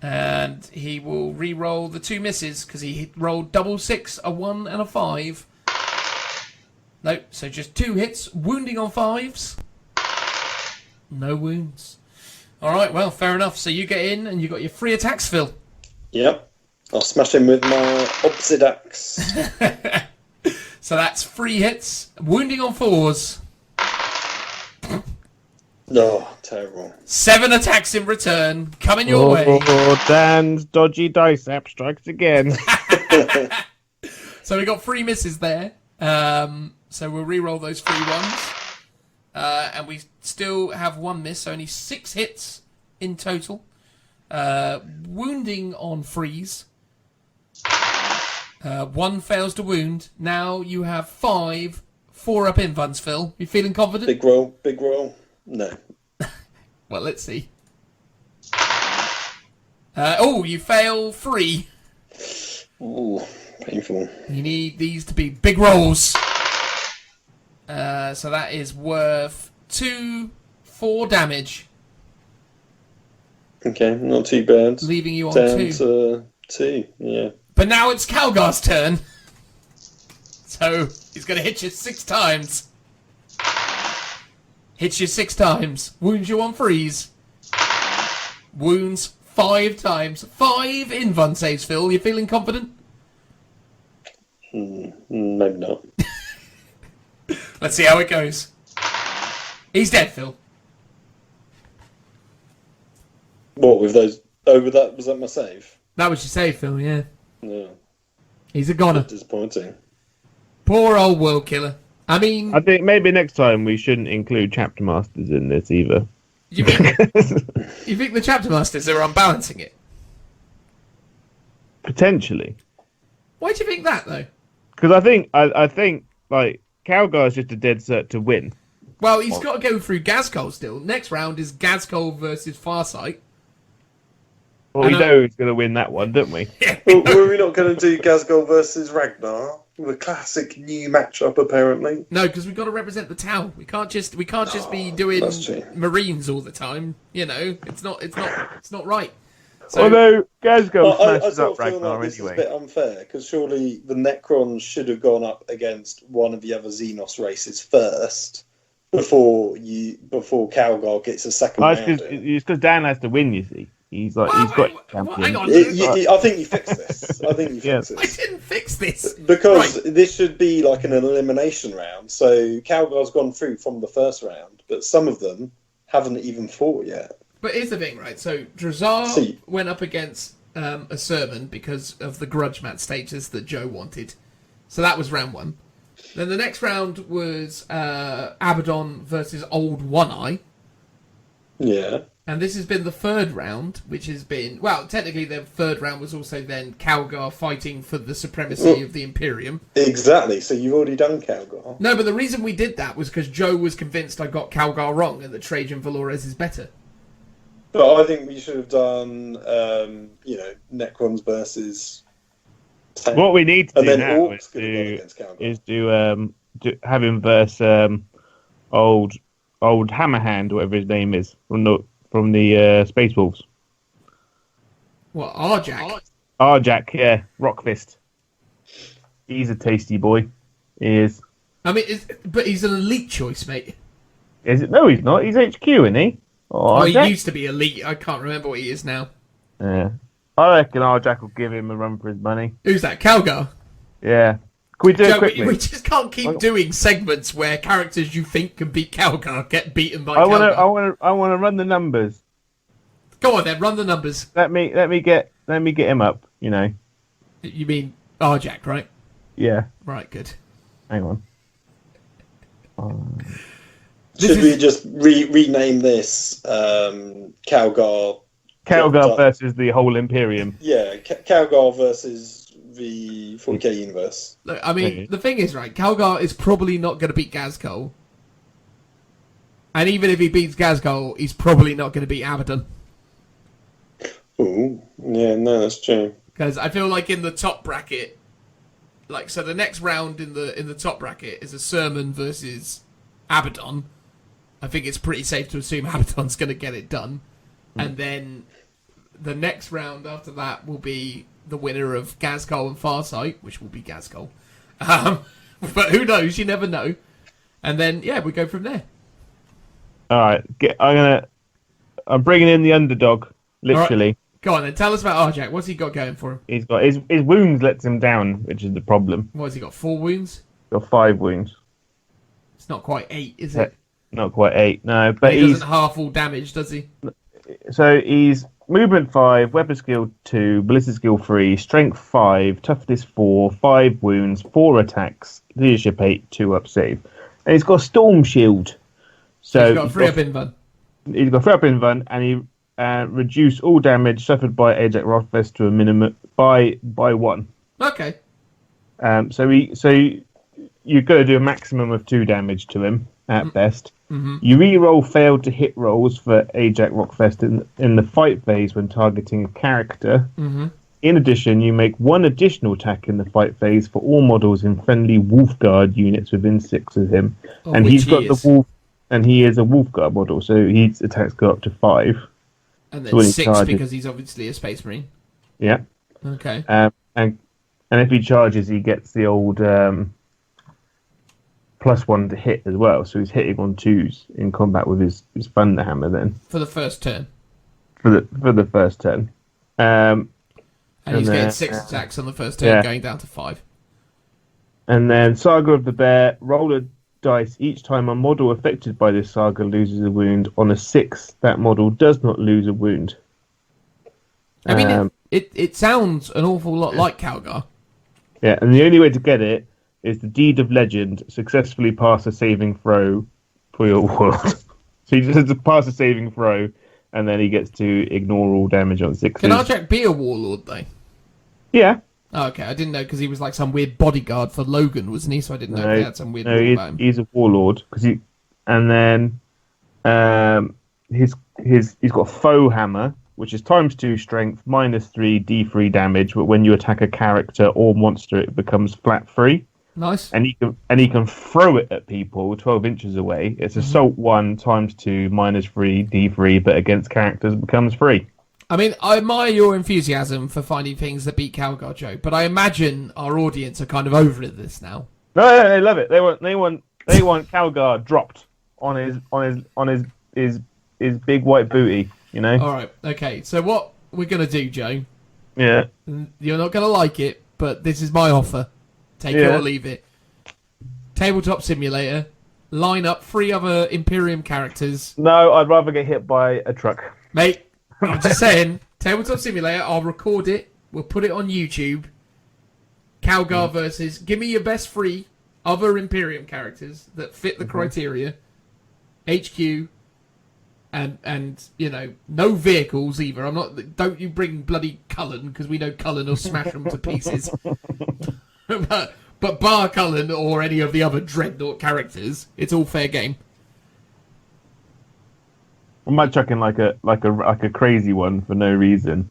And he will re-roll the 2 misses because he rolled double 6, a 1 and a 5. No, so just 2 hits, wounding on 5s. No wounds. Alright, well, fair enough. So you get in and you got your 3 attacks, Phil. Yep. I'll smash him with my opposite axe. So that's 3 hits, wounding on 4s. Oh, terrible. 7 attacks in return, coming your way. Dan's dodgy dice app strikes again. So we got 3 misses there. So we'll re-roll those 3 ones. And we still have 1 miss, so only 6 hits in total. Wounding on freeze. 1 fails to wound. Now you have 5 4-up invuns, Phil. You feeling confident? Big roll, big roll. No. Well, let's see. You fail 3. Ooh, painful. You need these to be big rolls. So that is worth 4 damage. Okay, not too bad. Leaving you on Down 2. to 2, yeah. But now it's Calgar's turn. So he's going to hit you 6 times. Hits you 6 times. Wounds you on freeze. Wounds 5 times. 5 invuln saves, Phil. You feeling confident? Maybe not. Let's see how it goes. He's dead, Phil. What, with those... Over that, was that my save? That was your save, Phil, yeah. No. He's a goner. Disappointing. Poor old world killer. I mean... I think maybe next time we shouldn't include chapter masters in this either. You think the chapter masters are unbalancing it? Potentially. Why do you think that, though? Because I think like Calgar is just a dead cert to win. Well, he's got to go through Ghazghkull still. Next round is Ghazghkull versus Farsight. Well, we know who's going to win that one, don't we? Well, were we not going to do Ghazghkull versus Ragnar? The classic new matchup, apparently. No, because we've got to represent the town. We can't just be doing Marines all the time. You know, it's not right. So, although Ghazghkull I smashes sort up of feel Ragnar like this anyway. is a bit unfair, because surely the Necrons should have gone up against one of the other Xenos races first, before Calgar gets a second round. It's because Dan has to win, you see. He's got champion. hang on. I think you fixed this. I didn't fix this. Because this should be like an elimination round. So Calgar's gone through from the first round, but some of them haven't even fought yet. But here's the thing, right? So Drazar went up against a Sermon because of the grudge match status that Joe wanted. So that was round 1. Then the next round was Abaddon versus Old One Eye. Yeah. And this has been the 3rd round, which has been... Well, technically the 3rd round was also then Calgar fighting for the supremacy of the Imperium. Exactly, so you've already done Calgar. No, but the reason we did that was because Joe was convinced I got Calgar wrong and that Trajan Valores is better. But I think we should have done, Necrons versus... What we need to do then now Orcs is do have him versus old Hammerhand, whatever his name is, from the Space Wolves. What, Arjak? Arjak, yeah, Rockfist. He's a tasty boy. He is. I mean, but he's an elite choice, mate. Is it? No, he's not. He's HQ, isn't he? Oh, he used to be elite. I can't remember what he is now. Yeah. I reckon Arjak will give him a run for his money. Who's that, Calgar? Yeah. Can we do it quickly? We just can't keep doing segments where characters you think can beat Calgar get beaten by Calgar. I want to run the numbers. Go on then, run the numbers. Let me get him up. You know. You mean Arjak, right? Yeah. Right. Good. Hang on. Should we just rename this Calgar? Calgar versus the whole Imperium. Yeah, Calgar versus the 40k universe. Look, I mean, the thing is, right, Calgar is probably not going to beat Ghazghkull. And even if he beats Ghazghkull, he's probably not going to beat Abaddon. Ooh, yeah, no, that's true. Because I feel like in the top bracket, so the next round in the top bracket is a Sermon versus Abaddon. I think it's pretty safe to assume Abaddon's going to get it done. And then the next round after that will be the winner of Ghazghkull and Farsight, which will be Ghazghkull. But who knows? You never know. And then, we go from there. All right. I'm bringing in the underdog, literally. Right. Go on then. Tell us about Arjak. What's he got going for him? He's got his wounds lets him down, which is the problem. What has he got? 4 wounds? He's got 5 wounds. It's not quite 8, is it? Not quite 8, no. But he doesn't half all damage, does he? So he's movement 5, weapon skill 2, ballistic skill 3, strength 5, toughness 4, 5 wounds, 4 attacks, leadership 8, 2 up save, and he's got a storm shield. So he's got a 3 up invuln. He's got 3 up invuln, and he reduce all damage suffered by Ajax Rockfist to a minimum by 1. Okay. So you're going to do a maximum of 2 damage to him at best. Mm-hmm. You re-roll failed to hit rolls for Ajax Rockfest in the fight phase when targeting a character. Mm-hmm. In addition, you make 1 additional attack in the fight phase for all models in friendly Wolfguard units within 6 of him. And he's got the wolf, and he is a Wolfguard model, so his attacks go up to 5. And then 6 because he's obviously a Space Marine. Yeah. Okay. And And if he charges, he gets the old +1 to hit as well. So he's hitting on 2s in combat with his thunder hammer. Then for the first turn. For the first turn. And he's getting 6 attacks on the first turn, going down to 5. And then Saga of the Bear, roll a dice each time a model affected by this saga loses a wound. On a 6, that model does not lose a wound. I mean, it sounds an awful lot like Calgar. Yeah, and the only way to get it is the Deed of Legend, successfully pass a saving throw for your world. So he just has to pass a saving throw, and then he gets to ignore all damage on 6. Can Arjac be a warlord, though? Yeah. Oh, okay, I didn't know, because he was like some weird bodyguard for Logan, wasn't he? So I didn't know if he had some weird rule about him. He's a warlord. And then he's got Foe Hammer, which is ×2 strength, -3 D3 damage, but when you attack a character or monster, it becomes flat free. Nice. And he can throw it at people 12 inches away. It's Assault 1 ×2 -3 D3, but against characters it becomes free. I mean, I admire your enthusiasm for finding things that beat Calgar, Joe, but I imagine our audience are kind of over this now. No, they love it. They want Calgar dropped on his big white booty. You know. All right. Okay. So what we're gonna do, Joe? Yeah. You're not gonna like it, but this is my offer. Take it or leave it. Tabletop Simulator. Line up 3 other Imperium characters. No, I'd rather get hit by a truck. Mate, I'm just saying. Tabletop Simulator. I'll record it. We'll put it on YouTube. Calgar versus. Give me your best 3 other Imperium characters that fit the criteria. HQ. And you know, no vehicles either. I'm not. Don't you bring bloody Cullen, because we know Cullen will smash them to pieces. but bar Cullen or any of the other Dreadnought characters, it's all fair game. I might chuck in like a crazy one for no reason.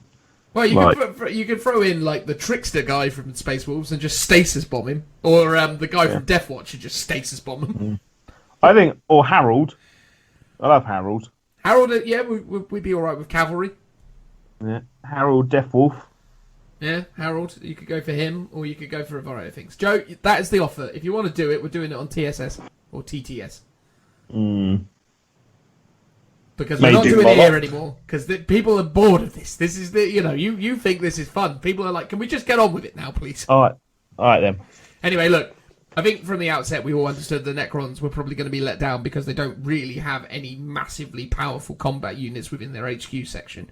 Well, you could throw in like the trickster guy from Space Wolves and just stasis bomb him, or the guy from Death Watch and just stasis bomb him. I think, or Harold. I love Harold. Harold, yeah, we'd be all right with cavalry. Yeah, Harold Deathwolf. Yeah, Harold. You could go for him, or you could go for a variety of things. Joe, that is the offer. If you want to do it, we're doing it on TSS or TTS. Because we're not doing it here anymore. Because people are bored of this. This is you think this is fun. People are like, can we just get on with it now, please? All right then. Anyway, look. I think from the outset we all understood the Necrons were probably going to be let down because they don't really have any massively powerful combat units within their HQ section.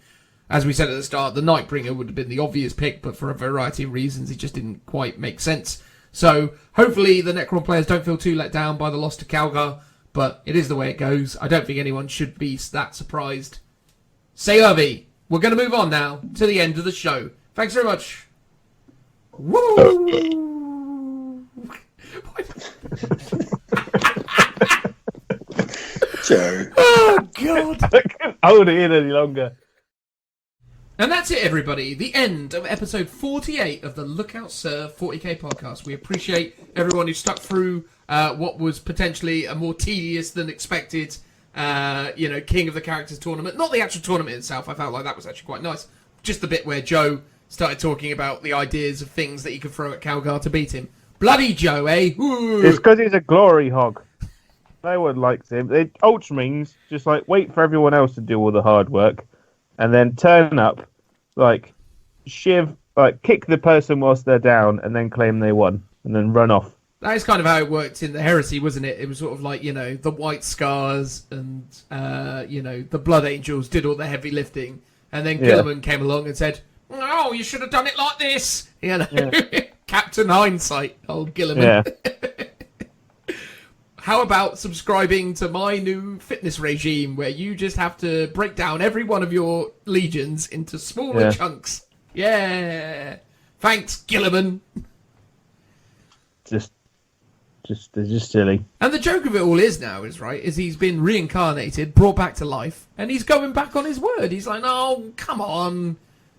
As we said at the start, the Nightbringer would have been the obvious pick, but for a variety of reasons it just didn't quite make sense. So hopefully the Necron players don't feel too let down by the loss to Calgar, but it is the way it goes. I don't think anyone should be that surprised. Say Irby, we're going to move on now to the end of the show. Thanks very much. Woo! Joe. Oh, God. I can't hold it in any longer. And that's it, everybody. The end of episode 48 of the Lookout Sir 40k podcast. We appreciate everyone who stuck through what was potentially a more tedious than expected, King of the Characters tournament. Not the actual tournament itself. I felt like that was actually quite nice. Just the bit where Joe started talking about the ideas of things that he could throw at Calgar to beat him. Bloody Joe, eh? Ooh. It's because he's a glory hog. No one likes him. Ultramarines just wait for everyone else to do all the hard work, and then turn up, kick the person whilst they're down, and then claim they won, and then run off. That is kind of how it worked in the Heresy, wasn't it? It was sort of like, the White Scars and, the Blood Angels did all the heavy lifting, and then Gilliman came along and said, "Oh, you should have done it like this," Captain Hindsight, old Gilliman. Yeah. How about subscribing to my new fitness regime where you just have to break down every one of your legions into smaller chunks? Yeah. Thanks, Gilliman. They're just silly. And the joke of it all is he's been reincarnated, brought back to life, and he's going back on his word. He's like, "Oh, come on.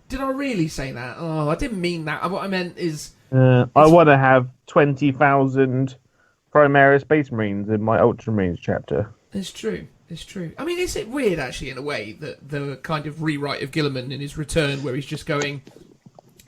Did I really say that? Oh, I didn't mean that. What I meant is..." I want to have 20,000 Primaris Space Marines in my Ultramarines chapter. It's true. I mean, is it weird, actually, in a way, that the kind of rewrite of Gilliman in his return, where he's just going,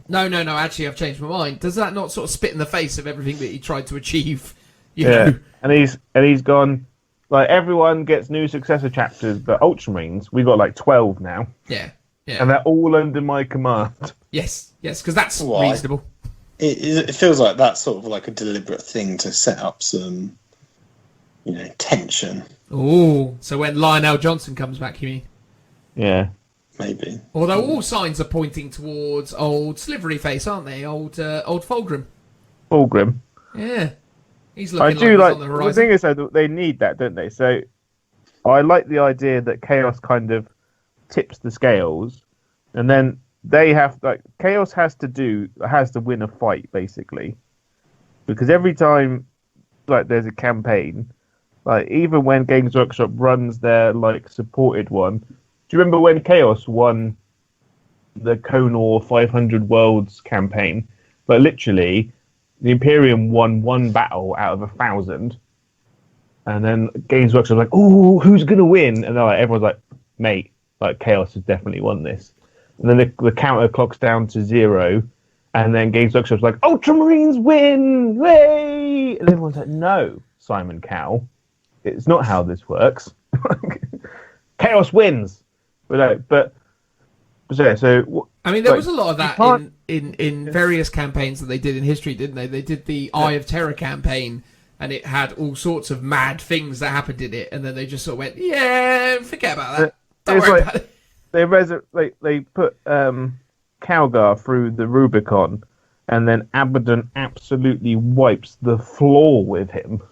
No. Actually, I've changed my mind. Does that not sort of spit in the face of everything that he tried to achieve? You know? And he's gone. Like everyone gets new successor chapters, but Ultramarines, we got like 12 now. Yeah. And they're all under my command. Yes, because that's reasonable. It feels like that's sort of like a deliberate thing to set up some, tension. Oh, so when Lionel Johnson comes back, you mean? Yeah. Maybe. Although all signs are pointing towards old Slivery Face, aren't they? Old Fulgrim. Fulgrim. Yeah. He's looking he's on the horizon. The thing is, though, they need that, don't they? So I like the idea that Chaos kind of tips the scales, and then they have Chaos has to win a fight basically, because every time there's a campaign, even when Games Workshop runs their supported one. Do you remember when Chaos won the Conor 500 Worlds campaign? But literally, the Imperium won one battle out of 1,000, and then Games Workshop was like, "Oh, who's gonna win?" And everyone's like, "Mate, Chaos has definitely won this." And then the counter clocks down to 0, and then Games Workshop's like, "Ultramarines win! Yay!" And everyone's like, "No, Simon Cowell, it's not how this works. Chaos wins." So I mean, there was a lot of that in various campaigns that they did in history, didn't they? They did the Eye of Terror campaign, and it had all sorts of mad things that happened in it, and then they just sort of went, "Yeah, forget about that. Don't worry about it." They put Calgar through the Rubicon, and then Abaddon absolutely wipes the floor with him.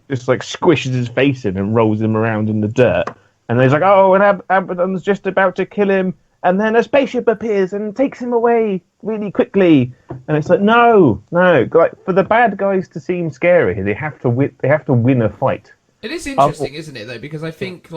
Just squishes his face in and rolls him around in the dirt. And he's like, "Oh, and Abaddon's just about to kill him." And then a spaceship appears and takes him away really quickly. And it's like, no. For the bad guys to seem scary, they have to win a fight. It is interesting, isn't it, though? Because I think,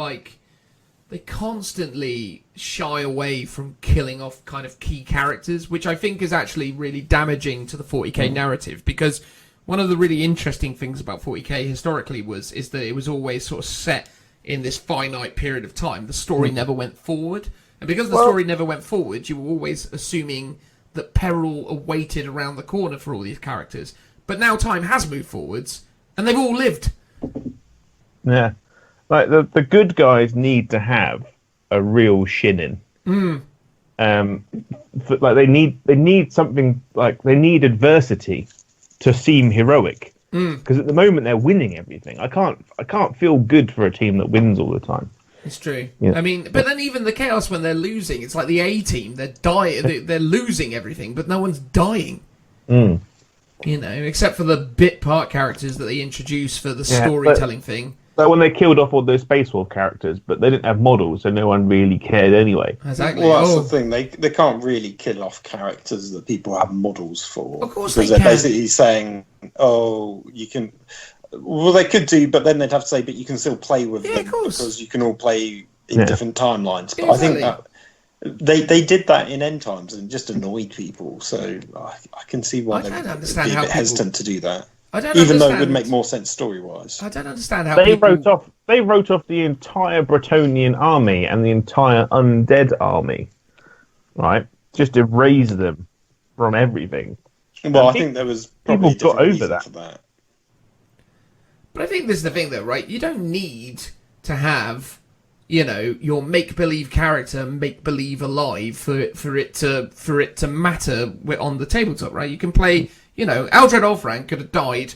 they constantly shy away from killing off kind of key characters, which I think is actually really damaging to the 40k narrative. Because one of the really interesting things about 40k historically is that it was always sort of set in this finite period of time. The story never went forward. And because the story never went forward, you were always assuming that peril awaited around the corner for all these characters. But now time has moved forwards, and they've all lived. Yeah. The good guys need to have a real shinnin. They need something, they need adversity to seem heroic. Because at the moment they're winning everything. I can't feel good for a team that wins all the time. It's true. Yeah. I mean, but then even the Chaos when they're losing, it's like the A team. They're dying. They're losing everything, but no one's dying. Except for the bit part characters that they introduce for the storytelling thing. Like when they killed off all those Space Wolf characters, but they didn't have models, so no one really cared anyway. Exactly. Well, that's the thing. They can't really kill off characters that people have models for. Of course because they they're can. basically saying, "Oh, you can." Well, they could do, but then they'd have to say, "But you can still play with them because you can all play in different timelines." But I think that they did that in End Times and just annoyed people. So I can see why they'd be a bit hesitant to do that. Even though it would make more sense story-wise. I don't understand how they wrote off the entire Bretonnian army and the entire undead army, right? Just erase them from everything. Well, I think there was probably people got over that. For that. But I think this is the thing, though, right? You don't need to have, your make-believe character make-believe alive for it to matter on the tabletop, right? You can play, Aldred Olfran could have died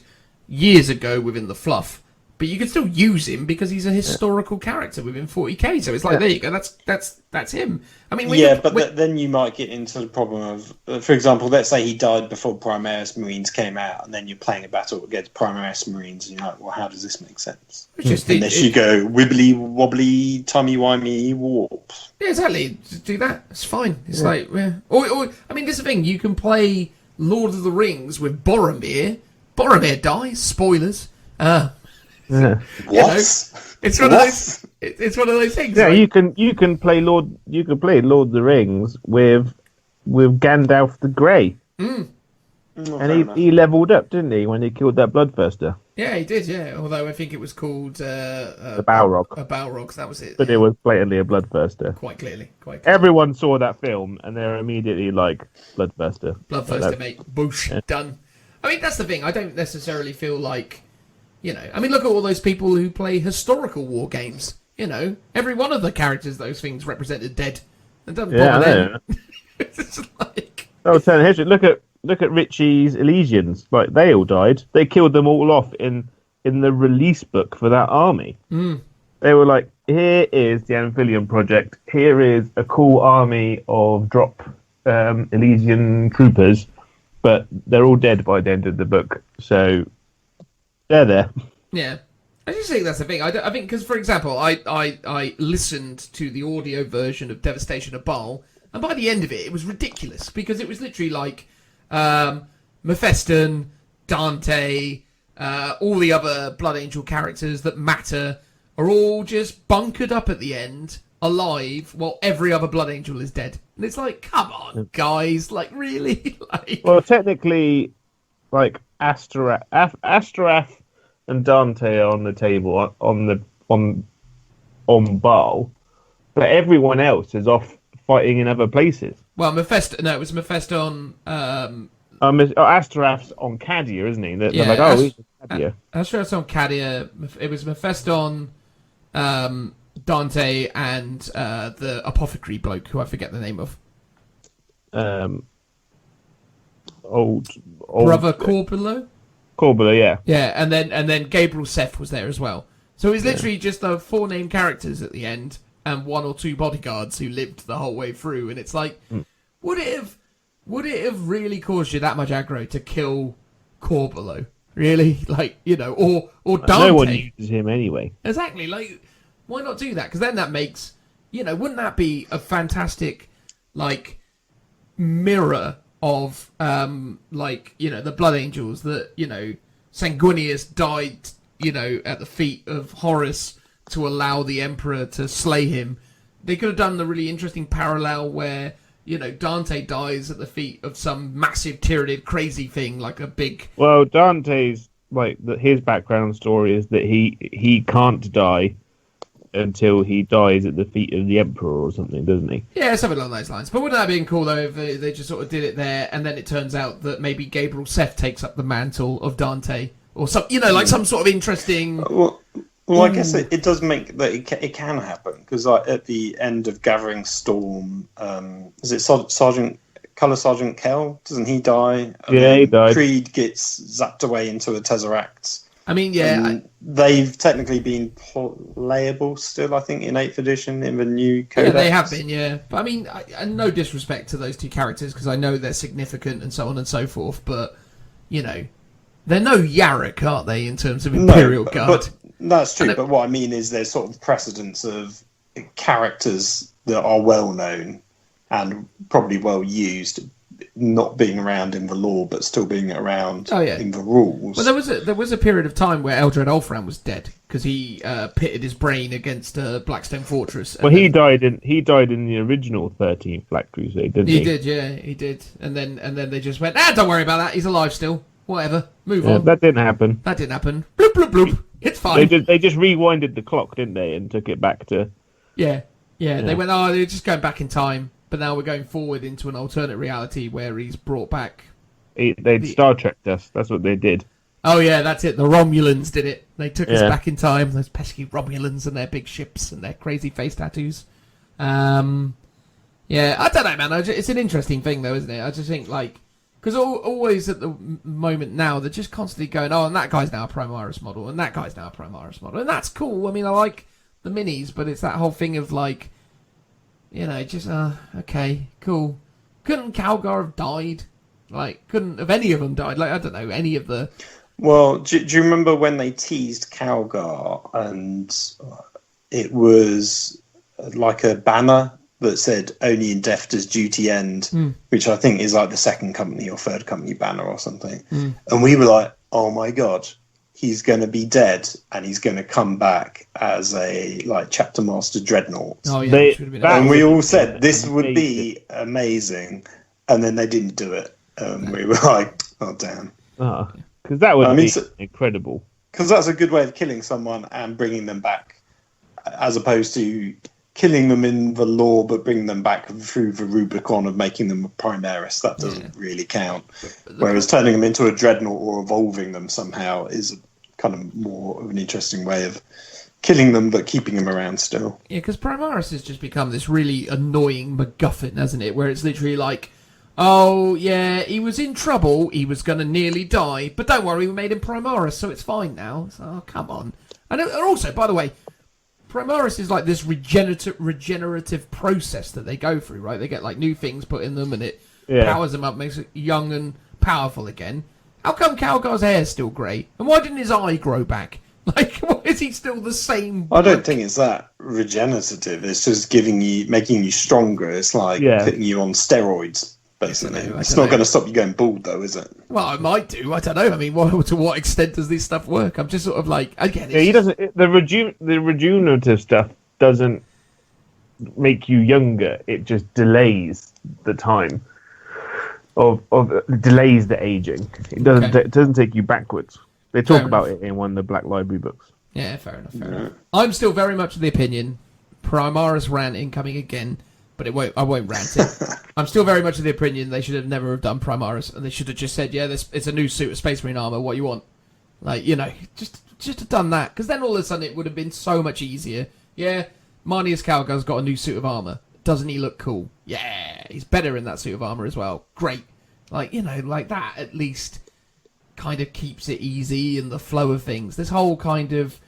years ago within the fluff, but you can still use him because he's a historical character within 40k. So it's like, there you go, that's him. I mean, then you might get into the problem of, for example, let's say he died before Primaris Marines came out, and then you're playing a battle against Primaris Marines, and you're like, well, how does this make sense? Unless you go wibbly wobbly, timey wimey warp. Yeah, exactly. Just do that. It's fine. It's like, yeah. Or I mean, this is the thing. You can play Lord of the Rings with Boromir. Boromir dies. Spoilers. What? It's one of those. It's one of those things. Yeah, right? you can play Lord of the Rings with Gandalf the Grey, and he leveled up, didn't he, when he killed that Bloodthirster? Yeah, he did. Yeah, although I think it was called The Balrog. A Balrog. That was it. But it was blatantly a bloodthirster. Quite clearly. Everyone saw that film and they're immediately like, bloodthirster. Bloodthirster, mate. Boosh. Yeah. Done. I mean, that's the thing. I don't necessarily feel like, I mean, look at all those people who play historical war games. Every one of the characters those things represented dead. It doesn't bother them. It's like... I was telling history. Look at Richie's Elysians. Like, they all died. They killed them all off in the release book for that army. They were like, here is the Amphibian Project. Here is a cool army of drop Elysian troopers, but they're all dead by the end of the book. So they're there. Yeah. I just think that's the thing. I think because, for example, I listened to the audio version of Devastation of Baal, and by the end of it, it was ridiculous because it was literally like Mephiston, Dante, all the other Blood Angel characters that matter are all just bunkered up at the end, alive, while every other Blood Angel is dead. And it's like, come on, guys, like, really? Well, technically, like, Astrath and Dante are on the table on Baal, but everyone else is off fighting in other places. Well, it was Mephiston. Astrath's on Cadia, isn't he? They're like, he's Cadia. Astrath's on Cadia. It was Mephiston, Dante, and the apothecary bloke who I forget the name of. Old Brother Corbulo. Corbulo, yeah. Yeah, and then Gabriel Seth was there as well. So it was literally just the 4 named characters at the end and 1 or 2 bodyguards who lived the whole way through. And it's like, would it have really caused you that much aggro to kill Corbulo? Really? Like, or Dante? No one uses him anyway. Exactly. Like, why not do that? Because then that makes, wouldn't that be a fantastic, like, mirror of, the Blood Angels that, Sanguinius died, at the feet of Horus to allow the Emperor to slay him. They could have done the really interesting parallel where, Dante dies at the feet of some massive Tyranid crazy thing, like a big... Well, Dante's, his background story is that he can't die until he dies at the feet of the Emperor or something, doesn't he? Yeah, something along those lines. But wouldn't that have been cool, though, if they just sort of did it there, and then it turns out that maybe Gabriel Seth takes up the mantle of Dante, or some, like some sort of interesting... Well, I guess it does make that it can happen, because at the end of Gathering Storm, is it Colour Sergeant Kell? Doesn't he die? Yeah, he died. Creed gets zapped away into a Tesseract. I mean, yeah. They've technically been playable still, I think, in 8th edition in the new Codex. Yeah, they have been, yeah. But I mean, no disrespect to those 2 characters, because I know they're significant and so on and so forth, but, they're no Yarrick, aren't they, in terms of Imperial Guard? But that's true, but what I mean is there's sort of precedence of characters that are well known and probably well used, not being around in the lore, but still being around in the rules. Well, there was a period of time where Eldred Ulfram was dead because he pitted his brain against Blackstone Fortress. Well, he died in the original 13th Black Crusade, didn't he? He did, yeah, he did. And then they just went, don't worry about that. He's alive still. Whatever, move on. That didn't happen. Bloop bloop bloop. It's fine. They just rewinded the clock, didn't they, and took it back to. Yeah. They went, they're just going back in time. But now we're going forward into an alternate reality where he's brought back... They'd Star Trekked us. That's what they did. Oh, yeah, that's it. The Romulans did it. They took us back in time. Those pesky Romulans and their big ships and their crazy face tattoos. Yeah, I don't know, man. It's an interesting thing, though, isn't it? I just think, because always at the moment now, they're just constantly going, and that guy's now a Primaris model, and that guy's now a Primaris model. And that's cool. I mean, I like the minis, but it's that whole thing of, okay, cool. Couldn't Calgar have died? Couldn't have any of them died? I don't know, any of the... Well, do you remember when they teased Calgar and it was like a banner that said only in death does duty end, which I think is like the 2nd company or 3rd company banner or something. And we were like, oh my God, he's going to be dead and he's going to come back as a Chapter Master Dreadnought. Oh, yeah, and we all said this would be amazing, and then they didn't do it. We were like, oh damn. Because that would be incredible. because that's a good way of killing someone and bringing them back, as opposed to killing them in the lore but bringing them back through the Rubicon of making them a Primaris. That doesn't really count. Whereas turning them into a Dreadnought or evolving them somehow is kind of more of an interesting way of killing them but keeping them around still. Yeah, because Primaris has just become this really annoying MacGuffin, hasn't it? Where it's literally like, oh, yeah, he was in trouble, he was going to nearly die, but don't worry, we made him Primaris, so it's fine now. So, oh, come on. And also, by the way, Primaris is like this regenerative process that they go through, right? They get like new things put in them and it powers them up, makes it young and powerful again. How come Calgar's hair's still grey? And why didn't his eye grow back? Like, why is he still the same? I don't think it's that regenerative. It's just making you stronger. It's like putting you on steroids, basically. It's not going to stop you going bald, though, is it? Well, it might do. I don't know. I mean, to what extent does this stuff work? I'm just sort of like, again, he doesn't. The regenerative stuff doesn't make you younger. It just delays the time of delays the aging. It doesn't. It doesn't take you backwards. They talk about it in one of the Black Library books. Yeah, fair enough. I'm still very much of the opinion, Primaris rant incoming again, but I won't rant it. I'm still very much of the opinion they should have never have done Primaris, and they should have just said, yeah, it's a new suit of Space Marine armor, what you want? Like, you know, just have done that, because then all of a sudden it would have been so much easier. Yeah, Marneus Calgar's got a new suit of armor. Doesn't he look cool? Yeah, he's better in that suit of armor as well. Great. Like, you know, like that at least kind of keeps it easy and the flow of things. This whole kind of,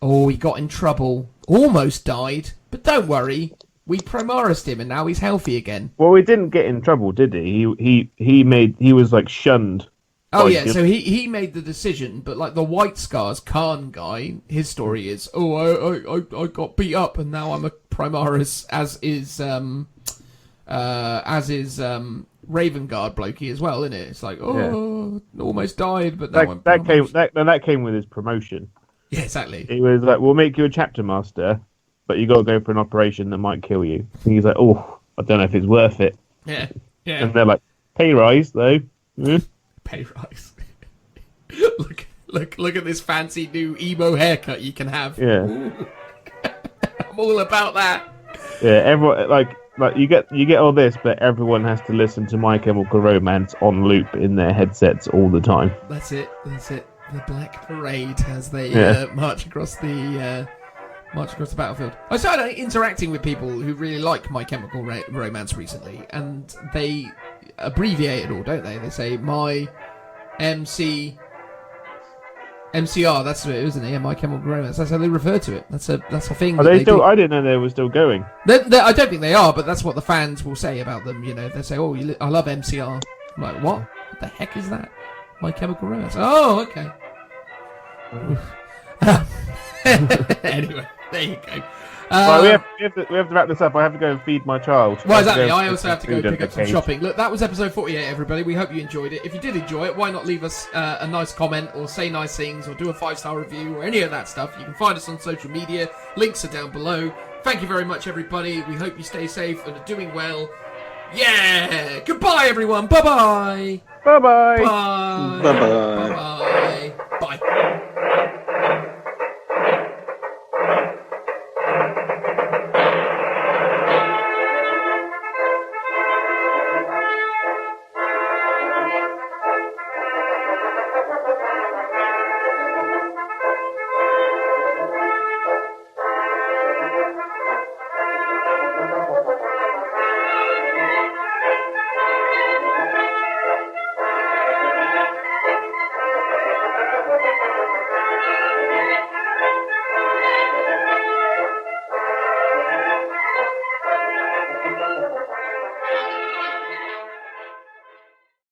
oh, he got in trouble, almost died, but don't worry, we Primarised him and now he's healthy again. Well, he didn't get in trouble, did he? He was like shunned. Oh yeah, so he made the decision, but like the White Scars Khan guy, his story is, oh, I got beat up and now I'm a Primaris, as is Raven Guard blokey as well, isn't it? It's like, almost died, but now that came with his promotion. Yeah, exactly. He was like, we'll make you a chapter master, but you got to go for an operation that might kill you. And he's like, oh, I don't know if it's worth it. Yeah. And they're like, pay rise though. Pay rise. look at this fancy new emo haircut you can have. Yeah. I'm all about that. Yeah, everyone like you get all this, but everyone has to listen to My Chemical Romance on loop in their headsets all the time. That's it. The Black Parade as they march across the battlefield. I started interacting with people who really like My Chemical Romance recently, and they abbreviate it all, don't they? They say My MCR, that's it, isn't it? Yeah, My Chemical Romance. That's how they refer to it. That's a thing. Are they still? I didn't know they were still going. I don't think they are, but that's what the fans will say about them. You know, they say, "Oh, I love MCR." I'm like, what? What the heck is that? My Chemical Romance. Oh, okay. Anyway, there you go. Right, we have to wrap this up. I have to go and feed my child. Well, exactly. I also have to go pick up some shopping. Look, that was episode 48, everybody. We hope you enjoyed it. If you did enjoy it, why not leave us a nice comment or say nice things or do a 5-star review or any of that stuff. You can find us on social media. Links are down below. Thank you very much, everybody. We hope you stay safe and are doing well. Yeah! Goodbye, everyone. Bye-bye. Bye-bye. Bye. Bye-bye. Bye-bye.